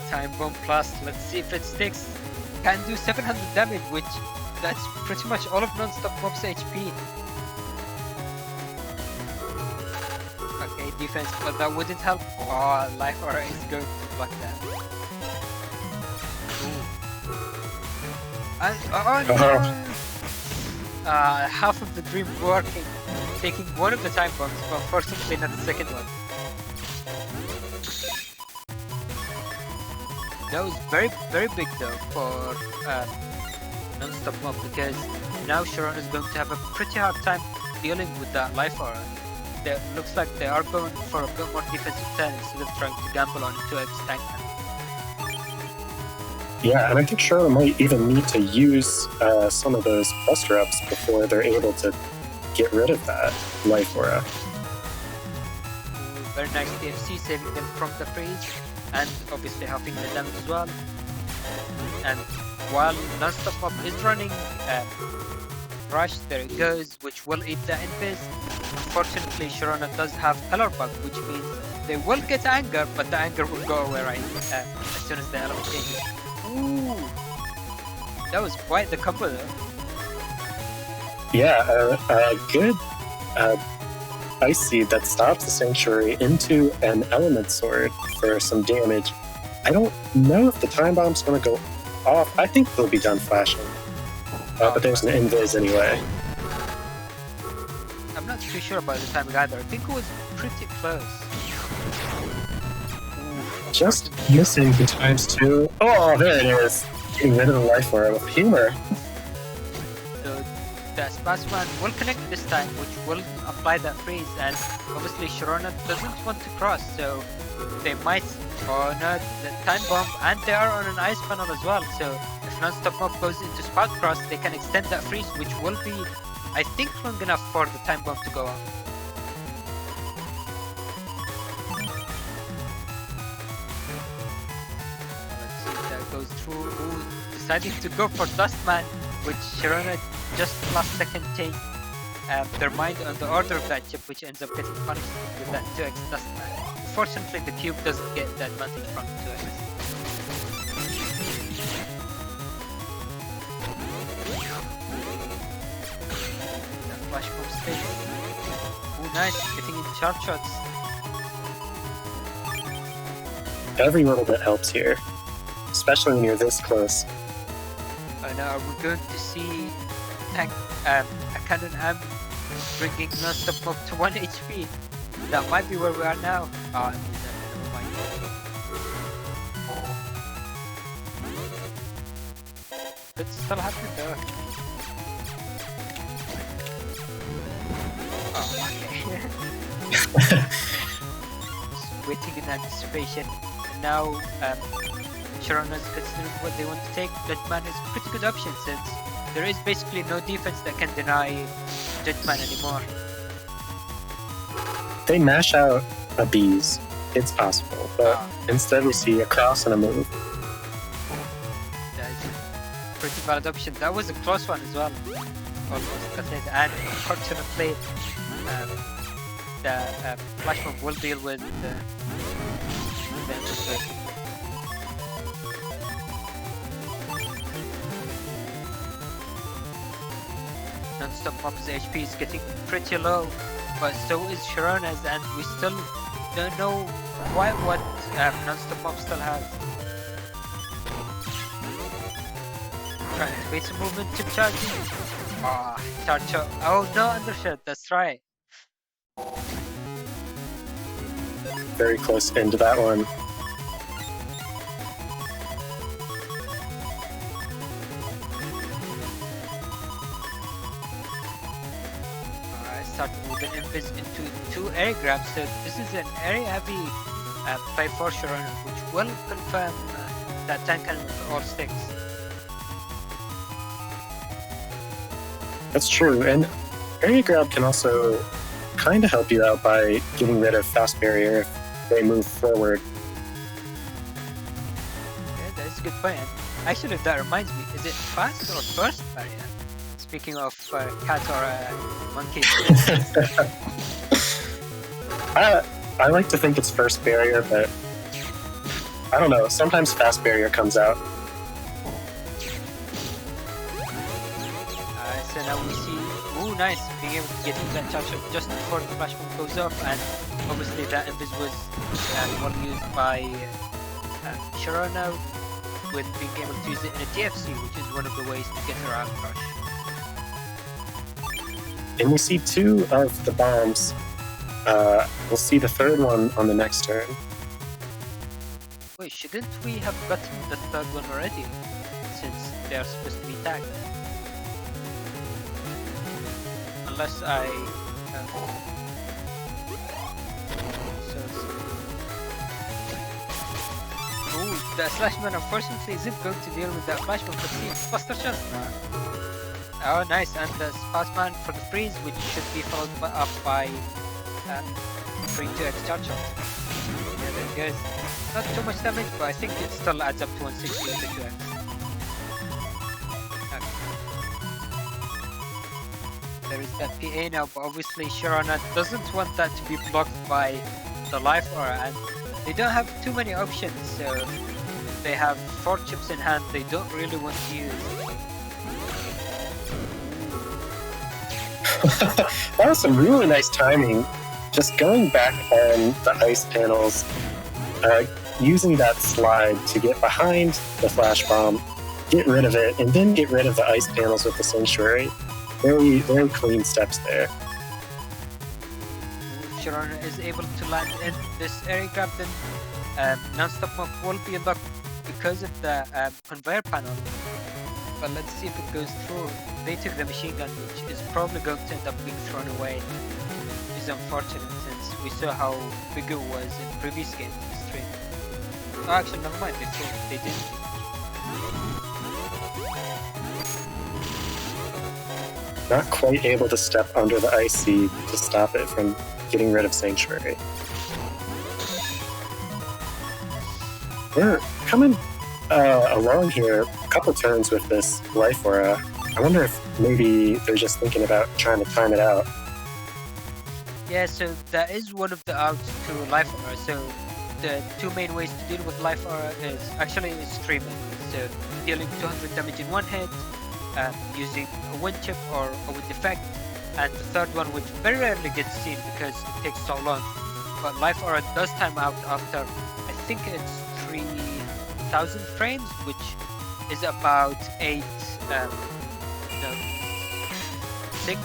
[SPEAKER 1] time bomb plus. Let's see if it sticks. Can do 700 damage, which that's pretty much all of Nonstopmop's HP. Okay, defense, but that wouldn't help. Oh, Life Aura is going to block that. Half of the dream working, taking one of the time bombs, but unfortunately not the second one. That was very big though for Nonstopmop, because now Shirona is going to have a pretty hard time dealing with that life aura. It looks like they are going for a bit more defensive turn instead of trying to gamble on a 2x tank.
[SPEAKER 2] Yeah, and I think Shirona might even need to use some of those buster ups before they're able to get rid of that life aura.
[SPEAKER 1] Very nice DFC, saving them from the freeze, and obviously helping the damage as well. And while Nonstopmop is running Rush, there it goes, which will eat the invis. Unfortunately, Shirona does have Color Bug, which means they will get anger, but the anger will go away right as soon as the element changes. Ooh, that was quite the combo though.
[SPEAKER 2] Yeah, a good Ice Seed that stops the Sanctuary into an Element Sword for some damage. I don't know if the Time Bomb's going to go off. I think they'll be done flashing. But there's an invis anyway.
[SPEAKER 1] I'm not too sure about the timing either. I think it was pretty close. Ooh,
[SPEAKER 2] Just missing the ×2. Oh, there it is. Getting rid of the life aura with humor.
[SPEAKER 1] So the Spasman will connect this time, which will apply that freeze, and obviously Shirona doesn't want to cross, so they might. Oh no, the Time Bomb, and they are on an ice panel as well, so if Nonstopmop goes into Spout Cross, they can extend that freeze, which will be, I think, long enough for the Time Bomb to go off. Let's see if that goes through. Ooh, deciding to go for Dustman, which Shirona just last second take their mind on the order of that chip, which ends up getting punished with that 2x Dustman. Fortunately, the cube doesn't get the advantage from 2x. That flash bomb stage. Oh, nice, getting in sharp shots.
[SPEAKER 2] Every little bit helps here, especially when you're this close.
[SPEAKER 1] Now, are we going to see tank a Cannon Am bringing Nonstopmop to 1 HP? That might be where we are now. Ah, never mind. It's still happening though. Oh, okay. Just waiting in anticipation. And now, Shirona's considering what they want to take. Judgment is a pretty good option since there is basically no defense that can deny Judgment anymore.
[SPEAKER 2] They mash out a bees. It's possible, but instead we see a cross and a move.
[SPEAKER 1] That's a pretty valid option. That was a close one as well. Almost got it. And unfortunately, the flash mob will deal with the situation. Nonstopmop's HP is getting pretty low, but so is Shirona's, and we still don't know quite what Nonstopmop still has. Trying to wait some movement, chip charging. Ah, charge up. Oh no, undershot, that's right.
[SPEAKER 2] Very close into that one.
[SPEAKER 1] Starting with an invis into 2 area grabs, so this is an area heavy play for Shirona, which will confirm that tank cannon with all sticks.
[SPEAKER 2] That's true, and area grab can also kind of help you out by getting rid of fast barrier if they move forward.
[SPEAKER 1] Yeah, that is a good point. Actually, that reminds me, is it fast or burst barrier? Speaking of cat or monkey.
[SPEAKER 2] I like to think it's first barrier, but I don't know. Sometimes fast barrier comes out.
[SPEAKER 1] So now we see, ooh, nice, being able to get into that charge shot just before the flash bomb goes off, and obviously that invis was well used by Shirona, with being able to use it in a TFC, which is one of the ways to get around Rush.
[SPEAKER 2] And we see 2 of the bombs. We'll see the 3rd one on the next turn.
[SPEAKER 1] Wait, shouldn't we have gotten the 3rd one already? Since they are supposed to be tagged. Unless I... Ooh, the Slashman unfortunately isn't going to deal with that Flashman, but see, Buster Chance now. Oh, nice, and the Spasman for the freeze, which should be followed up by 3-2x charge shot. Yeah, there it goes. Not too much damage, but I think it still adds up to 160 with the 2x. Okay. There is that PA now, but obviously Shirona doesn't want that to be blocked by the life aura, and they don't have too many options, so they have 4 chips in hand they don't really want to use.
[SPEAKER 2] That was some really nice timing. Just going back on the ice panels, using that slide to get behind the flash bomb, get rid of it, and then get rid of the ice panels with the sanctuary. Very, very clean steps there.
[SPEAKER 1] Shirona is able to land in this area grab, then Nonstopmop will be locked because of the conveyor panel. But let's see if it goes through. They took the machine gun, which is probably going to end up being thrown away. Which is unfortunate since we saw how big it was in previous games in the stream. Oh, actually, never mind. They didn't.
[SPEAKER 2] Not quite able to step under the ice seed to stop it from getting rid of Sanctuary. We're coming along here a couple turns with this life aura. I wonder if maybe they're just thinking about trying to time it out.
[SPEAKER 1] Yeah, so that is one of the outs to life aura. So the 2 main ways to deal with life aura is actually streaming. So dealing 200 damage in one hit, using a wind chip or a wind effect, and the third one, which very rarely gets seen because it takes so long, but life aura does time out after, I think it's 3000 frames, which is about 6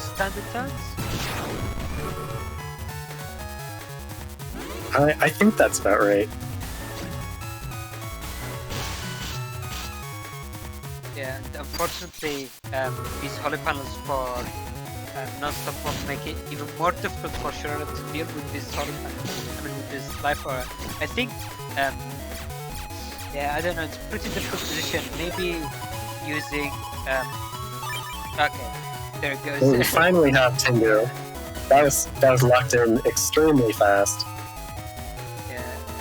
[SPEAKER 1] standard turns.
[SPEAKER 2] I think that's about right.
[SPEAKER 1] Yeah, and unfortunately, these holy panels for Nonstopmop make it even more difficult for Shirona to deal with this holy panel. I mean, with this life aura. I think, yeah, I don't know, it's a pretty difficult position. Maybe using, okay, there it goes.
[SPEAKER 2] Well, we finally have Tengu. That was locked in extremely fast.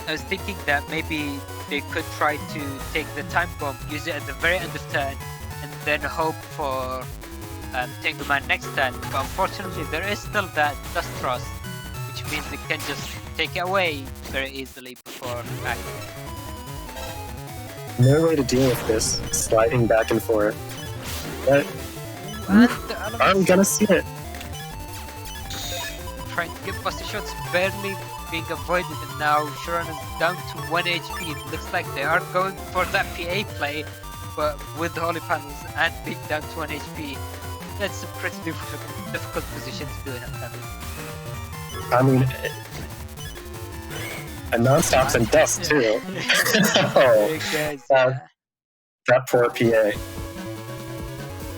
[SPEAKER 1] I was thinking that maybe they could try to take the time bomb, use it at the very end of turn, and then hope for Tengu Man next turn. But unfortunately, there is still that dust thrust, which means they can just take it away very easily before acting.
[SPEAKER 2] No way to deal with this sliding back and forth. But I'm gonna see it.
[SPEAKER 1] Trying to get Buster Shots barely being avoided, and now Shirona's down to 1 HP. It looks like they are going for that PA play, but with the holy panels and being down to 1 HP, that's a pretty difficult position to do in upcoming.
[SPEAKER 2] I mean, and non-stops and dust too. Oh, that poor PA.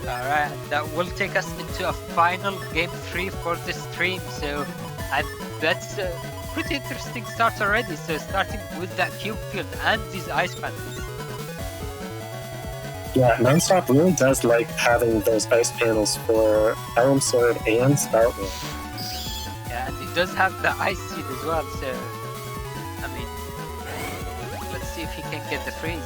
[SPEAKER 1] Alright, that will take us into a final game 3 for the stream, so and that's a pretty interesting start already. So starting with that cube field and these ice panels.
[SPEAKER 2] Yeah, Nonstop really does like having those ice panels for Elm Sword and Spoutman.
[SPEAKER 1] Yeah, and it does have the ice seed as well, so I mean, let's see if he can get the freeze.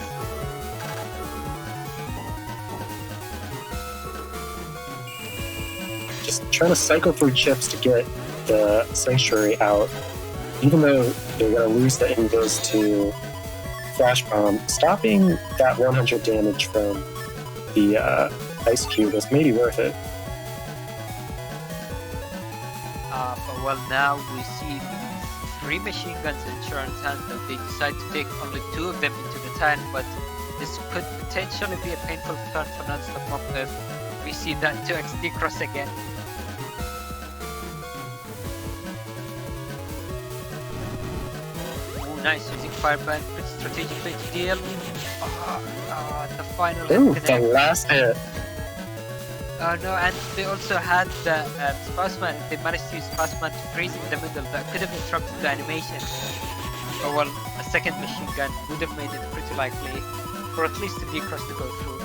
[SPEAKER 2] Just trying to cycle through chips to get the Sanctuary out. Even though they're going to lose the Invos to Flash Bomb, stopping that 100 damage from the Ice Cube is maybe worth it.
[SPEAKER 1] But well, now we see 3 machine guns in Shirona's hand, though they decide to take only 2 of them into the turn, but this could potentially be a painful turn for Nonstopmop if we see that 2XD cross again. nice, using Fireband pretty strategically to deal. The final
[SPEAKER 2] Ooh,
[SPEAKER 1] hit
[SPEAKER 2] the
[SPEAKER 1] connect.
[SPEAKER 2] last hit.
[SPEAKER 1] Oh no, and they also had the Spaceman. They managed to use Spaceman to freeze in the middle. That could have interrupted the animation. Or well, a second machine gun would have made it pretty likely for at least the D-Cross to go through.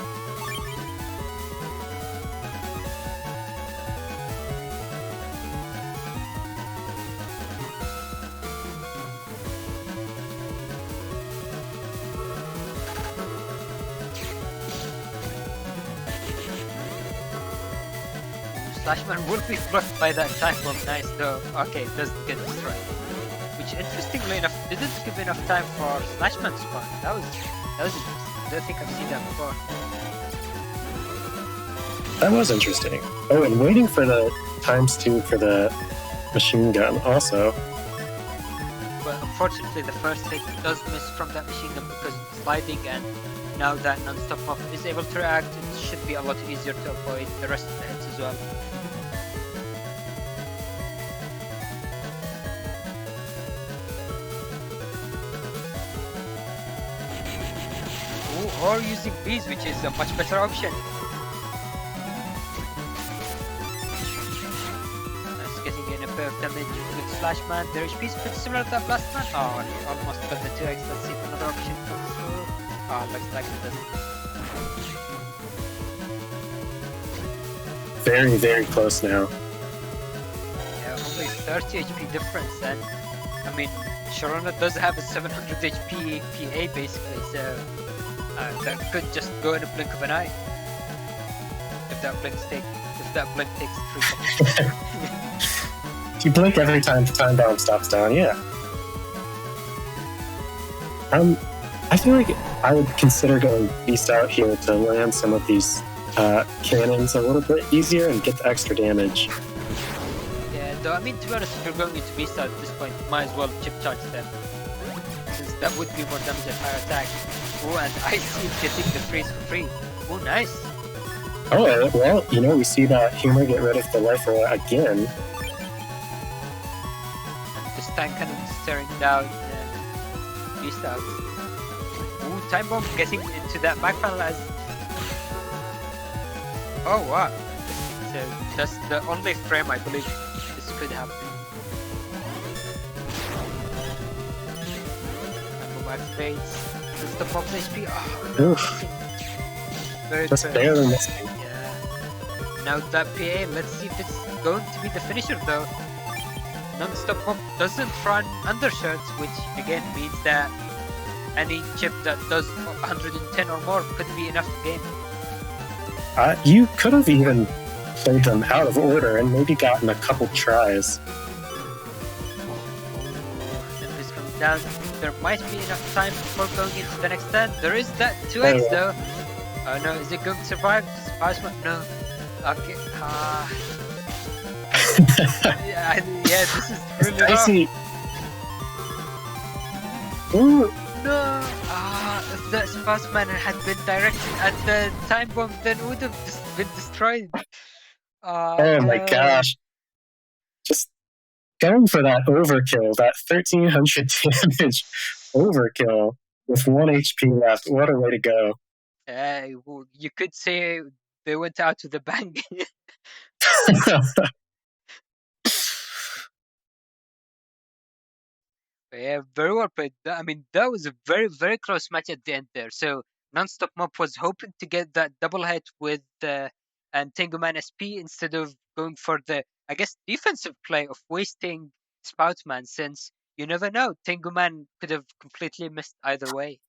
[SPEAKER 1] Slashman will be blocked by that time bomb. Nice though. Okay, it doesn't get destroyed. Which interestingly enough didn't give enough time for Slashman to spawn. That was interesting. I don't think I've seen that before.
[SPEAKER 2] That was interesting. Oh, and waiting for the ×2 for the machine gun also.
[SPEAKER 1] But unfortunately the first hit does miss from that machine gun because of the sliding, and now that Nonstopmop is able to react, it should be a lot easier to avoid the rest of the hits as well. Ooh, or using bees, which is a much better option. That's getting in a bit of damage with Slashman. Their HP is pretty similar to that last man. Oh, he almost got the 2x. Let's see if another option comes through. Oh, looks like it doesn't.
[SPEAKER 2] Very, very close now.
[SPEAKER 1] Yeah, only 30 HP difference, and I mean, Shirona does have a 700 HP PA basically, so that could just go in a blink of an eye. If that blink takes 3 seconds.
[SPEAKER 2] If you blink every time the time bomb stops down, yeah. I feel like I would consider going beast out here to land some of these cannons a little bit easier and get the extra damage.
[SPEAKER 1] Yeah, though I mean, to be honest, if you're going into beast out at this point, might as well chip charge them, since that would be more damage at higher attack. Oh, and I see getting the freeze for free. Oh, nice.
[SPEAKER 2] Oh, well, you know, we see that Humor get rid of the rifle again.
[SPEAKER 1] And this tank cannon staring down beast out. Ooh, time bomb getting into that back panel as. Oh wow! So that's the only frame I believe this could happen. Time bomb activates. That's the pop HP. Oh, no. Very
[SPEAKER 2] Just
[SPEAKER 1] good.
[SPEAKER 2] barely missing.
[SPEAKER 1] Yeah. Now that PA, let's see if it's going to be the finisher though. Nonstopmop doesn't run undershirts, which again means that any chip that does 110 or more could be enough to game.
[SPEAKER 2] You could have even played them out of order and maybe gotten a couple tries.
[SPEAKER 1] Tempest coming down. There might be enough time before going into the next turn. There is that 2x though. Oh no, is it going to survive? Spiceman? No. Okay. Yeah, this is really rough.
[SPEAKER 2] Ooh.
[SPEAKER 1] No! If the Spaceman had been directed at the time bomb, then it would have just been destroyed.
[SPEAKER 2] Oh my gosh. Just going for that overkill, that 1300 damage overkill with 1 HP left. What a way to go.
[SPEAKER 1] Well, you could say they went out with a bang. Yeah, very well played. I mean, that was a very, very close match at the end there. So Nonstopmop was hoping to get that double hit with and Tenguman SP instead of going for the, I guess, defensive play of wasting Spoutman, since you never know, Tenguman could have completely missed either way.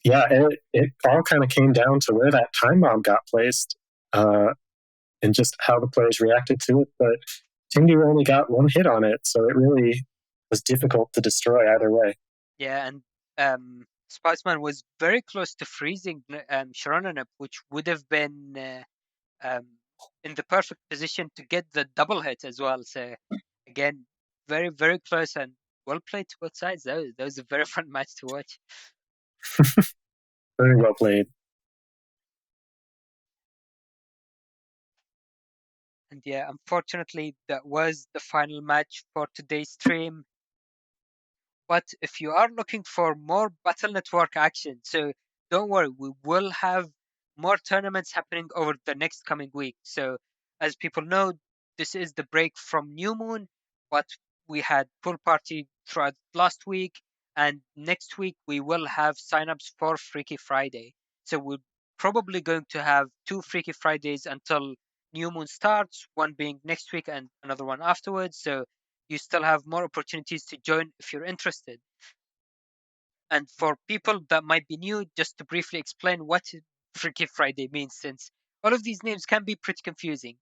[SPEAKER 2] Yeah, it all kind of came down to where that time bomb got placed and just how the players reacted to it. But Tengu only got 1 hit on it, so it really was difficult to destroy either way.
[SPEAKER 1] Yeah, and Spoutman was very close to freezing ShironaNep, which would have been in the perfect position to get the double hit as well. So again, very, very close and well played to both sides. That was a very fun match to watch.
[SPEAKER 2] Very well played.
[SPEAKER 1] And yeah, unfortunately, that was the final match for today's stream. But if you are looking for more Battle Network action, so don't worry, we will have more tournaments happening over the next coming week. So as people know, this is the break from New Moon, but we had pool party throughout last week, and next week we will have signups for Freaky Friday. So we're probably going to have 2 Freaky Fridays until New Moon starts, one being next week and another one afterwards. So you still have more opportunities to join if you're interested. And for people that might be new, just to briefly explain what Freaky Friday means, since all of these names can be pretty confusing.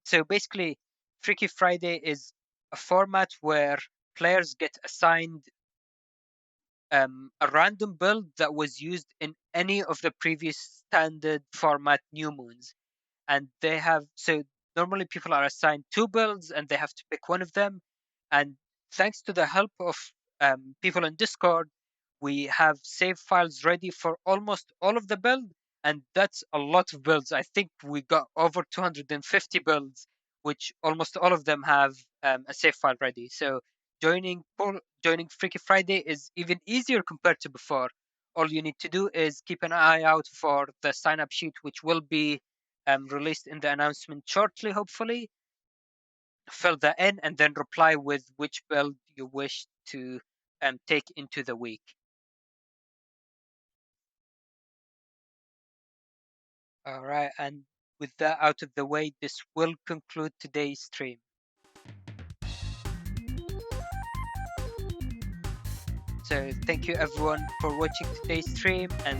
[SPEAKER 1] So basically, Freaky Friday is a format where players get assigned a random build that was used in any of the previous standard format new moons. And they have, so normally people are assigned 2 builds and they have to pick one of them. And thanks to the help of people in Discord, we have save files ready for almost all of the build, and that's a lot of builds. I think we got over 250 builds, which almost all of them have a save file ready. So joining Freaky Friday is even easier compared to before. All you need to do is keep an eye out for the sign up sheet, which will be released in the announcement shortly, hopefully. Fill that in and then reply with which build you wish to take into the week. All right, and with that out of the way, this will conclude today's stream. So thank you everyone for watching today's stream, and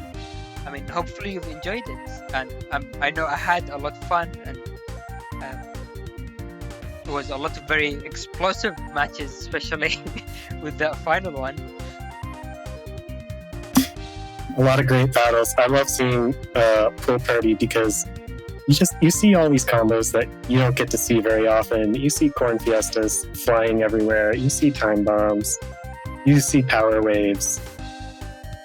[SPEAKER 1] I mean, hopefully you've enjoyed it. And I know I had a lot of fun, and it was a lot of very explosive matches, especially with that final one.
[SPEAKER 2] A lot of great battles. I love seeing Pool Party because you see all these combos that you don't get to see very often. You see Corn Fiestas flying everywhere. You see Time Bombs. You see Power Waves.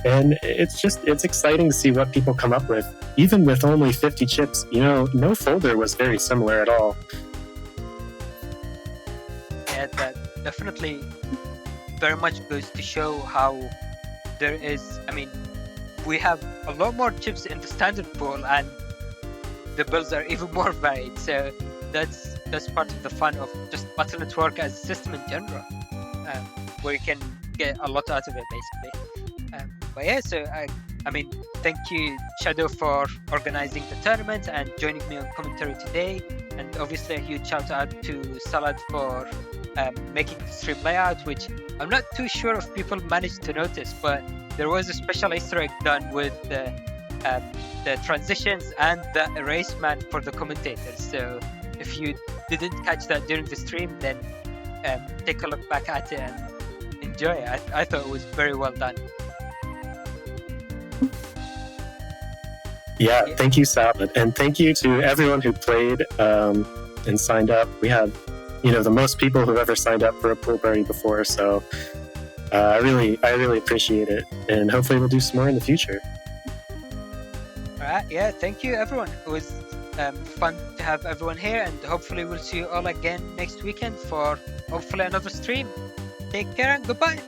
[SPEAKER 2] And it's exciting to see what people come up with. Even with only 50 chips, no folder was very similar at all.
[SPEAKER 1] Yeah, that definitely very much goes to show how there is, I mean, we have a lot more chips in the standard pool, and the builds are even more varied. So that's part of the fun of just Battle Network as a system in general, where you can get a lot out of it, basically. But yeah, so I mean, thank you, Shadow, for organizing the tournament and joining me on commentary today, and obviously a huge shout out to Salad for making the stream layout, which I'm not too sure if people managed to notice, but there was a special Easter egg done with the transitions and the erase man for the commentators. So if you didn't catch that during the stream, then take a look back at it and enjoy it. I thought it was very well done.
[SPEAKER 2] Yeah, thank you, Salad, and thank you to everyone who played and signed up. We had, the most people who've ever signed up for a pool party before, so I really appreciate it, and hopefully we'll do some more in the future.
[SPEAKER 1] All right, yeah, thank you, everyone. It was fun to have everyone here, and hopefully we'll see you all again next weekend for hopefully another stream. Take care and goodbye.